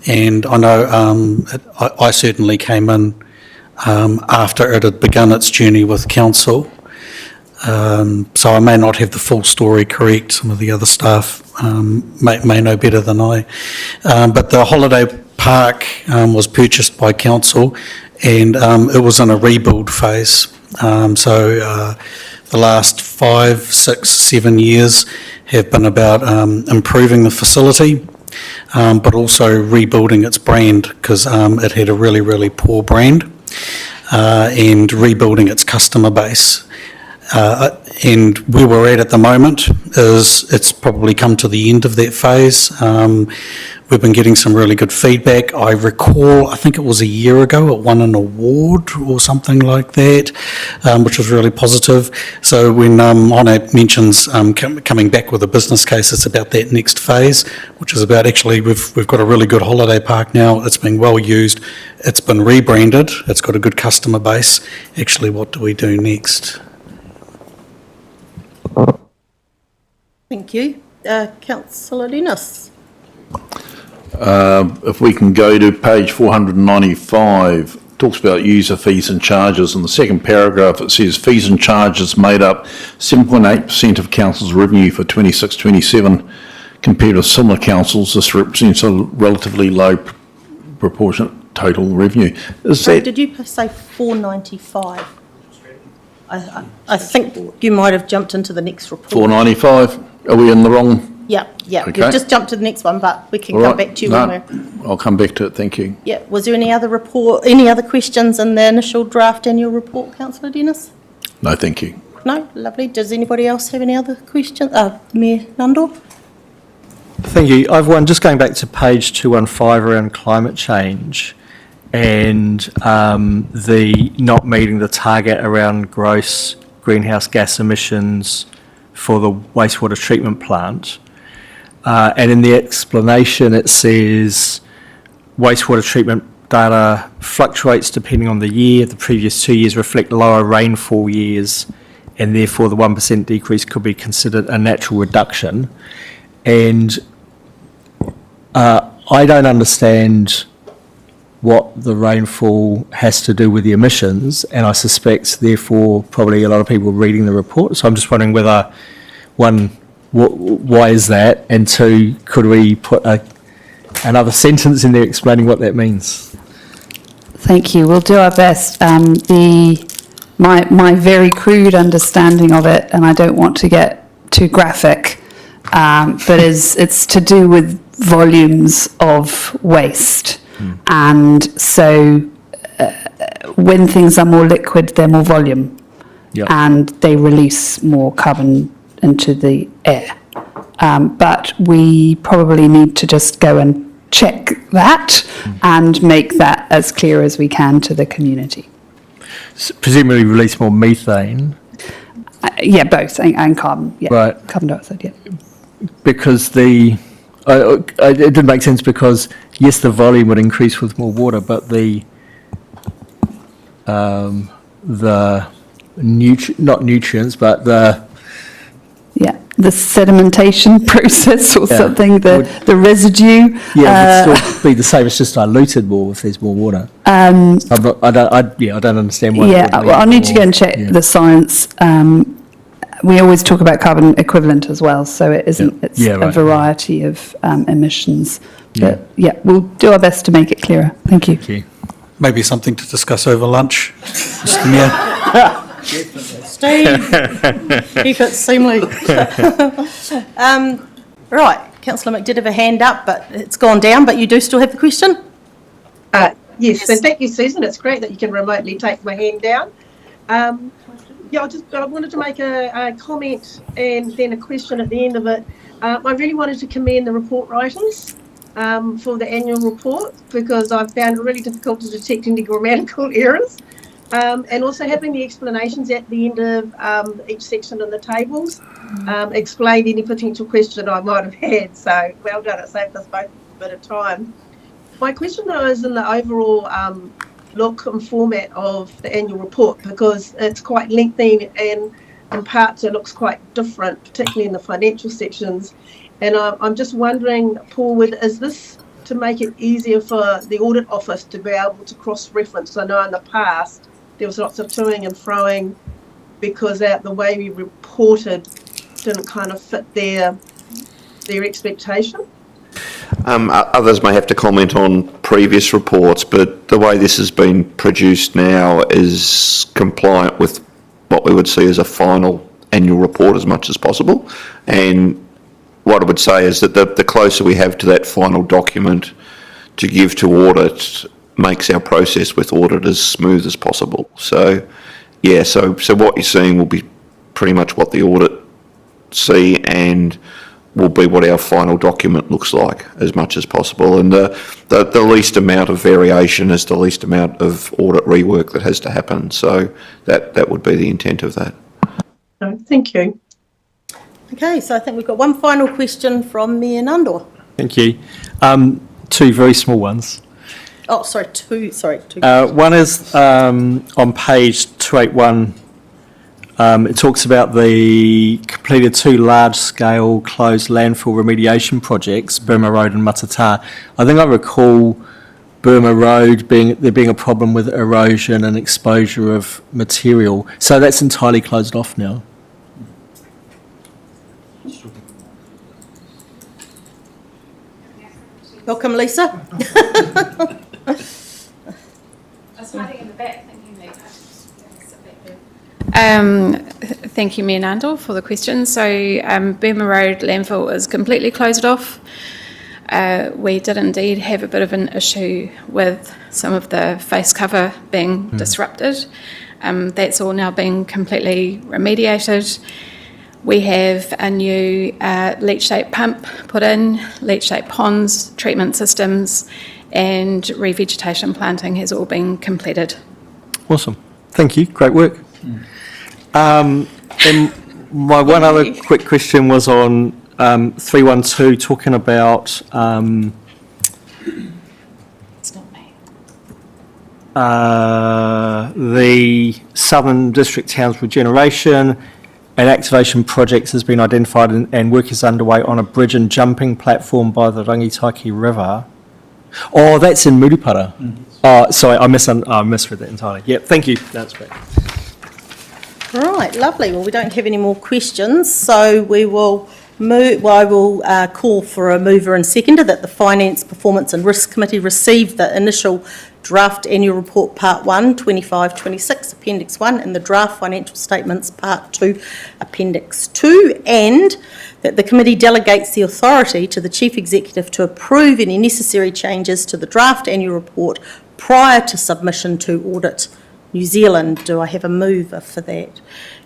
and I know I certainly came in after it had begun its journey with council, so I may not have the full story correct. Some of the other staff may know better than I, but the holiday park was purchased by council, and it was in a rebuild phase. So the last 5, 6, 7 years have been about improving the facility, but also rebuilding its brand, because it had a really, really poor brand, and rebuilding its customer base. And where we're at the moment is it's probably come to the end of that phase. We've been getting some really good feedback. I recall, I think it was a year ago, it won an award or something like that, which was really positive. So when Hone mentions coming back with a business case, it's about that next phase, which is about actually we've got a really good holiday park now. It's being well used. It's been rebranded. It's got a good customer base. Actually, what do we do next? Thank you. Councillor Dennis. If we can go to page 495, talks about user fees and charges. In the second paragraph, it says fees and charges made up 7.8% of council's revenue for 26-27. Compared with similar councils, this represents a relatively low proportionate total revenue. Did you say 495? I think you might have jumped into the next report. 495? Are we in the wrong Yeah, Okay. you've just jumped to the next one, but we can All come right. back to you No, when we're... I'll come back to it, thank you. Yeah, was there any other questions in the initial draft annual report, councillor Dennis? No, thank you. No? Lovely. Does anybody else have any other questions? Mayor Nundor? Thank you. I've one just going back to page 215 around climate change and the not meeting the target around gross greenhouse gas emissions for the wastewater treatment plant. And in the explanation it says wastewater treatment data fluctuates depending on the year. The previous 2 years reflect lower rainfall years and therefore the 1% decrease could be considered a natural reduction. And I don't understand what the rainfall has to do with the emissions, and I suspect therefore probably a lot of people reading the report. So I'm just wondering whether, one, why is that, and two, could we put another sentence in there explaining what that means? Thank you. We'll do our best. My very crude understanding of it, and I don't want to get too graphic, but it's to do with volumes of waste. And so when things are more liquid, they're more volume. Yep. And they release more carbon into the air. But we probably need to just go and check that and make that as clear as we can to the community. So presumably release more methane. Yeah, both, and carbon, yeah. Right. Carbon dioxide, yeah. Because it didn't make sense because, yes, the volume would increase with more water, but not nutrients, but Yeah, the sedimentation process or Yeah. something, the residue. Yeah, it would still be the same. It's just diluted more if there's more water. I don't understand why. Yeah, well, I'll need to go and check the science. We always talk about carbon equivalent as well, so it isn't. It's a variety of emissions. But yeah, we'll do our best to make it clearer. Thank you. Thank you. Maybe something to discuss over lunch, Mr. Mayor. Steve, keep it seemly. Right, councillor Mick did have a hand up, but it's gone down, but you do still have the question? Yes, and thank you, Susan. It's great that you can remotely take my hand down. I wanted to make a comment and then a question at the end of it. I really wanted to commend the report writers for the annual report because I found it really difficult to detect any grammatical errors. And also having the explanations at the end of each section in the tables explained any potential question I might have had. So well done, it saved us both a bit of time. My question though is in the overall look and format of the annual report because it's quite lengthy and in parts it looks quite different, particularly in the financial sections. And I'm just wondering, Paul, is this to make it easier for the audit office to be able to cross-reference? I know in the past there was lots of toing and froing because the way we reported didn't kind of fit their expectation. Others may have to comment on previous reports, but the way this has been produced now is compliant with what we would see as a final annual report as much as possible. And what I would say is that the closer we have to that final document to give to audit makes our process with audit as smooth as possible. So, yeah, so what you're seeing will be pretty much what the audit see and will be what our final document looks like as much as possible. And the least amount of variation is the least amount of audit rework that has to happen. So that would be the intent of that. Thank you. Okay, so I think we've got one final question from Mayor Nundor. Thank you. Two very small ones. Oh, sorry, two. One is on page 281. It talks about the completed 2 large-scale closed landfill remediation projects, Burma Road and Matata. I think I recall Burma Road there being a problem with erosion and exposure of material. So that's entirely closed off now. Welcome, Lisa. I was hiding in the back thinking that Thank you, Mayor Nandor, for the question. So Burma Road landfill is completely closed off. We did indeed have a bit of an issue with some of the face cover being disrupted. That's all now being completely remediated. We have a new leachate pump put in, leachate ponds, treatment systems, and revegetation planting has all been completed. Awesome. Thank you. Great work. And my one other quick question was on 312, talking about the Southern District Towns Regeneration and Activation Projects has been identified and work is underway on a bridge and jumping platform by the Rangitaiki River. Oh, that's in Murupara. Oh, sorry, I misread that entirely. Yep, thank you. That's great. Right, lovely. Well, we don't have any more questions, so we will move. Well, I will call for a mover and seconder that the Finance, Performance and Risk Committee receive the initial draft annual report Part 1, 25-26, Appendix 1, and the draft financial statements Part 2, Appendix 2, and that the committee delegates the authority to the Chief Executive to approve any necessary changes to the draft annual report prior to submission to Audit New Zealand. Do I have a mover for that?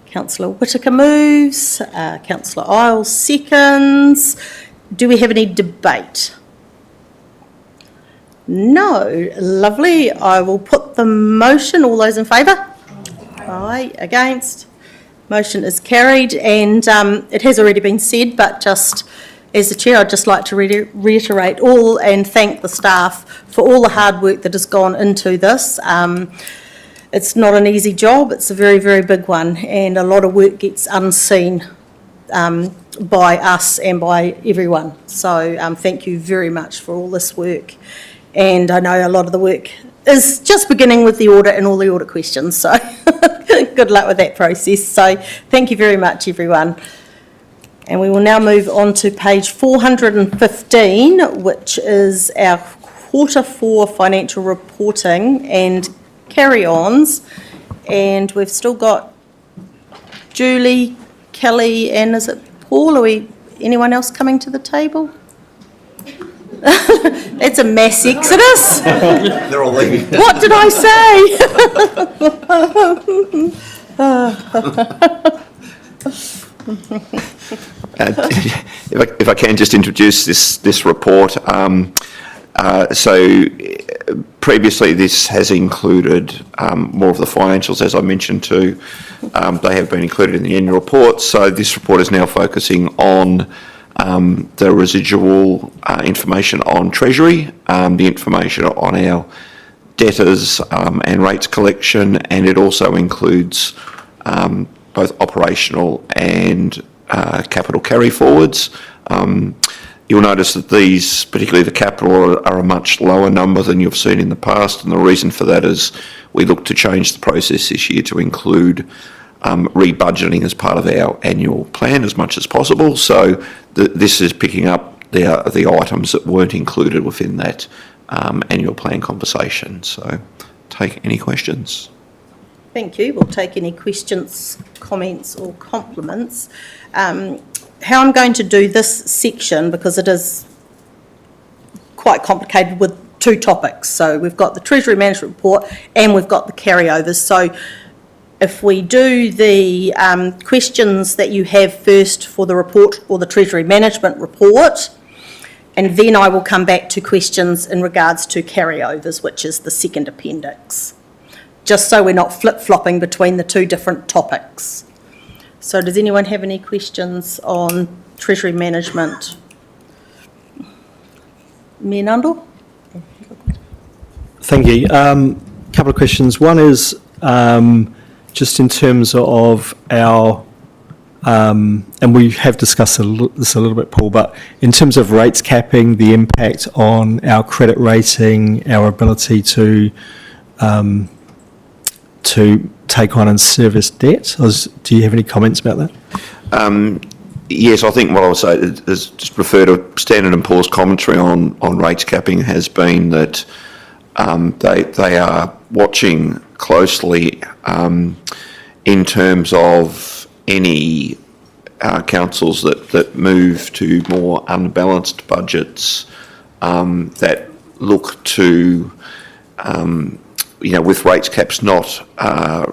Councillor Whittaker moves, Councillor Isles seconds. Do we have any debate? No. Lovely. I will put the motion. All those in favour? Aye. Against? Motion is carried, and it has already been said, but just as the Chair, I'd just like to reiterate all and thank the staff for all the hard work that has gone into this. It's not an easy job. It's a very, very big one, and a lot of work gets unseen by us and by everyone. So thank you very much for all this work. And I know a lot of the work is just beginning with the audit and all the audit questions, so good luck with that process. So thank you very much, everyone. And we will now move on to page 415, which is our Q4 financial reporting and carry-ons. And we've still got Julie, Kelly, and is it Paul? Anyone else coming to the table? It's a mass exodus. They're all leaving. What did I say? If I can just introduce this report. So previously this has included more of the financials, as I mentioned too. They have been included in the annual report. So this report is now focusing on the residual information on Treasury, the information on our debtors and rates collection, and it also includes both operational and capital carry forwards. You'll notice that these, particularly the capital, are a much lower number than you've seen in the past, and the reason for that is we look to change the process this year to include rebudgeting as part of our annual plan as much as possible. So this is picking up the items that weren't included within that annual plan conversation. So take any questions. Thank you. We'll take any questions, comments or compliments. How I'm going to do this section, because it is quite complicated with two topics. So we've got the Treasury Management Report and we've got the carryovers. So if we do the questions that you have first for the report or the Treasury Management Report, and then I will come back to questions in regards to carryovers, which is the second appendix, just so we're not flip-flopping between the two different topics. So does anyone have any questions on Treasury Management? Mayor Nundle? Thank you. Couple of questions. One is just in terms of our, and we have discussed this a little bit, Paul, but in terms of rates capping, the impact on our credit rating, our ability to take on and service debt. Do you have any comments about that? Yes, I think what I would say is just refer to Standard & Poor's commentary on rates capping has been that they are watching closely in terms of any councils that move to more unbalanced budgets that look to, with rates caps not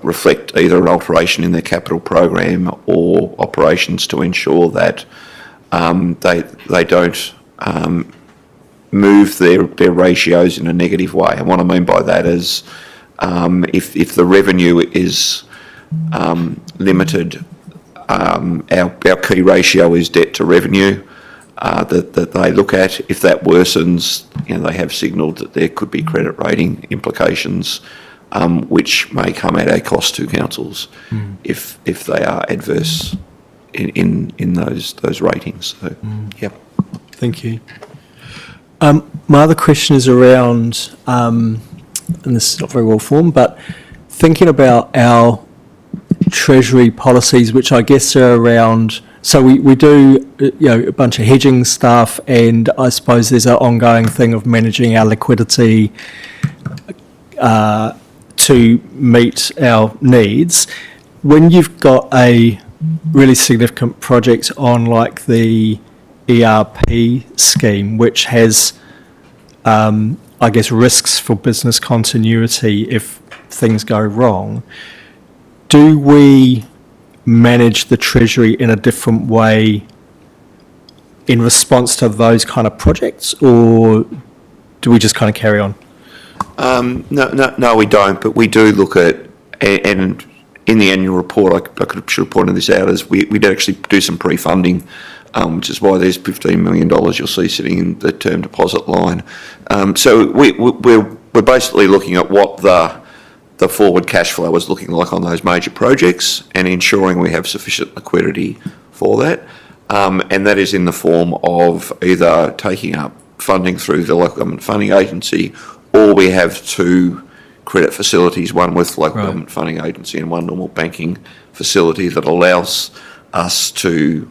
reflect either an alteration in their capital program or operations to ensure that they don't move their ratios in a negative way. And what I mean by that is if the revenue is limited, our key ratio is debt to revenue that they look at. If that worsens, they have signalled that there could be credit rating implications, which may come at a cost to councils if they are adverse in those ratings. So, yep. Thank you. My other question is around, and this is not very well formed, but thinking about our treasury policies, which I guess are around, so we do a bunch of hedging stuff, and I suppose there's an ongoing thing of managing our liquidity to meet our needs. When you've got a really significant project on like the ERP scheme, which has, I guess, risks for business continuity if things go wrong, do we manage the Treasury in a different way in response to those kind of projects, or do we just kind of carry on? No, we don't, but we do look at, and in the annual report, I should have pointed this out, is we did actually do some pre-funding, which is why there's $15 million you'll see sitting in the term deposit line. So we're basically looking at what the forward cash flow is looking like on those major projects and ensuring we have sufficient liquidity for that. And that is in the form of either taking up funding through the local government funding agency, or we have two credit facilities, one with local government funding agency and one normal banking facility that allows us to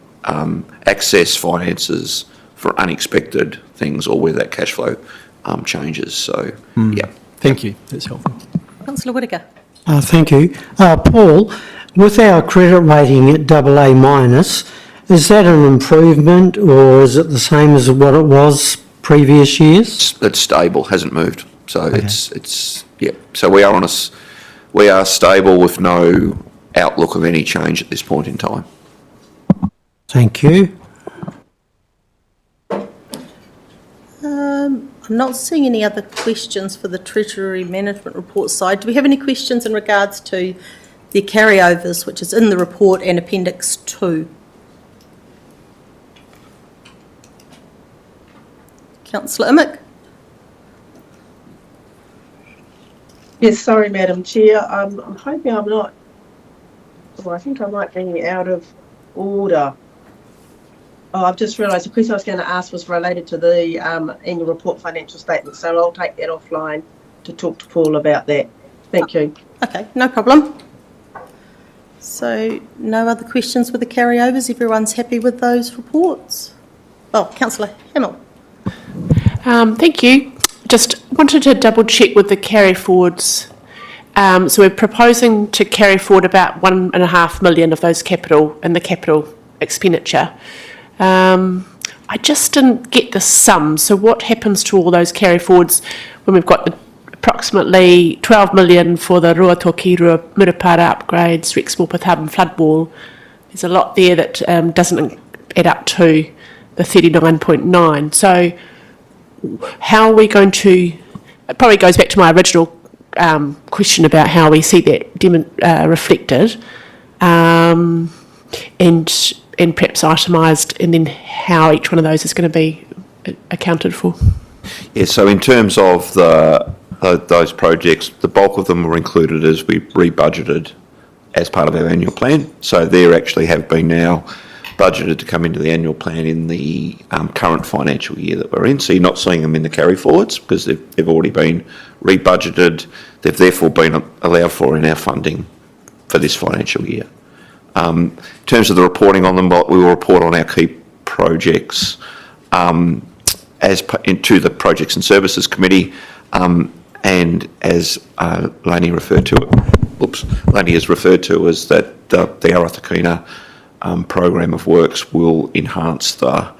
access finances for unexpected things or where that cash flow changes. So, yeah. Thank you. That's helpful. Councillor Whittaker. Thank you. Paul, with our credit rating at AA minus, is that an improvement or is it the same as what it was previous years? It's stable, hasn't moved. So it's yeah. So we are stable with no outlook of any change at this point in time. Thank you. I'm not seeing any other questions for the Treasury Management Report side. Do we have any questions in regards to the carryovers, which is in the report and Appendix 2? Councillor Amick? Yes, sorry, Madam Chair. I'm hoping I'm not, well, I think I might be out of order. Oh, I've just realised the question I was going to ask was related to the annual report financial statement, so I'll take that offline to talk to Paul about that. Thank you. Okay, no problem. So no other questions with the carryovers? Everyone's happy with those reports? Oh, Councillor Hamill. Thank you. Just wanted to double check with the carry forwards. So we're proposing to carry forward about $1.5 million of those capital expenditure. I just didn't get the sum. So what happens to all those carry forwards when we've got approximately $12 million for the Ruatoki, Murupara upgrades, Rex Morpeth Hub and flood wall? There's a lot there that doesn't add up to the 39.9. So how are we going to, it probably goes back to my original question about how we see that reflected and perhaps itemised, and then how each one of those is going to be accounted for. Yeah, so in terms of those projects, the bulk of them were included as we rebudgeted as part of our annual plan. So they actually have been now budgeted to come into the annual plan in the current financial year that we're in. So you're not seeing them in the carry forwards because they've already been rebudgeted. They've therefore been allowed for in our funding for this financial year. In terms of the reporting on them, we will report on our key projects to the Projects and Services Committee, and as Lainey referred to it, Lanny has referred to as that the Arathakina program of works will enhance the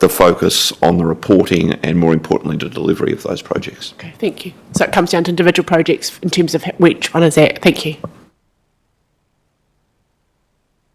focus on the reporting and, more importantly, the delivery of those projects. Okay, thank you. So it comes down to individual projects in terms of which one is that. Thank you.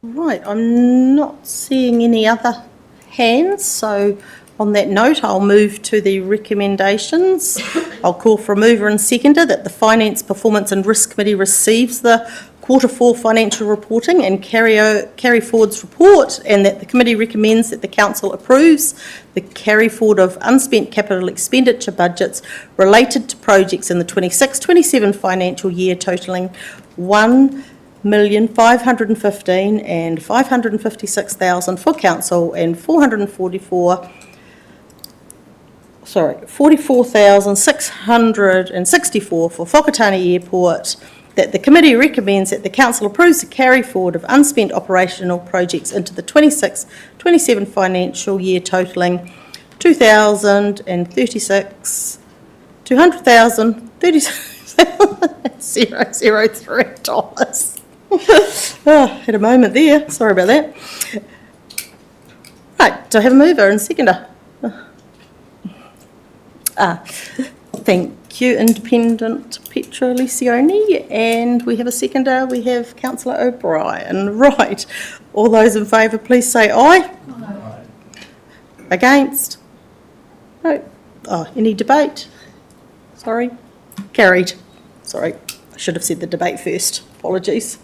Right, I'm not seeing any other hands, so on that note, I'll move to the recommendations. I'll call for a mover and seconder that the Finance, Performance and Risk Committee receives the Q4 financial reporting and carry forwards report, and that the committee recommends that the council approves the carry forward of unspent capital expenditure budgets related to projects in the 26-27 financial year totalling $1,515,000 and $556,000 for council and $44,664 for Whakatane Airport. That the committee recommends that the council approves the carry forward of unspent operational projects into the 26-27 financial year totalling $2,036,000 Oh, had a moment there. Sorry about that. Right, do I have a mover and seconder? Thank you, Independent Petra Lisioni, and we have a seconder. We have Councillor O'Brien. Right, all those in favour, please say aye. Aye. Against? No. Oh, any debate? Sorry. Carried. Sorry, I should have said the debate first. Apologies.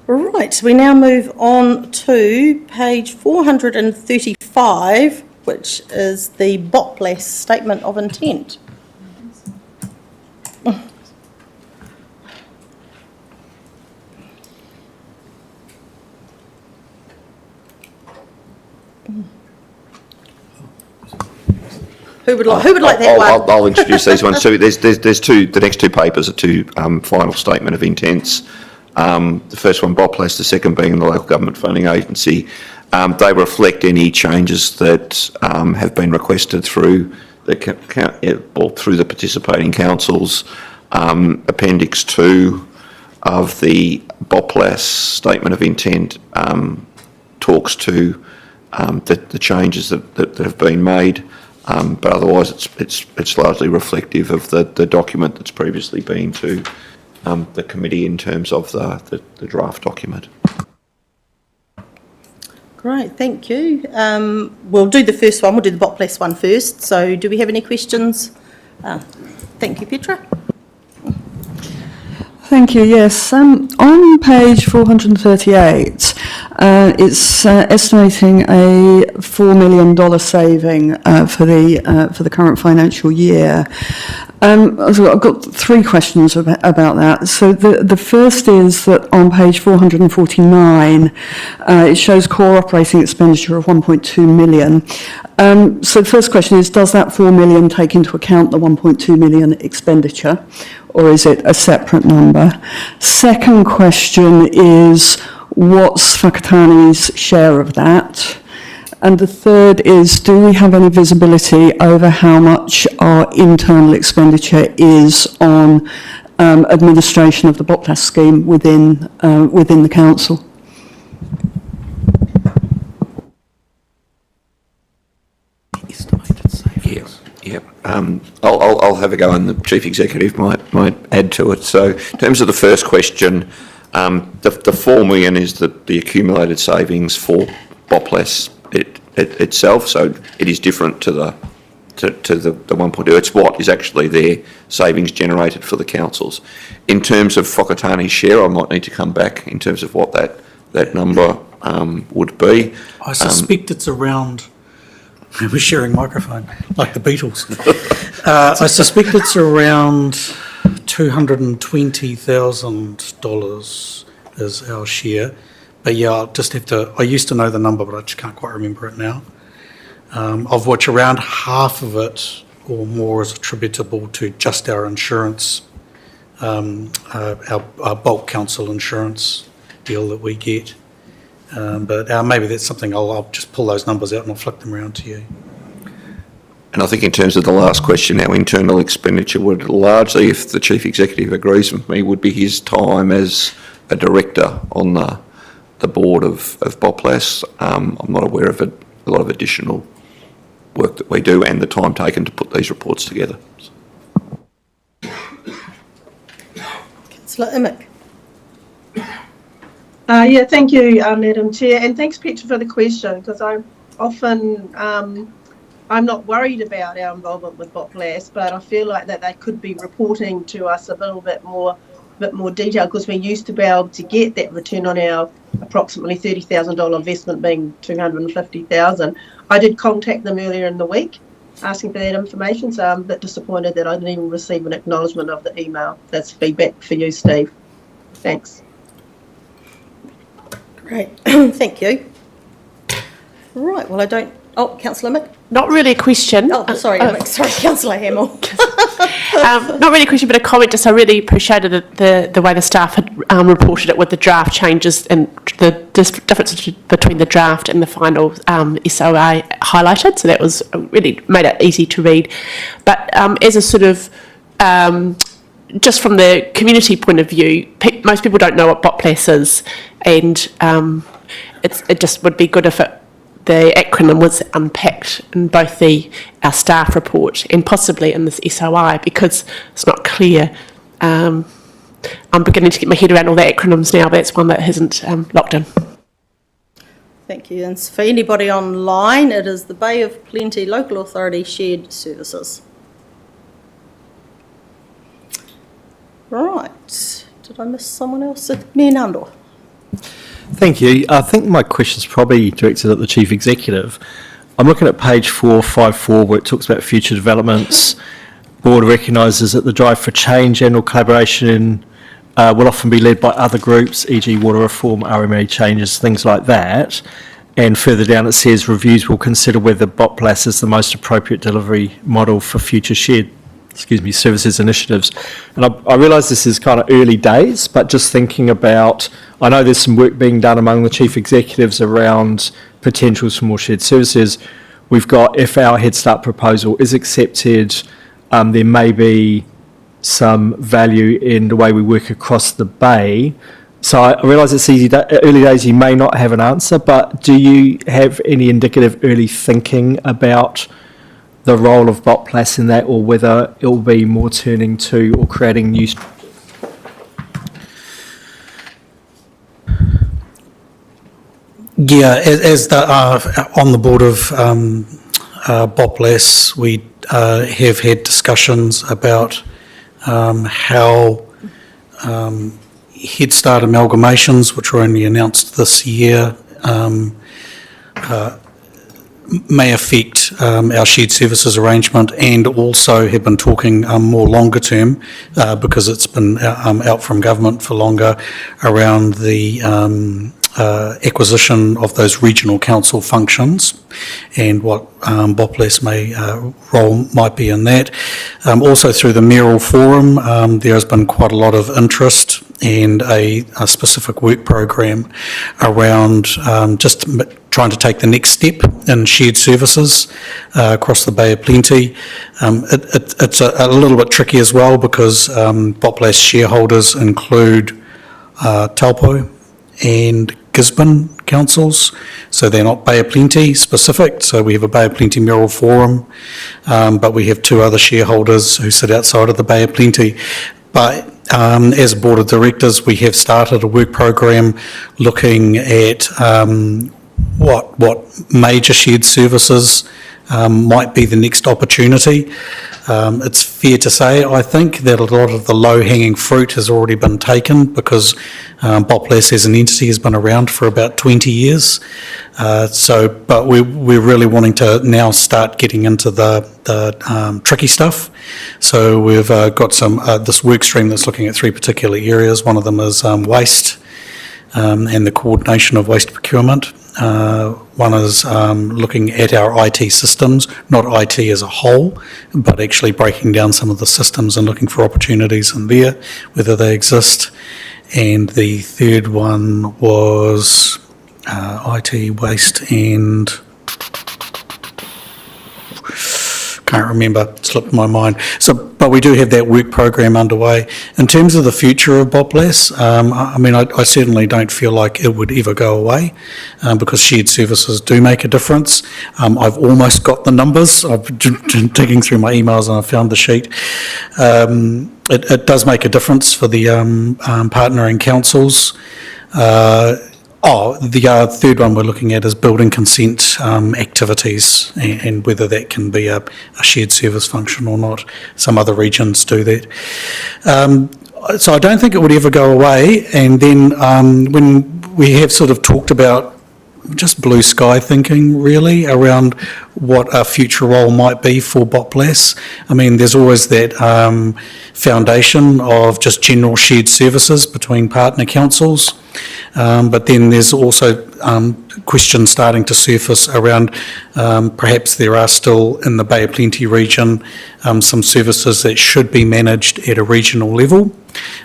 Right, we now move on to page 435, which is the BOPLASS Statement of Intent. Who would like that one? I'll introduce these ones. So there's two. The next two papers are two final statement of intents. The first one, BOPLASS, the second being the Local Government Funding Agency. They reflect any changes that have been requested through the participating councils. Appendix 2 of the BOPLASS Statement of Intent talks to the changes that have been made, but otherwise it's largely reflective of the document that's previously been to the committee in terms of the draft document. Great, thank you. We'll do the first one. We'll do the BOPLASS one first. So do we have any questions? Thank you, Petra. Thank you. Yes, on page 438, it's estimating a $4 million saving for the current financial year. So I've got three questions about that. So the first is that on page 449, it shows core operating expenditure of 1.2 million. So the first question is, does that 4 million take into account the 1.2 million expenditure, or is it a separate number? Second question is, what's Whakatane's share of that? And the third is, do we have any visibility over how much our internal expenditure is on administration of the BOPLASS scheme within the council? Yeah. I'll have a go, and the Chief Executive might add to it. So in terms of the first question, the 4 million is the accumulated savings for BOPLASS itself, so it is different to the 1.2. It's what is actually their savings generated for the councils. In terms of Whakatane's share, I might need to come back in terms of what that number would be. I suspect it's around, we're sharing microphone, like the Beatles. I suspect it's around $220,000 is our share. But yeah, I'll just have to, I used to know the number, but I just can't quite remember it now. Of which around half of it or more is attributable to just our insurance, our bulk council insurance deal that we get. But maybe that's something I'll just pull those numbers out and I'll flick them around to you. And I think in terms of the last question, our internal expenditure would largely, if the Chief Executive agrees with me, would be his time as a director on the board of BOPLASS. I'm not aware of a lot of additional work that we do and the time taken to put these reports together. Councillor Imick. Yeah, thank you, Madam Chair, and thanks, Petra, for the question, because I'm often, I'm not worried about our involvement with BOPLASS, but I feel like that they could be reporting to us a little bit more detail, because we used to be able to get that return on our approximately $30,000 investment being $250,000. I did contact them earlier in the week asking for that information, so I'm a bit disappointed that I didn't even receive an acknowledgement of the email. That's feedback for you, Steve. Thanks. Great, thank you. Right, well, I don't. Oh, Councillor Mick? Not really a question. Oh, sorry, sorry, Councillor Hamill. Not really a question, but a comment. Just I really appreciated the way the staff had reported it with the draft changes and the difference between the draft and the final SOA highlighted. So that was really made it easy to read. But as a sort of just from the community point of view, most people don't know what BOPLASS is, and it just would be good if the acronym was unpacked in both our staff report and possibly in this SOI, because it's not clear. I'm beginning to get my head around all the acronyms now, but that's one that hasn't locked in. Thank you. And for anybody online, it is the Bay of Plenty Local Authority Shared Services. Right. Did I miss someone else? Mayor Nandor. Thank you. I think my question's probably directed at the Chief Executive. I'm looking at page 454 where it talks about future developments. Board recognises that the drive for change and or collaboration will often be led by other groups, e.g. water reform, RMA changes, things like that. And further down it says reviews will consider whether BOPLASS is the most appropriate delivery model for future shared services initiatives. And I realise this is kind of early days, but just thinking about, I know there's some work being done among the chief executives around potentials for more shared services. We've got, if our Head Start proposal is accepted, there may be some value in the way we work across the Bay. So I realise it's early days, you may not have an answer, but do you have any indicative early thinking about the role of BOPLASS in that, or whether it will be more turning to or creating new... Yeah, as on the board of BOPLASS, we have had discussions about how Head Start amalgamations, which were only announced this year, may affect our shared services arrangement, and also have been talking more longer term, because it's been out from government for longer, around the acquisition of those regional council functions and what BOPLASS role might be in that. Also through the mayoral forum, there has been quite a lot of interest and a specific work program around just trying to take the next step in shared services across the Bay of Plenty. It's a little bit tricky as well, because BOPLASS shareholders include Taupo and Gisborne councils, so they're not Bay of Plenty specific. So we have a Bay of Plenty mayoral forum, but we have two other shareholders who sit outside of the Bay of Plenty. But as a board of directors, we have started a work program looking at what major shared services might be the next opportunity. It's fair to say, I think, that a lot of the low-hanging fruit has already been taken, because BOPLASS as an entity has been around for about 20 years. But we're really wanting to now start getting into the tricky stuff. So we've got this work stream that's looking at three particular areas. One of them is waste and the coordination of waste procurement. One is looking at our IT systems, not IT as a whole, but actually breaking down some of the systems and looking for opportunities in there, whether they exist. And the third one was IT, waste, and can't remember, it slipped my mind. So, but we do have that work program underway. In terms of the future of BOPLASS, I mean, I certainly don't feel like it would ever go away because shared services do make a difference. I've almost got the numbers. I've been digging through my emails and I found the sheet. It does make a difference for the partnering councils. The third one we're looking at is building consent activities and whether that can be a shared service function or not. Some other regions do that. So I don't think it would ever go away. And then when we have sort of talked about just blue sky thinking really around what a future role might be for BOPLASS. I mean, there's always that foundation of just general shared services between partner councils, but then there's also questions starting to surface around perhaps there are still in the Bay of Plenty region some services that should be managed at a regional level.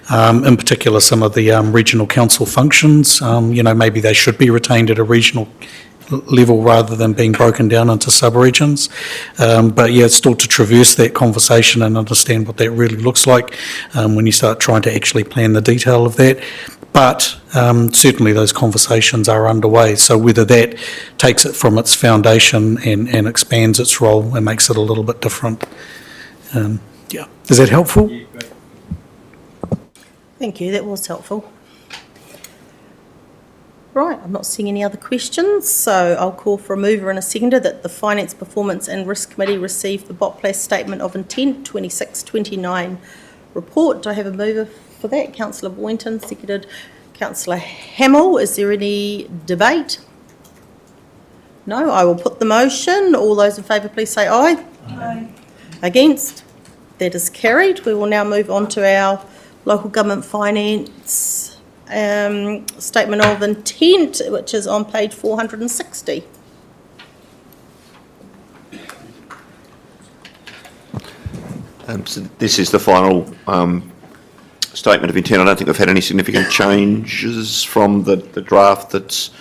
In particular, some of the regional council functions, maybe they should be retained at a regional level rather than being broken down into sub-regions. But yeah, it's still to traverse that conversation and understand what that really looks like when you start trying to actually plan the detail of that. But certainly those conversations are underway. So whether that takes it from its foundation and expands its role and makes it a little bit different. Yeah, is that helpful? Thank you, that was helpful. Right, I'm not seeing any other questions, so I'll call for a mover and a seconder that the Finance, Performance and Risk Committee receive the BOPLASS Statement of Intent 2629 report. Do I have a mover for that? Councillor Boynton, seconded Councillor Hamill. Is there any debate? No, I will put the motion. All those in favour please say aye. Aye. Against? That is carried. We will now move on to our Local Government Finance Statement of Intent, which is on page 460. So this is the final Statement of Intent. I don't think we've had any significant changes from the draft that's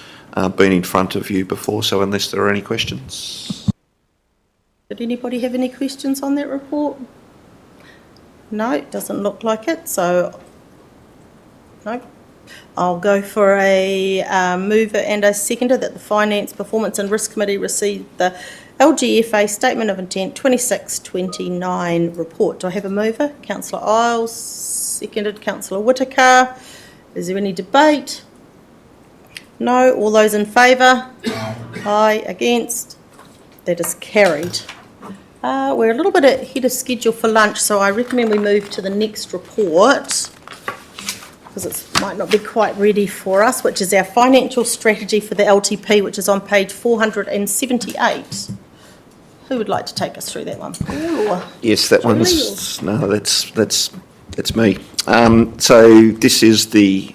been in front of you before, so unless there are any questions. Did anybody have any questions on that report? No, it doesn't look like it, so no. I'll go for a mover and a seconder that the Finance, Performance and Risk Committee receive the LGFA Statement of Intent 2629 report. Do I have a mover? Councillor Isles, seconded Councillor Whittaker. Is there any debate? No. All those in favour? Aye. Against? That is carried. We're a little bit ahead of schedule for lunch, so I recommend we move to the next report because it might not be quite ready for us, which is our financial strategy for the LTP, which is on page 478. Who would like to take us through that one? Yes, that one's, no, that's me. So this is the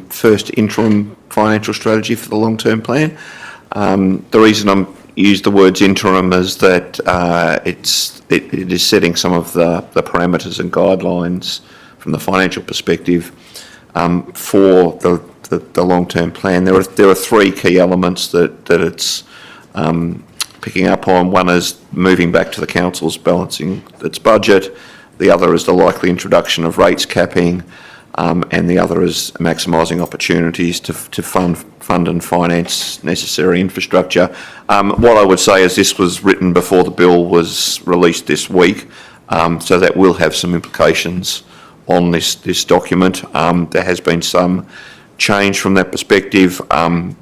first interim financial strategy for the long-term plan. The reason I'm used the words interim is that it is setting some of the parameters and guidelines from the financial perspective for the long-term plan. There are three key elements that it's picking up on. One is moving back to the council's balancing its budget. The other is the likely introduction of rates capping, and the other is maximising opportunities to fund and finance necessary infrastructure. What I would say is this was written before the bill was released this week, so that will have some implications on this document. There has been some change from that perspective.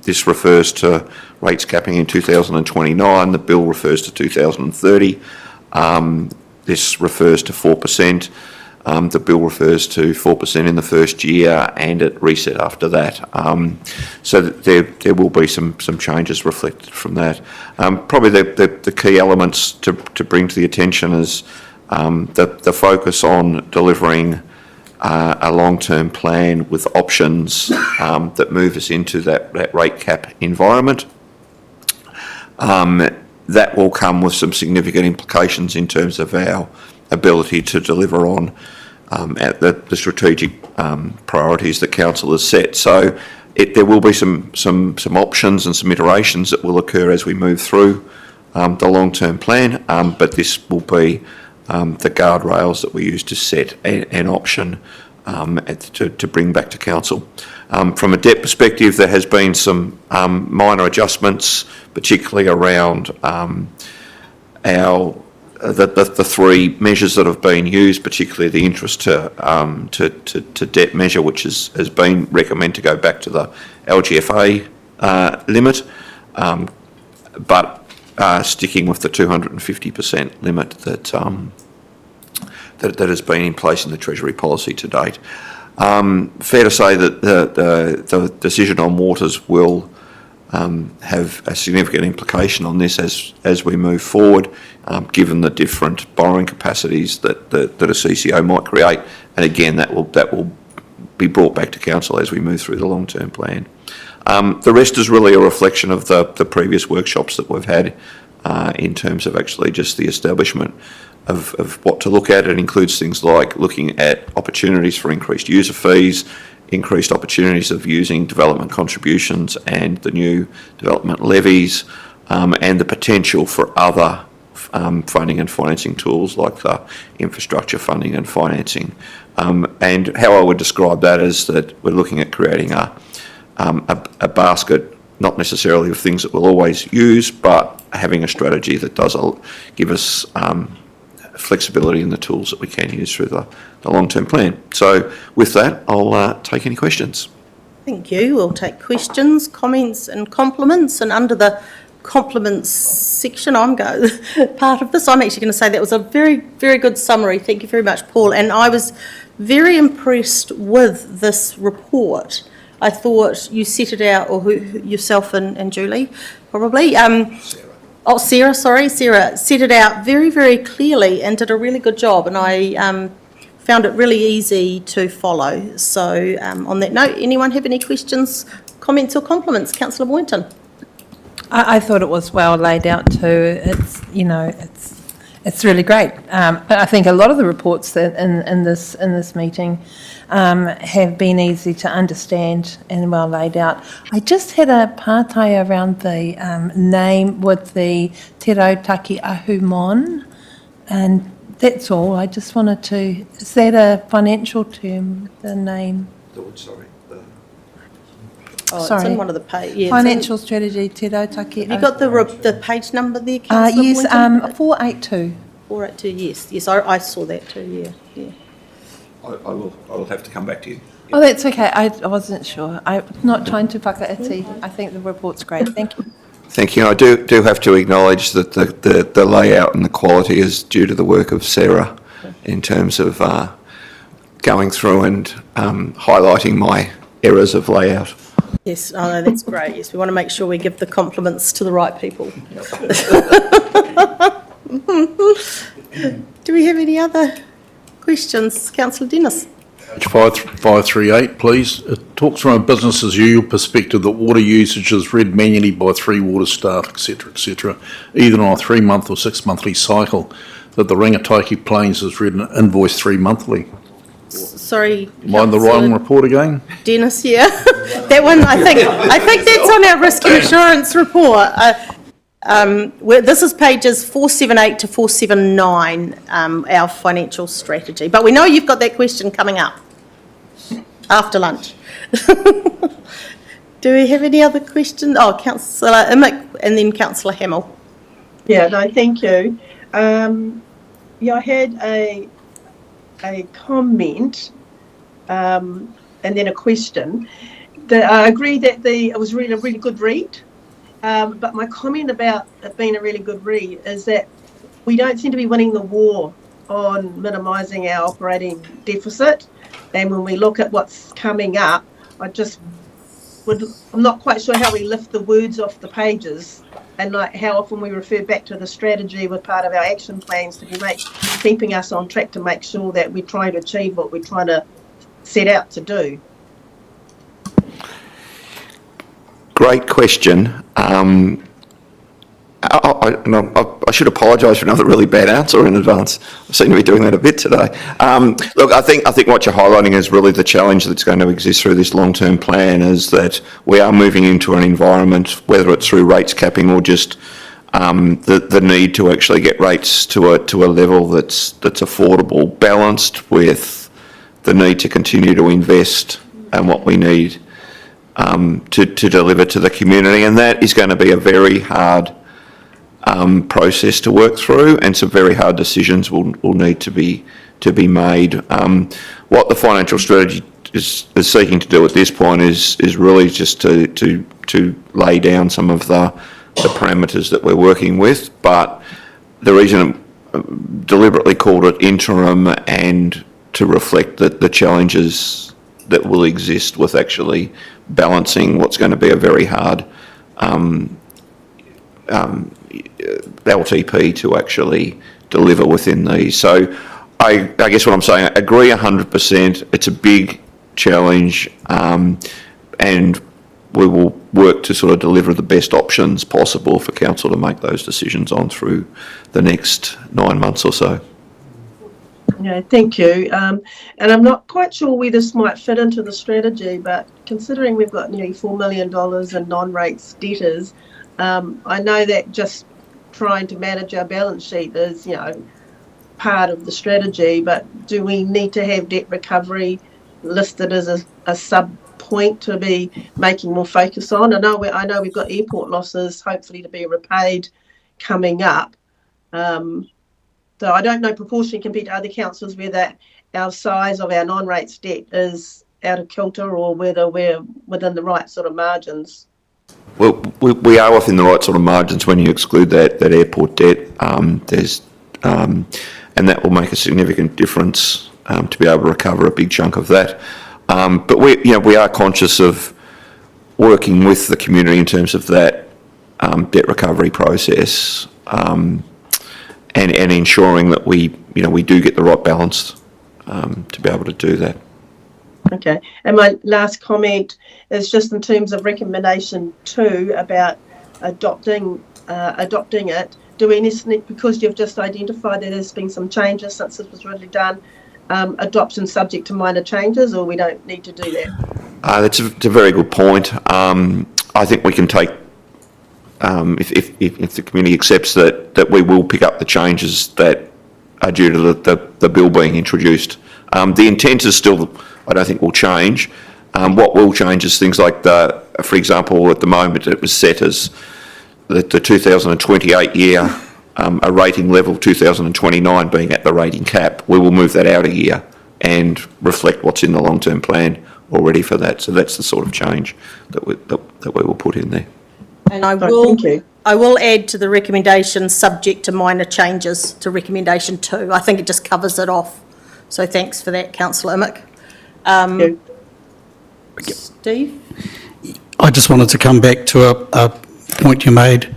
This refers to rates capping in 2029. The bill refers to 2030. This refers to 4%. The bill refers to 4% in the first year and at reset after that. So there will be some changes reflected from that. Probably the key elements to bring to the attention is the focus on delivering a long-term plan with options that move us into that rate cap environment. That will come with some significant implications in terms of our ability to deliver on the strategic priorities that council has set. So there will be some options and some iterations that will occur as we move through the long-term plan, but this will be the guardrails that we use to set an option to bring back to council. From a debt perspective, there has been some minor adjustments, particularly around the three measures that have been used, particularly the interest to debt measure, which has been recommended to go back to the LGFA limit, but sticking with the 250% limit that has been in place in the Treasury policy to date. Fair to say that the decision on waters will have a significant implication on this as we move forward, given the different borrowing capacities that a CCO might create, and again that will be brought back to council as we move through the long-term plan. The rest is really a reflection of the previous workshops that we've had in terms of actually just the establishment of what to look at. It includes things like looking at opportunities for increased user fees, increased opportunities of using development contributions and the new development levies, and the potential for other funding and financing tools like the infrastructure funding and financing. And how I would describe that is that we're looking at creating a basket, not necessarily of things that we'll always use, but having a strategy that does give us flexibility in the tools that we can use through the long-term plan. So with that, I'll take any questions. Thank you. We'll take questions, comments and compliments. And under the compliments section, part of this, I'm actually going to say that was a very, very good summary. Thank you very much, Paul. And I was very impressed with this report. I thought you set it out, or yourself and Julie, probably. Sarah set it out very, very clearly and did a really good job, and I found it really easy to follow. So on that note, anyone have any questions, comments or compliments? Councillor Boynton. I thought it was well laid out too. It's really great. I think a lot of the reports that in this meeting have been easy to understand and well laid out. I just had a pātai around the name with the Te Rautaki Ahumon, and that's all. I just wanted to, is that a financial term, the name? It's in one of the pages. Financial Strategy, Te Rautaki. Have you got the page number there, Councillor Yes, Boynton? 482. 482, yes, I saw that too, yeah. I will have to come back to you. Oh, that's okay. I wasn't sure. I'm not trying to whakaiti. I think the report's great. Thank you. Thank you. I do have to acknowledge that the layout and the quality is due to the work of Sarah in terms of going through and highlighting my errors of layout. Yes, that's great. Yes, we want to make sure we give the compliments to the right people. Do we have any other questions? Councillor Dennis. Page 538, please. It talks from a business as usual perspective that water usage is read manually by 3 water staff, etc., either on a 3-month or 6-monthly cycle, that the Rangataiki Plains is read and invoiced 3 monthly. Sorry. Am I in the wrong report again? Dennis, yeah. That one, I think that's on our risk and assurance report. This is pages 478 to 479, our financial strategy. But we know you've got that question coming up after lunch. Do we have any other questions? Oh, Councillor Imick and then Councillor Hamill. Yeah, no, thank you. I had a comment and then a question. I agree that it was really a really good read. But my comment about it being a really good read is that we don't seem to be winning the war on minimising our operating deficit. And when we look at what's coming up, I'm not quite sure how we lift the words off the pages, and like how often we refer back to the strategy with part of our action plans to be keeping us on track to make sure that we're trying to achieve what we're trying to set out to do. Great question. I should apologise for another really bad answer in advance. I seem to be doing that a bit today. Look, I think what you're highlighting is really the challenge that's going to exist through this long-term plan, is that we are moving into an environment, whether it's through rates capping or just the need to actually get rates to a level that's affordable, balanced with the need to continue to invest and what we need to deliver to the community. And that is going to be a very hard process to work through, and some very hard decisions will need to be made. What the financial strategy is seeking to do at this point is really just to lay down some of the parameters that we're working with. But the reason I deliberately called it interim and to reflect the challenges that will exist with actually balancing what's going to be a very hard LTP to actually deliver within these. So I guess what I'm saying, I agree 100%. It's a big challenge, and we will work to sort of deliver the best options possible for council to make those decisions on through the next 9 months or so. Yeah, thank you. And I'm not quite sure where this might fit into the strategy, but considering we've got nearly $4 million in non-rates debtors, I know that just trying to manage our balance sheet is, part of the strategy, but do we need to have debt recovery listed as a sub-point to be making more focus on? I know we've got airport losses hopefully to be repaid coming up. So I don't know proportionally compared to other councils whether our size of our non-rates debt is out of kilter or whether we're within the right sort of margins. Well, we are within the right sort of margins when you exclude that airport debt. And that will make a significant difference to be able to recover a big chunk of that. But we are conscious of working with the community in terms of that debt recovery process, and ensuring that we do get the right balance to be able to do that. Okay, and my last comment is just in terms of recommendation 2 about adopting it. Do we necessarily, because you've just identified that there's been some changes since this was really done, adoption subject to minor changes, or we don't need to do that? That's a very good point. I think we can take, if the community accepts that we will pick up the changes that are due to the bill being introduced. The intent is still, I don't think will change. What will change is things like for example, at the moment it was set as the 2028 year, a rating level, 2029 being at the rating cap. We will move that out a year and reflect what's in the long-term plan already for that. So that's the sort of change that we will put in there. And I will add to the recommendation subject to minor changes to recommendation 2. I think it just covers it off. So thanks for that, Councillor Amick. Steve? I just wanted to come back to a point you made.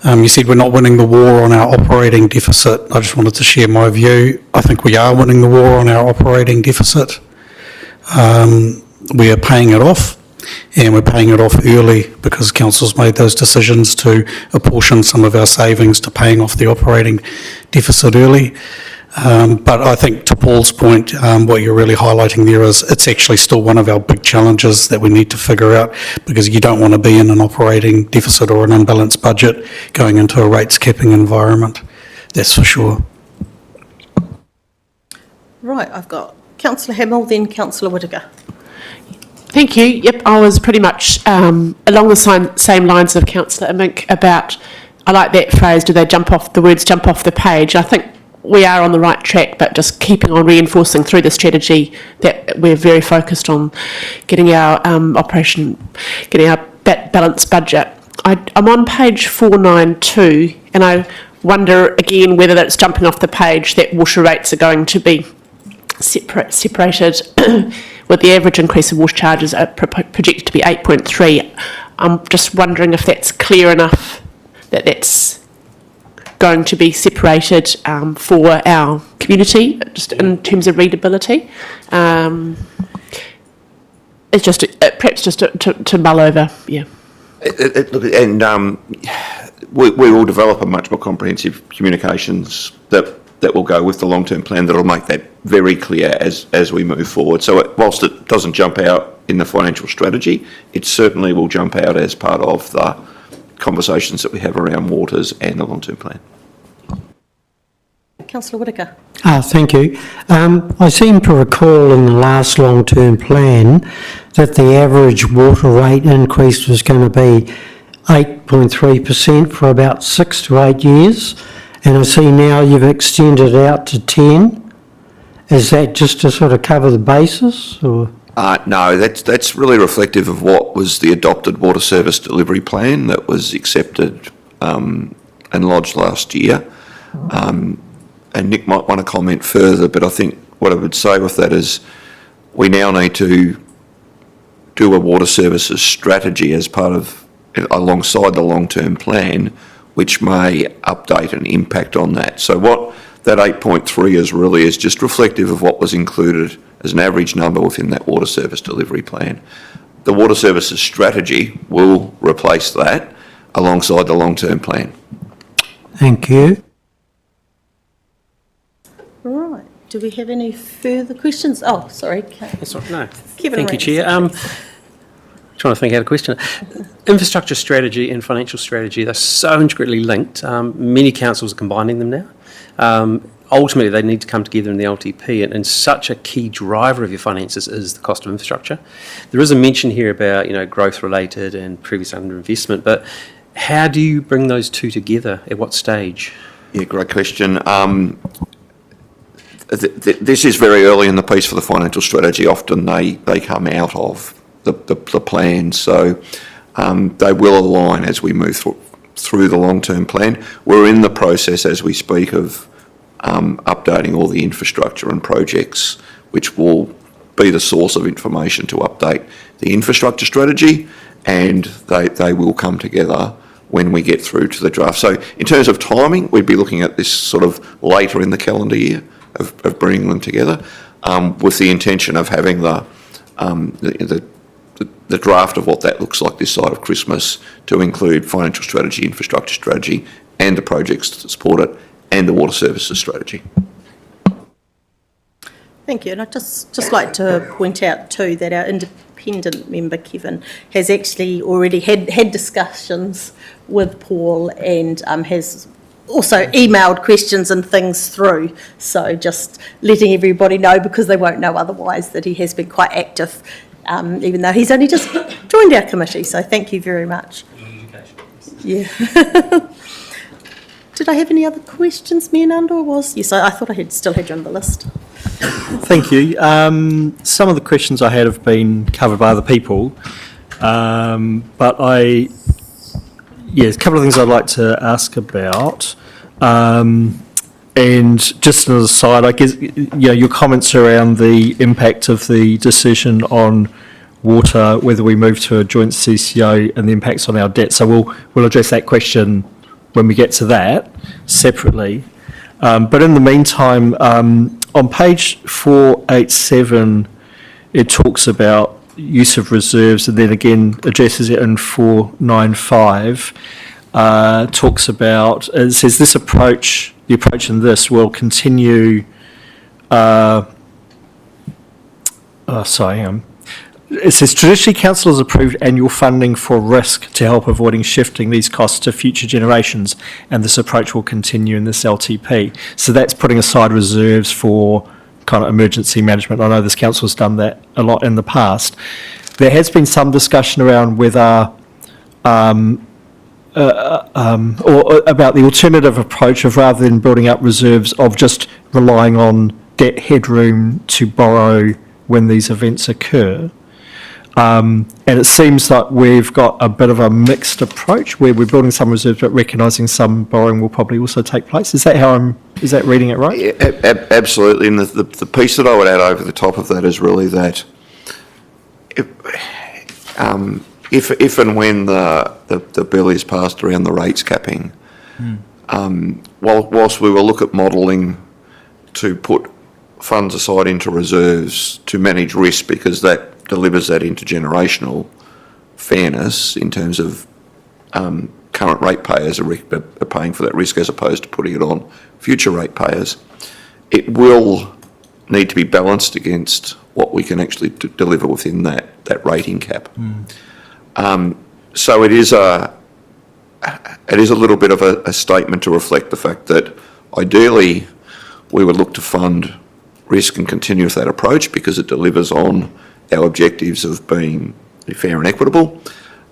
You said we're not winning the war on our operating deficit. I just wanted to share my view. I think we are winning the war on our operating deficit. We are paying it off, and we're paying it off early because council's made those decisions to apportion some of our savings to paying off the operating deficit early. But I think to Paul's point, what you're really highlighting there is it's actually still one of our big challenges that we need to figure out, because you don't want to be in an operating deficit or an unbalanced budget going into a rates capping environment. That's for sure. Right, I've got Councillor Hamill, then Councillor Whittaker. Thank you. Yep, I was pretty much along the same lines of Councillor Amick about, I like that phrase, the words jump off the page. I think we are on the right track, but just keeping on reinforcing through the strategy that we're very focused on getting our balanced budget. I'm on page 492, and I wonder again whether that's jumping off the page that water rates are going to be separated with the average increase of water charges are projected to be 8.3. I'm just wondering if that's clear enough that that's going to be separated for our community, just in terms of readability. It's just perhaps just to mull over, yeah. We will develop a much more comprehensive communications that will go with the long-term plan that will make that very clear as we move forward. So whilst it doesn't jump out in the financial strategy, it certainly will jump out as part of conversations that we have around waters and the long-term plan. Councillor Whittaker. Thank you. I seem to recall in the last long-term plan that the average water rate increase was going to be 8.3% for about 6 to 8 years, and I see now you've extended it out to 10. Is that just to sort of cover the basis, or? No, that's really reflective of what was the adopted water service delivery plan that was accepted and lodged last year. And Nick might want to comment further, but I think what I would say with that is we now need to do a water services strategy as part of, alongside the long-term plan, which may update and impact on that. So what that 8.3 is just reflective of what was included as an average number within that water service delivery plan. The water services strategy will replace that alongside the long-term plan. Thank you. Right. Do we have any further questions? Oh, sorry. That's all right. No. Kevin Thank you, Rains. Chair. Trying to think how to question it. Infrastructure strategy and financial strategy, they're so intricately linked. Many councils are combining them now. Ultimately, they need to come together in the LTP, and such a key driver of your finances is the cost of infrastructure. There is a mention here about, growth-related and previous underinvestment, but how do you bring those two together? At what stage? Yeah, great question. This is very early in the piece for the financial strategy. Often they come out of the plan, so they will align as we move through the long-term plan. We're in the process as we speak of updating all the infrastructure and projects, which will be the source of information to update the infrastructure strategy, and they will come together when we get through to the draft. So in terms of timing, we'd be looking at this sort of later in the calendar year of bringing them together, with the intention of having the draft of what that looks like this side of Christmas to include financial strategy, infrastructure strategy, and the projects to support it, and the water services strategy. Thank you. And I'd just like to point out too that our independent member, Kevin, has actually already had discussions with Paul and has also emailed questions and things through. So just letting everybody know, because they won't know otherwise, that he has been quite active, even though he's only just joined our committee. So thank you very much. Yeah. Did I have any other questions, Mayor Nanda? Yes, I thought I still had you on the list. Thank you. Some of the questions I had have been covered by other people, but there's a couple of things I'd like to ask about. And just as an aside, I guess, your comments around the impact of the decision on water, whether we move to a joint CCO, and the impacts on our debt. So we'll address that question when we get to that separately. But in the meantime, on page 487, it talks about use of reserves, and then again addresses it in 495. Talks about, it says the approach in this will continue. It says traditionally council has approved annual funding for risk to help avoiding shifting these costs to future generations, and this approach will continue in this LTP. So that's putting aside reserves for kind of emergency management. I know this council has done that a lot in the past. There has been some discussion around whether or about the alternative approach of, rather than building up reserves, of just relying on debt headroom to borrow when these events occur. And it seems like we've got a bit of a mixed approach where we're building some reserves but recognising some borrowing will probably also take place. Is that reading it right? Yeah, absolutely. And the piece that I would add over the top of that is really that if and when the bill is passed around the rates capping, whilst we will look at modelling to put funds aside into reserves to manage risk, because that delivers that intergenerational fairness in terms of current ratepayers are paying for that risk as opposed to putting it on future ratepayers, it will need to be balanced against what we can actually deliver within that rating cap. So it is it is a little bit of a statement to reflect the fact that ideally we would look to fund risk and continue with that approach because it delivers on our objectives of being fair and equitable.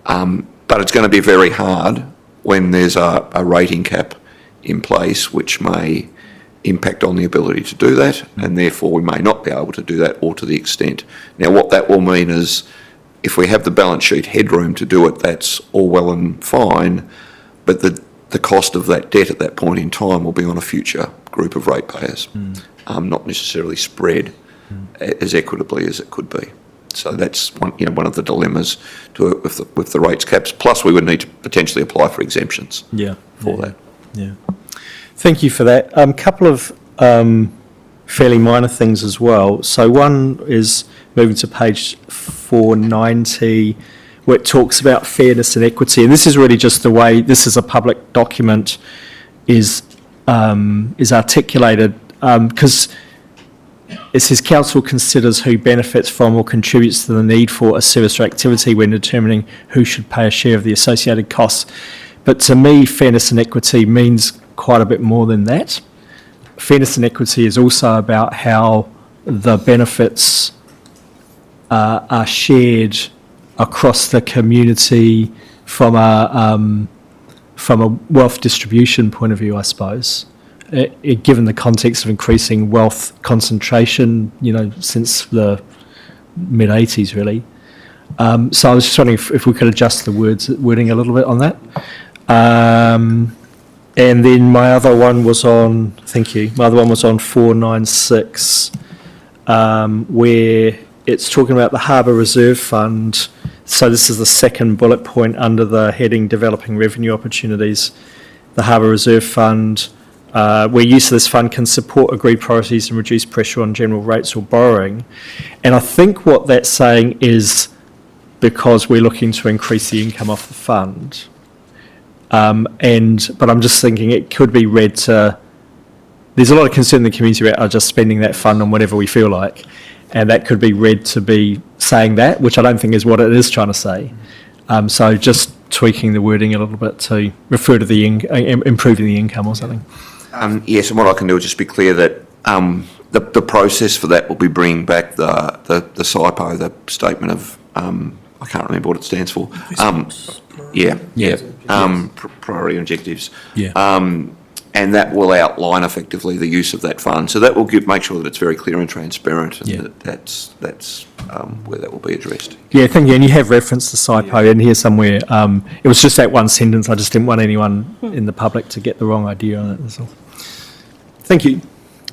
But it's going to be very hard when there's a rating cap in place which may impact on the ability to do that, and therefore we may not be able to do that or to the extent. Now what that will mean is if we have the balance sheet headroom to do it, that's all well and fine, but the cost of that debt at that point in time will be on a future group of ratepayers, not necessarily spread as equitably as it could be. So that's one of the dilemmas to it with the rates caps. Plus, we would need to potentially apply for exemptions for that. Yeah. Thank you for that. A couple of fairly minor things as well. So one is moving to page 490, where it talks about fairness and equity, and this is really just the way this is a public document is articulated, because it says council considers who benefits from or contributes to the need for a service or activity when determining who should pay a share of the associated costs. But to me, fairness and equity means quite a bit more than that. Fairness and equity is also about how the benefits are shared across the community from a wealth distribution point of view, I suppose. Given the context of increasing wealth concentration, since the mid-80s, really. So I was just wondering if we could adjust the wording a little bit on that. And then my other one was on, thank you, my other one was on 496, where it's talking about the Harbour Reserve Fund. So this is the second bullet point under the heading Developing Revenue Opportunities. The Harbour Reserve Fund, where use of this fund can support agreed priorities and reduce pressure on general rates or borrowing. And I think what that's saying is because we're looking to increase the income off the fund. But I'm just thinking it could be read to, there's a lot of concern in the community about just spending that fund on whatever we feel like, and that could be read to be saying that, which I don't think is what it is trying to say. So just tweaking the wording a little bit to refer to the improving the income or something. Yes, and what I can do is just be clear that the process for that will be bringing back the SIPO, the statement of, I can't remember what it stands for. Priority objectives. And that will outline effectively the use of that fund. So that will make sure that it's very clear and transparent, and that's where that will be addressed. Yeah, thank you. And you have referenced the SIPO in here somewhere. It was just that one sentence. I just didn't want anyone in the public to get the wrong idea on it. That's all. Thank you.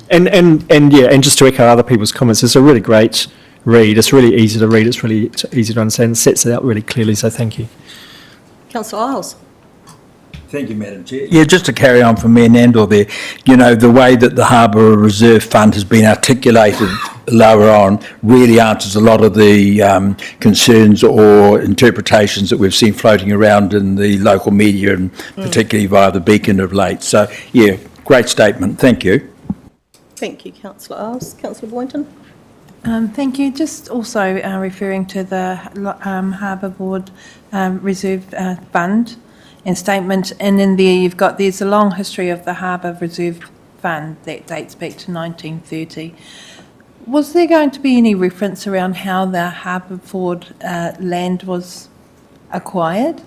And just to echo other people's comments, it's a really great read. It's really easy to read. It's really easy to understand. It sets it out really clearly. So thank you. Councillor Isles. Thank you, Madam Chair. Yeah, just to carry on from Mayor Nandor there, the way that the Harbour Reserve Fund has been articulated lower on really answers a lot of the concerns or interpretations that we've seen floating around in the local media and particularly via the Beacon of late. So, yeah, great statement. Thank you. Thank you, Councillor Isles. Councillor Boynton. Thank you. Just also referring to the Harbour Board Reserve Fund and statement, and in there there's a long history of the Harbour Reserve Fund that dates back to 1930. Was there going to be any reference around how the Harbourford land was acquired?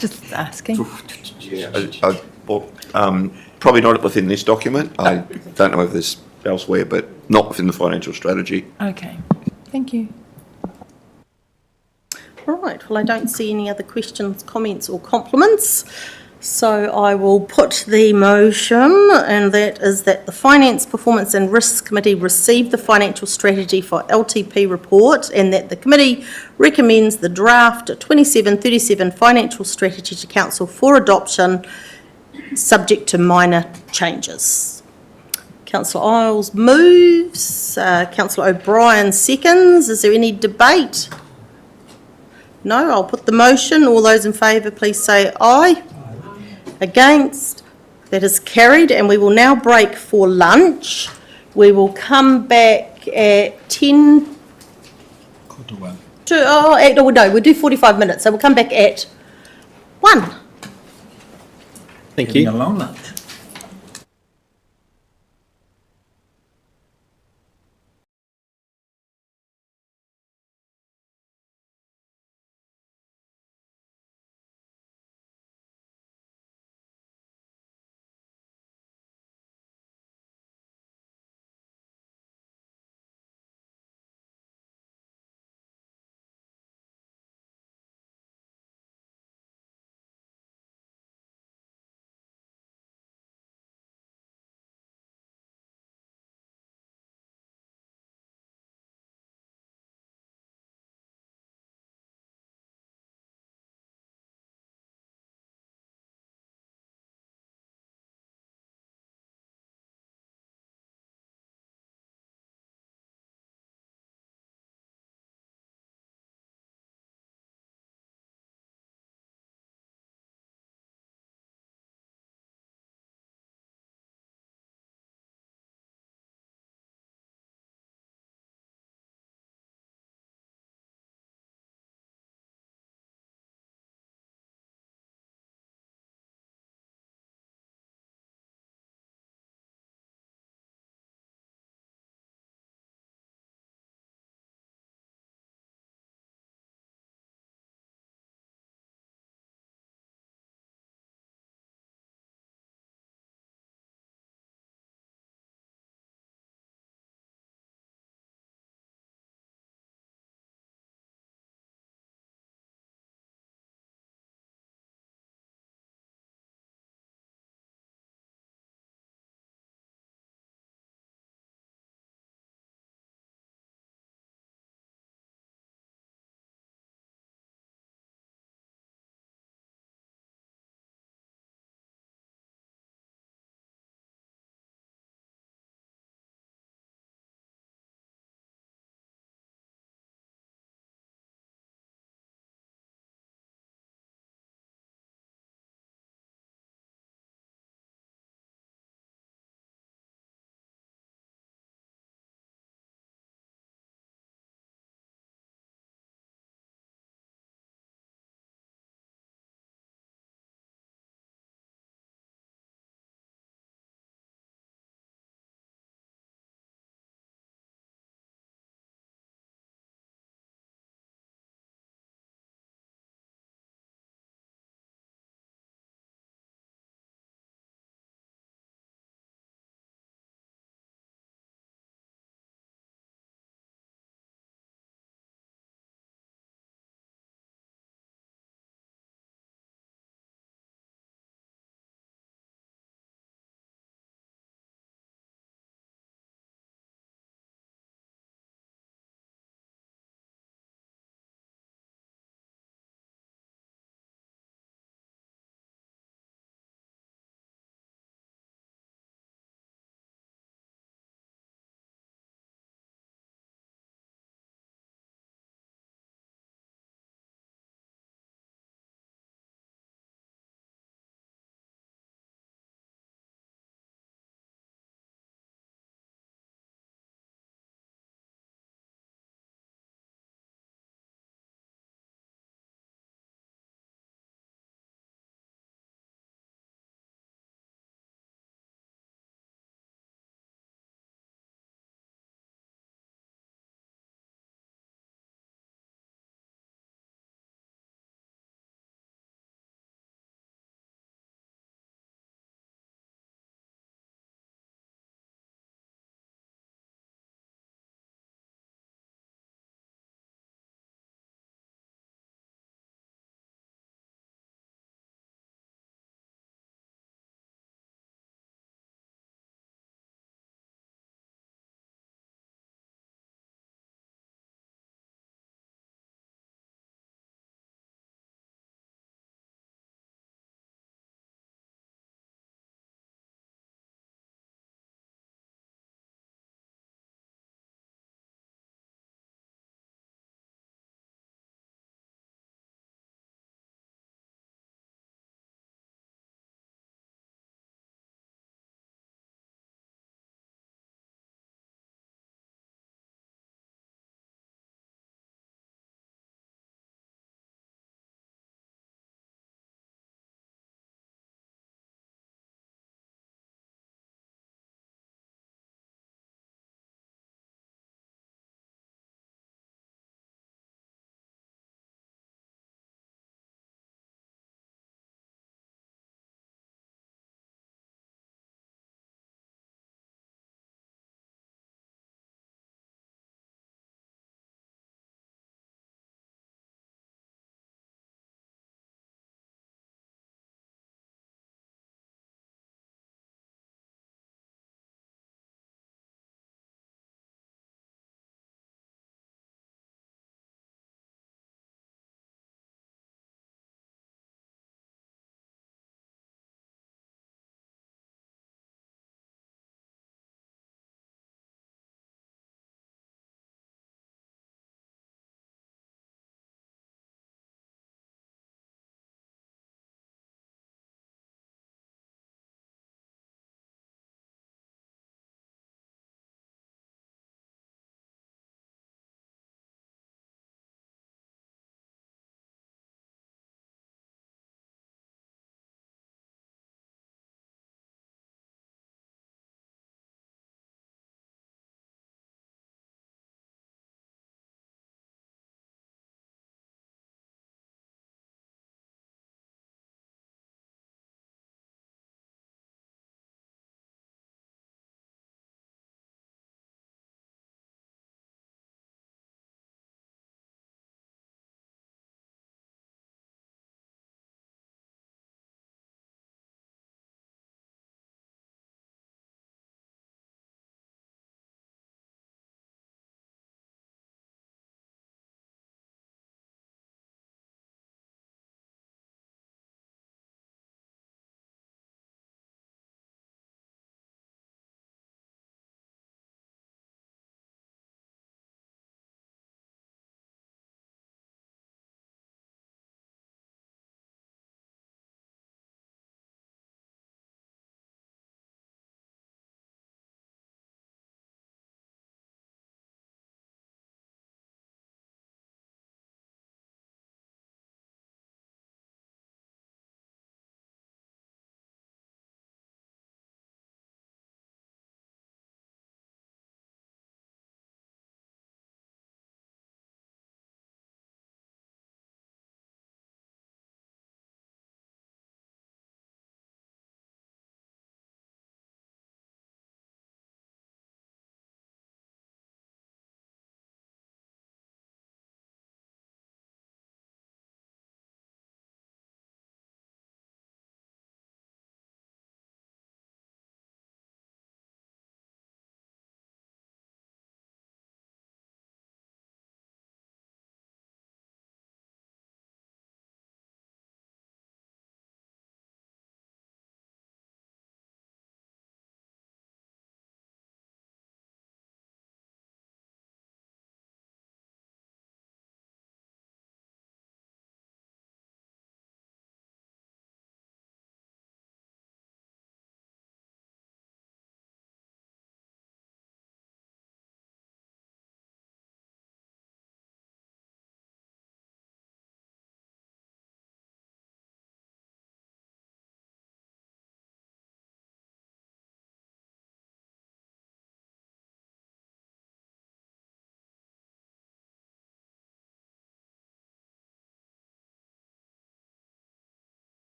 Just asking. Probably not within this document. I don't know if there's elsewhere, but not within the financial strategy. Okay, thank you. Right, well, I don't see any other questions, comments or compliments. So I will put the motion, and that is that the Finance, Performance and Risk Committee receive the financial strategy for LTP report, and that the committee recommends the draft 2737 financial strategy to council for adoption, subject to minor changes. Councillor Isles moves, Councillor O'Brien seconds. Is there any debate? No, I'll put the motion. All those in favour, please say aye. Against? That is carried, and we will now break for lunch. We will come back at 10 No, we'll do 45 minutes, so we'll come back at 1. Thank you. Having a long lunch.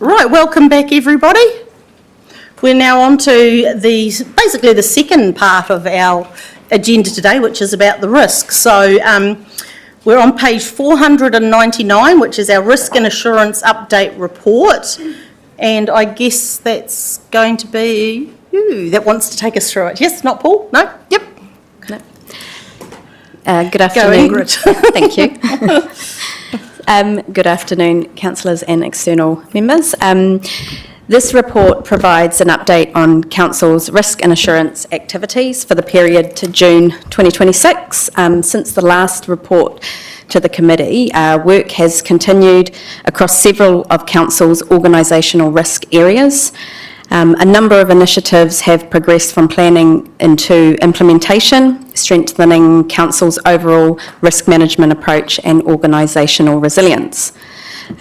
Right, welcome back everybody. We're now on to basically the second part of our agenda today, which is about the risks. So we're on page 499, which is our Risk and Assurance Update Report. And I guess that's going to be you that wants to take us through it. Yes, not Paul? No? Yep. Good afternoon. Go, Ingrid. Thank you. Good afternoon, councillors and external members. This report provides an update on Council's risk and assurance activities for the period to June 2026. Since the last report to the committee, work has continued across several of Council's organisational risk areas. A number of initiatives have progressed from planning into implementation, strengthening Council's overall risk management approach and organisational resilience.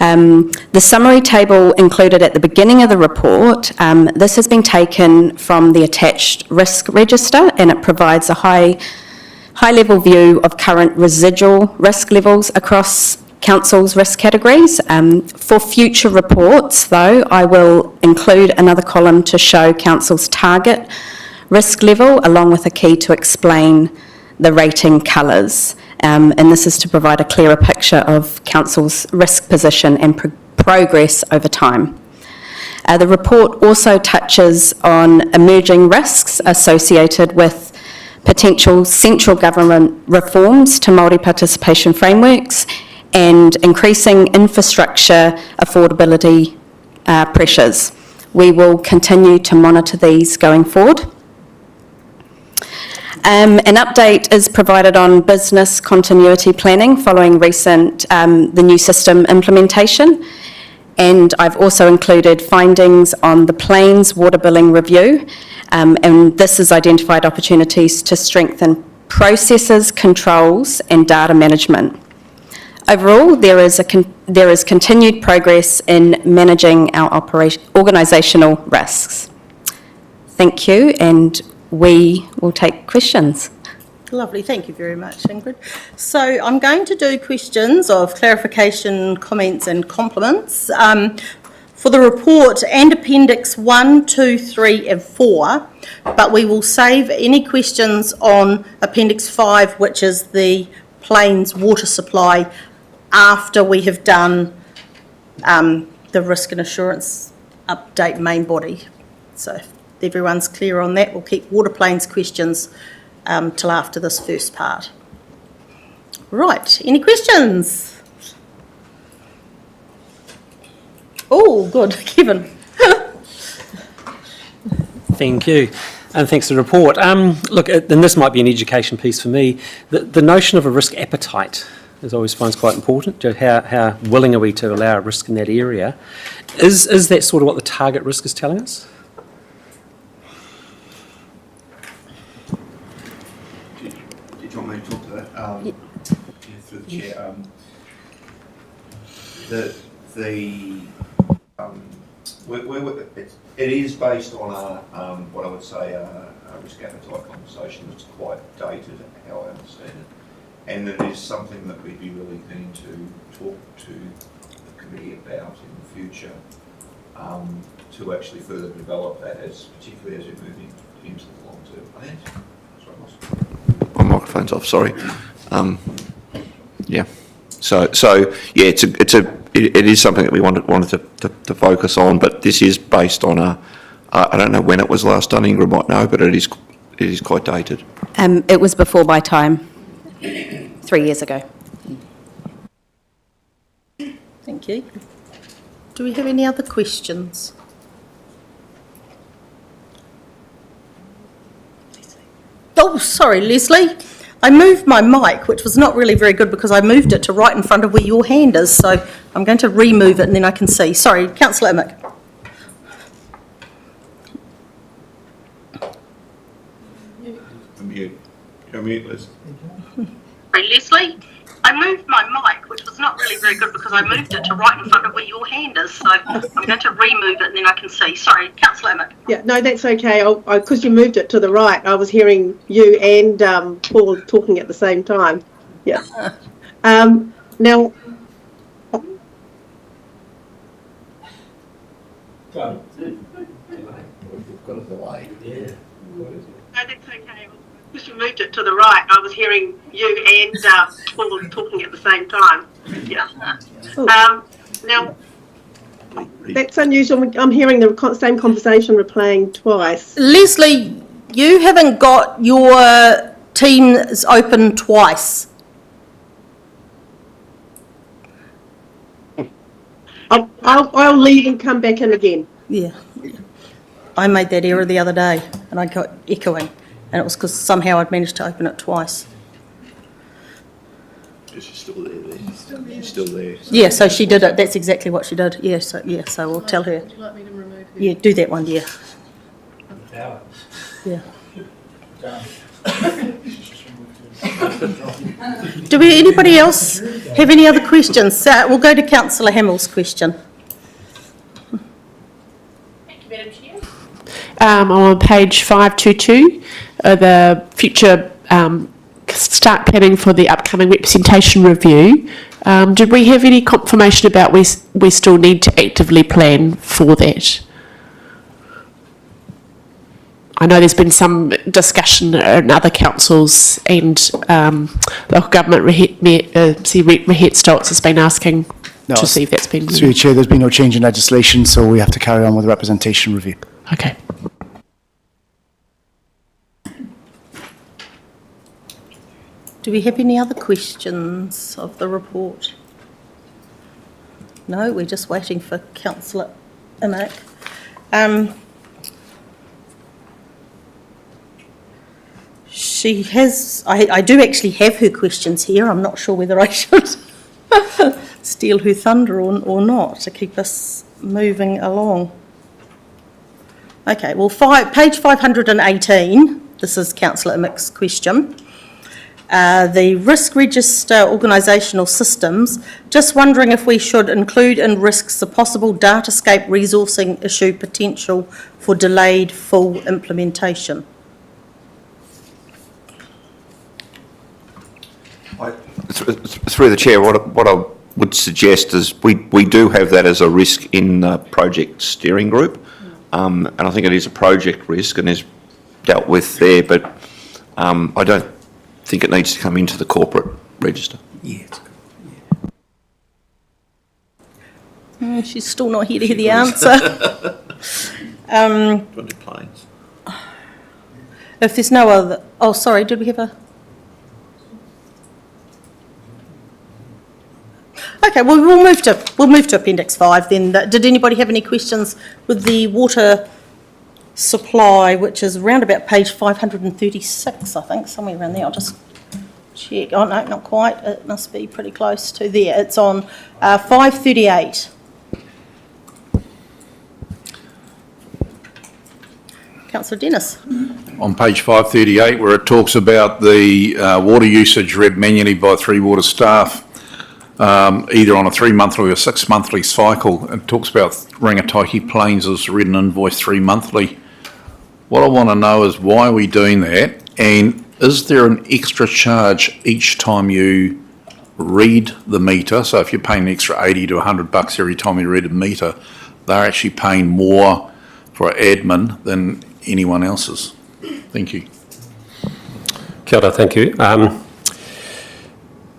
The summary table included at the beginning of the report, this has been taken from the attached risk register, and it provides a high-level view of current residual risk levels across Council's risk categories. For future reports, though, I will include another column to show Council's target risk level, along with a key to explain the rating colours. And this is to provide a clearer picture of Council's risk position and progress over time. The report also touches on emerging risks associated with potential central government reforms to Māori participation frameworks and increasing infrastructure affordability pressures. We will continue to monitor these going forward. An update is provided on business continuity planning following recent the new system implementation, and I've also included findings on the Plains water billing review, and this has identified opportunities to strengthen processes, controls and data management. Overall, there is continued progress in managing our organisational risks. Thank you, and we will take questions. Lovely, thank you very much, Ingrid. So I'm going to do questions of clarification, comments and compliments for the report and Appendix 1, 2, 3 and 4, but we will save any questions on Appendix 5, which is the Plains water supply, after we have done the risk and assurance update main body. So if everyone's clear on that, we'll keep water Plains questions till after this first part. Right, any questions? Oh, good, Kevin. Thank you, and thanks for the report. Look, and this might be an education piece for me. The notion of a risk appetite is always finds quite important. How willing are we to allow risk in that area? Is that sort of what the target risk is telling us? Did you want me to talk to that? Through the chair. It is based on what I would say a risk appetite conversation that's quite dated, how I understand it. And it is something that we'd be really keen to talk to the committee about in the future, to actually further develop that, particularly as we move into the long-term plans. My microphone's off. Sorry. Yeah. So yeah, it is something that we wanted to focus on, but this is based on I don't know when it was last done. Ingrid might know, but it is quite dated. It was before my time. 3 years ago. Thank you. Do we have any other questions? Oh, sorry, Leslie. I moved my mic, which was not really very good because I moved it to right in front of where your hand is, so I'm going to remove it and then I can see. Sorry, Councillor Amick. Mute, Liz. Sorry, Leslie. I moved my mic, which was not really very good because I moved it to right in front of where your hand is, so I'm going to remove it and then I can see. Sorry, Councillor Amick. Yeah, no, that's okay. Because you moved it to the right, I was hearing you and Paul talking at the same time. Yeah. Now, No, that's okay. Because you moved it to the right, I was hearing you and Paul talking at the same time. Yeah. Now, that's unusual. I'm hearing the same conversation replaying twice. Leslie, you haven't got your Teams open twice. I'll leave and come back in again. Yeah. I made that error the other day and I got echoing, and it was because somehow I'd managed to open it twice. She's still there. She's still there. Yeah, so she did it. That's exactly what she did. Yeah, so we'll tell her. Would you like me to remove her? Yeah, do that one, yeah. Yeah. Do anybody else have any other questions? We'll go to Councillor Hamill's question. I'm on page 522, the future start planning for the upcoming representation review. Did we have any confirmation about we still need to actively plan for that? I know there's been some discussion in other councils, and local government, Rehet Stoltz has been asking to see if that's been... Through the Chair, there's been no change in legislation, so we have to carry on with the representation review. Okay. Do we have any other questions of the report? No, we're just waiting for Councillor Amick. She has, I do actually have her questions here. I'm not sure whether I should steal her thunder or not to keep us moving along. Okay, well, page 518, this is Councillor Amick's question. The risk register organisational systems, just wondering if we should include in risks the possible datascape resourcing issue potential for delayed full implementation. Through the Chair, what I would suggest is we do have that as a risk in the project steering group, and I think it is a project risk and is dealt with there, but I don't think it needs to come into the corporate register. Yeah. She's still not here to hear the answer. Planes. If there's no other, oh, sorry, did we have a? Okay, well, we'll move to Appendix 5 then. Did anybody have any questions with the water supply, which is around about page 536, I think, somewhere around there. I'll just check. Oh, no, not quite. It must be pretty close to there. It's on 538. Councillor Dennis. On page 538, where it talks about the water usage read manually by 3 water staff, either on a 3-monthly or 6-monthly cycle. It talks about Rangatahi Plains as read and invoiced 3 monthly. What I want to know is why are we doing that, and is there an extra charge each time you read the meter? So if you're paying an extra $80 to $100 every time you read a meter, they're actually paying more for admin than anyone else's. Thank you. Kia ora, thank you.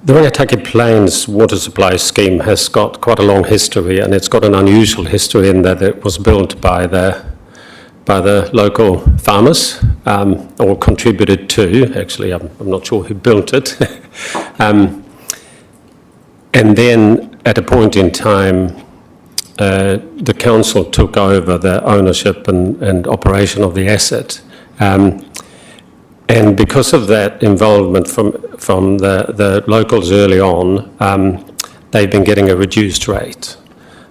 The Rangatahi Plains water supply scheme has got quite a long history, and it's got an unusual history in that it was built by the local farmers, or contributed to. Actually, I'm not sure who built it. And then at a point in time, the council took over the ownership and operation of the asset. And because of that involvement from the locals early on, they've been getting a reduced rate.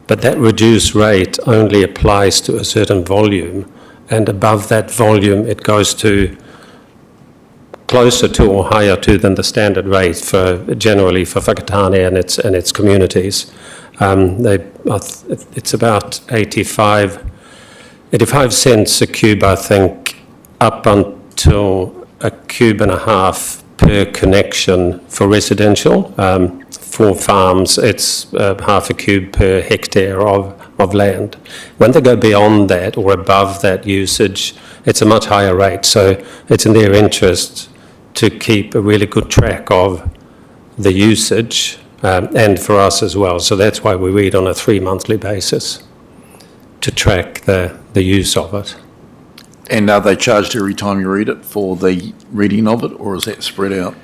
But that reduced rate only applies to a certain volume, and above that volume it goes to closer to or higher to than the standard rate generally for Whakatane and its communities. It's about 85 cents a cube, I think, up until a cube and a half per connection for residential. For farms, it's half a cube per hectare of land. When they go beyond that or above that usage, it's a much higher rate. So it's in their interest to keep a really good track of the usage, and for us as well. So that's why we read on a 3-monthly basis to track the use of it. And are they charged every time you read it for the reading of it, or is that spread out?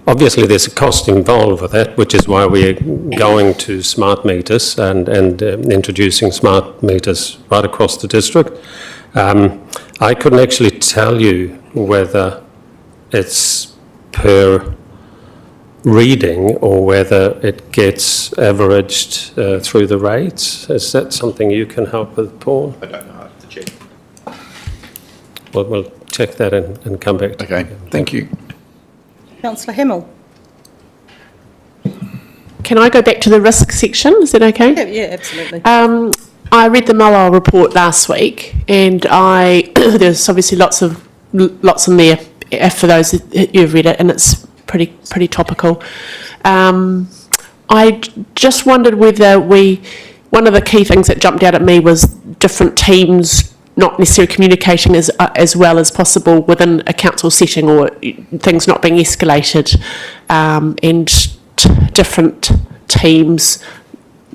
Obviously, there's a cost involved with that, which is why we're going to smart meters and introducing smart meters right across the district. I couldn't actually tell you whether it's per reading or whether it gets averaged through the rates. Is that something you can help with, Paul? I don't know, I have to check. Well, we'll check that and come back to Okay, thank you. Councillor Hamill. Can I go back to the risk section? Is that okay? Yeah, absolutely. I read the Mullow report last week, and there's obviously lots in there for those who've read it, and it's pretty topical. I just wondered whether one of the key things that jumped out at me was different teams not necessarily communicating as well as possible within a council setting, or things not being escalated, and different teams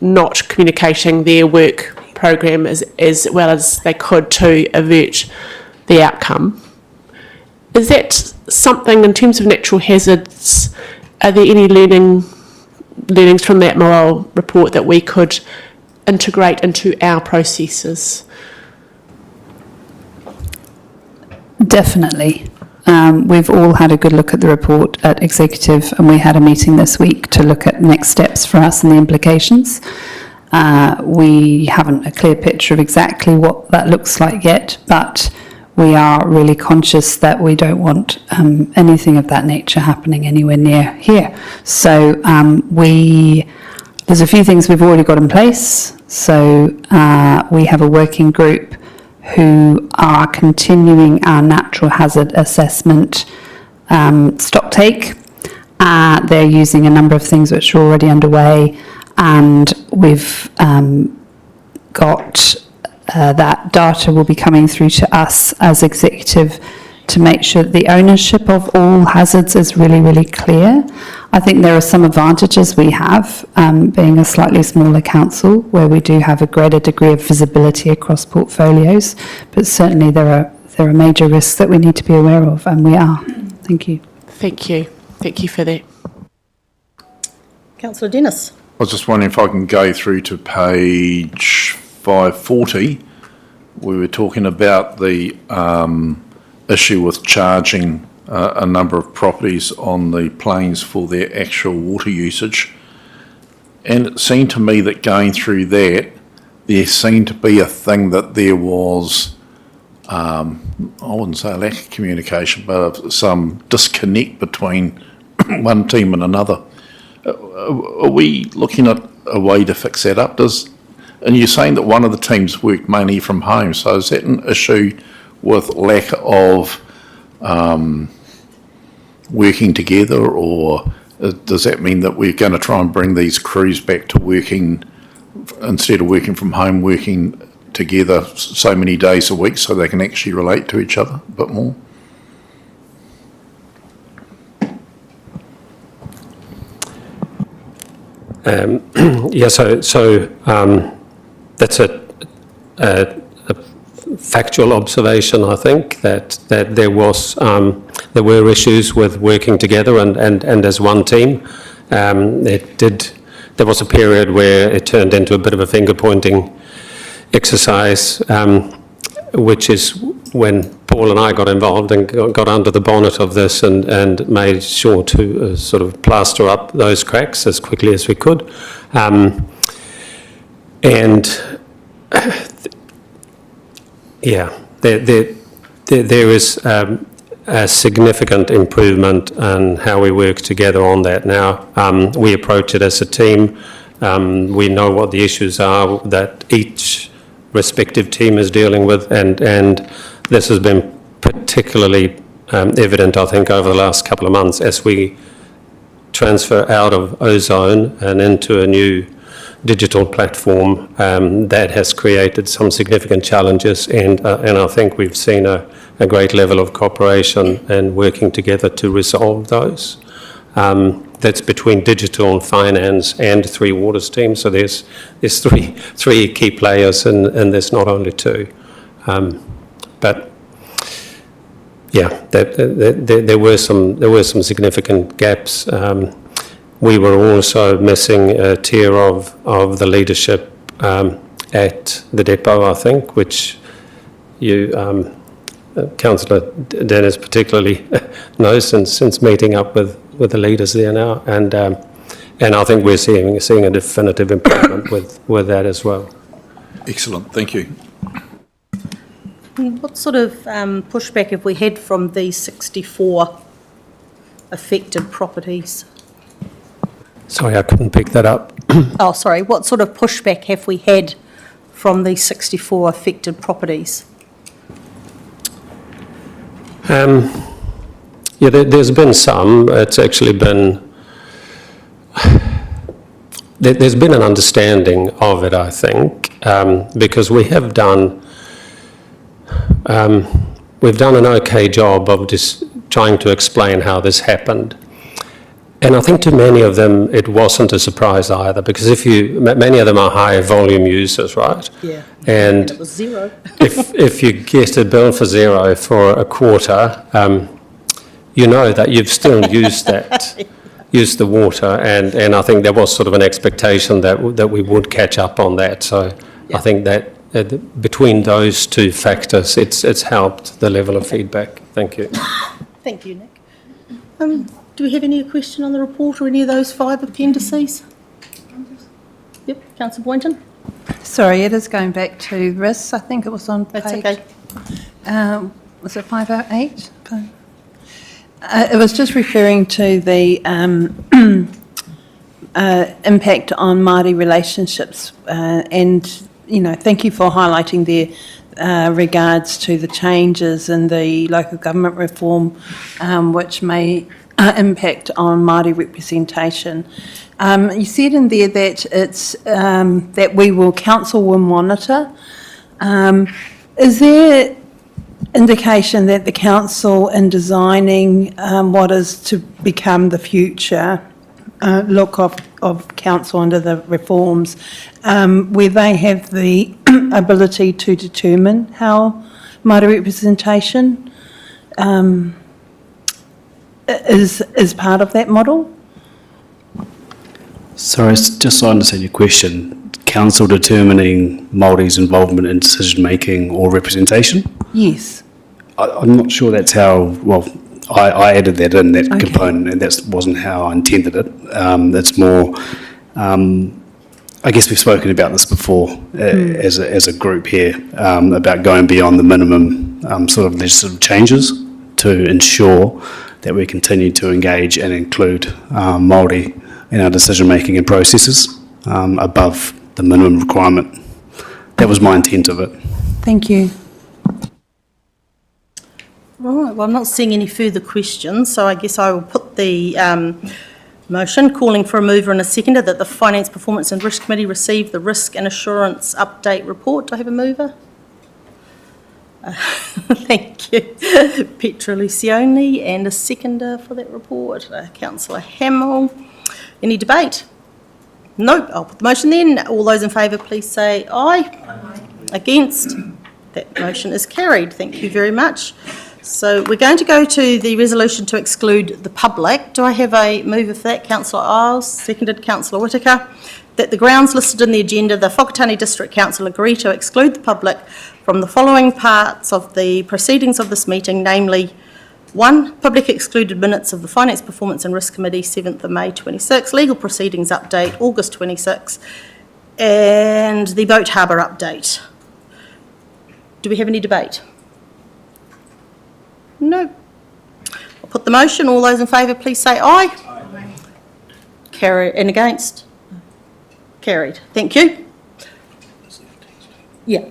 not communicating their work program as well as they could to avert the outcome. Is that something in terms of natural hazards? Are there any learnings from that Morale report that we could integrate into our processes? Definitely. We've all had a good look at the report at Executive, and we had a meeting this week to look at next steps for us and the implications. We haven't a clear picture of exactly what that looks like yet, but we are really conscious that we don't want anything of that nature happening anywhere near here. So there's a few things we've already got in place. So we have a working group who are continuing our natural hazard assessment stock take. They're using a number of things which are already underway, and we've got that data will be coming through to us as Executive to make sure that the ownership of all hazards is really, really clear. I think there are some advantages we have, being a slightly smaller council, where we do have a greater degree of visibility across portfolios, but certainly there are major risks that we need to be aware of, and we are. Thank you. Thank you. Thank you for that. Councillor Dennis. I was just wondering if I can go through to page 540. We were talking about the issue with charging a number of properties on the plains for their actual water usage. And it seemed to me that going through that, there seemed to be a thing that there was, I wouldn't say a lack of communication, but some disconnect between one team and another. Are we looking at a way to fix that up? And you're saying that one of the teams worked mainly from home, so is that an issue with lack of working together, or does that mean that we're going to try and bring these crews back to working, instead of working from home, working together so many days a week so they can actually relate to each other a bit more? That's a factual observation. I think that there were issues with working together and as one team. There was a period where it turned into a bit of a finger pointing exercise, which is when Paul and I got involved and got under the bonnet of this and made sure to sort of plaster up those cracks as quickly as we could. There is a significant improvement in how we work together on that now. We approach it as a team. We know what the issues are that each respective team is dealing with, and this has been particularly evident, I think, over the last couple of months as we transfer out of ozone and into a new digital platform that has created some significant challenges, and I think we've seen a great level of cooperation and working together to resolve those. That's between digital and finance and Three Waters team. So there's three key players, and there's not only two. But yeah, there were some significant gaps. We were also missing a tier of the leadership at the depot, I think, which you, Councillor Dennis particularly knows since meeting up with the leaders there now, and I think we're seeing a definitive improvement with that as well. Excellent, thank you. What sort of pushback have we had from these 64 affected properties? Sorry, I couldn't pick that up. Oh, sorry. What sort of pushback have we had from these 64 affected properties? Yeah, there's been some. It's actually been... There's been an understanding of it, I think, because we have done... we've done an okay job of just trying to explain how this happened. And I think to many of them, it wasn't a surprise either, because many of them are high volume users, right? Yeah. And it was zero. if you get a bill for zero for a quarter, you know that you've still used the water, and I think there was sort of an expectation that we would catch up on that. So I think that between those two factors, it's helped the level of feedback. Thank you. Thank you, Nick. Do we have any question on the report or any of those 5 appendices? Yep, Councillor Boynton. Sorry, it is going back to risks. I think it was on page... That's okay. Was it 508? It was just referring to the impact on Māori relationships, and thank you for highlighting their regards to the changes in the local government reform, which may impact on Māori representation. You said in there that it's that council will monitor. Is there indication that the council, in designing what is to become the future look of council under the reforms, where they have the ability to determine how Māori representation is part of that model? Sorry, just so I understand your question, council determining Māori's involvement in decision-making or representation? Yes. I'm not sure that's how, well, I added that in, that component, and that wasn't how I intended it. That's more, I guess we've spoken about this before as a group here, about going beyond the minimum sort of legislative changes to ensure that we continue to engage and include Māori in our decision-making and processes above the minimum requirement. That was my intent of it. Thank you. Right, well, I'm not seeing any further questions, so I guess I will put the motion calling for a mover and a seconder that the Finance, Performance and Risk Committee receive the Risk and Assurance Update Report. Do I have a mover? Thank you. Petra Lucioni, and a seconder for that report, Councillor Hamill. Any debate? Nope, I'll put the motion then. All those in favour, please say aye. Aye. Against? That motion is carried. Thank you very much. So we're going to go to the resolution to exclude the public. Do I have a mover for that? Councillor Isles, seconded Councillor Whittaker. That the grounds listed in the agenda, the Whakatane District Council agree to exclude the public from the following parts of the proceedings of this meeting, namely 1. Public excluded minutes of the Finance, Performance and Risk Committee, 7th of May 26, legal proceedings update, August 26, and the Boat Harbour update. Do we have any debate? No. I'll put the motion. All those in favour, please say aye. Aye. Carry, and against? Carried. Thank you. Yeah.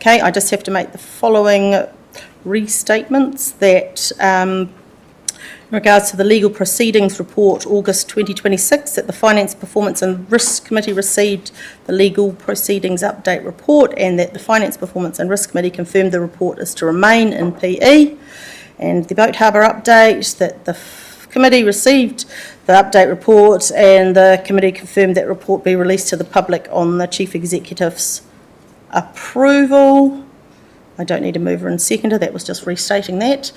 Okay, I just have to make the following restatements that in regards to the legal proceedings report, August 2026, that the Finance, Performance and Risk Committee received the legal proceedings update report, and that the Finance, Performance and Risk Committee confirmed the report is to remain in PE. And the Boat Harbour update, that the committee received the update report and the committee confirmed that report be released to the public on the Chief Executive's approval. I don't need a mover and seconder, that was just restating that.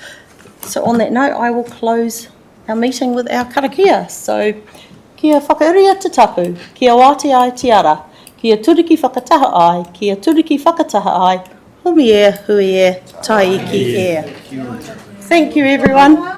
So on that note, I will close our meeting with our karakia. So, kia whakairia te tapu, kia wāte ai te ara, kia turiki whakataha ai, kia turiki whakataha ai, humi e, hui e, tai iki e. Thank you everyone.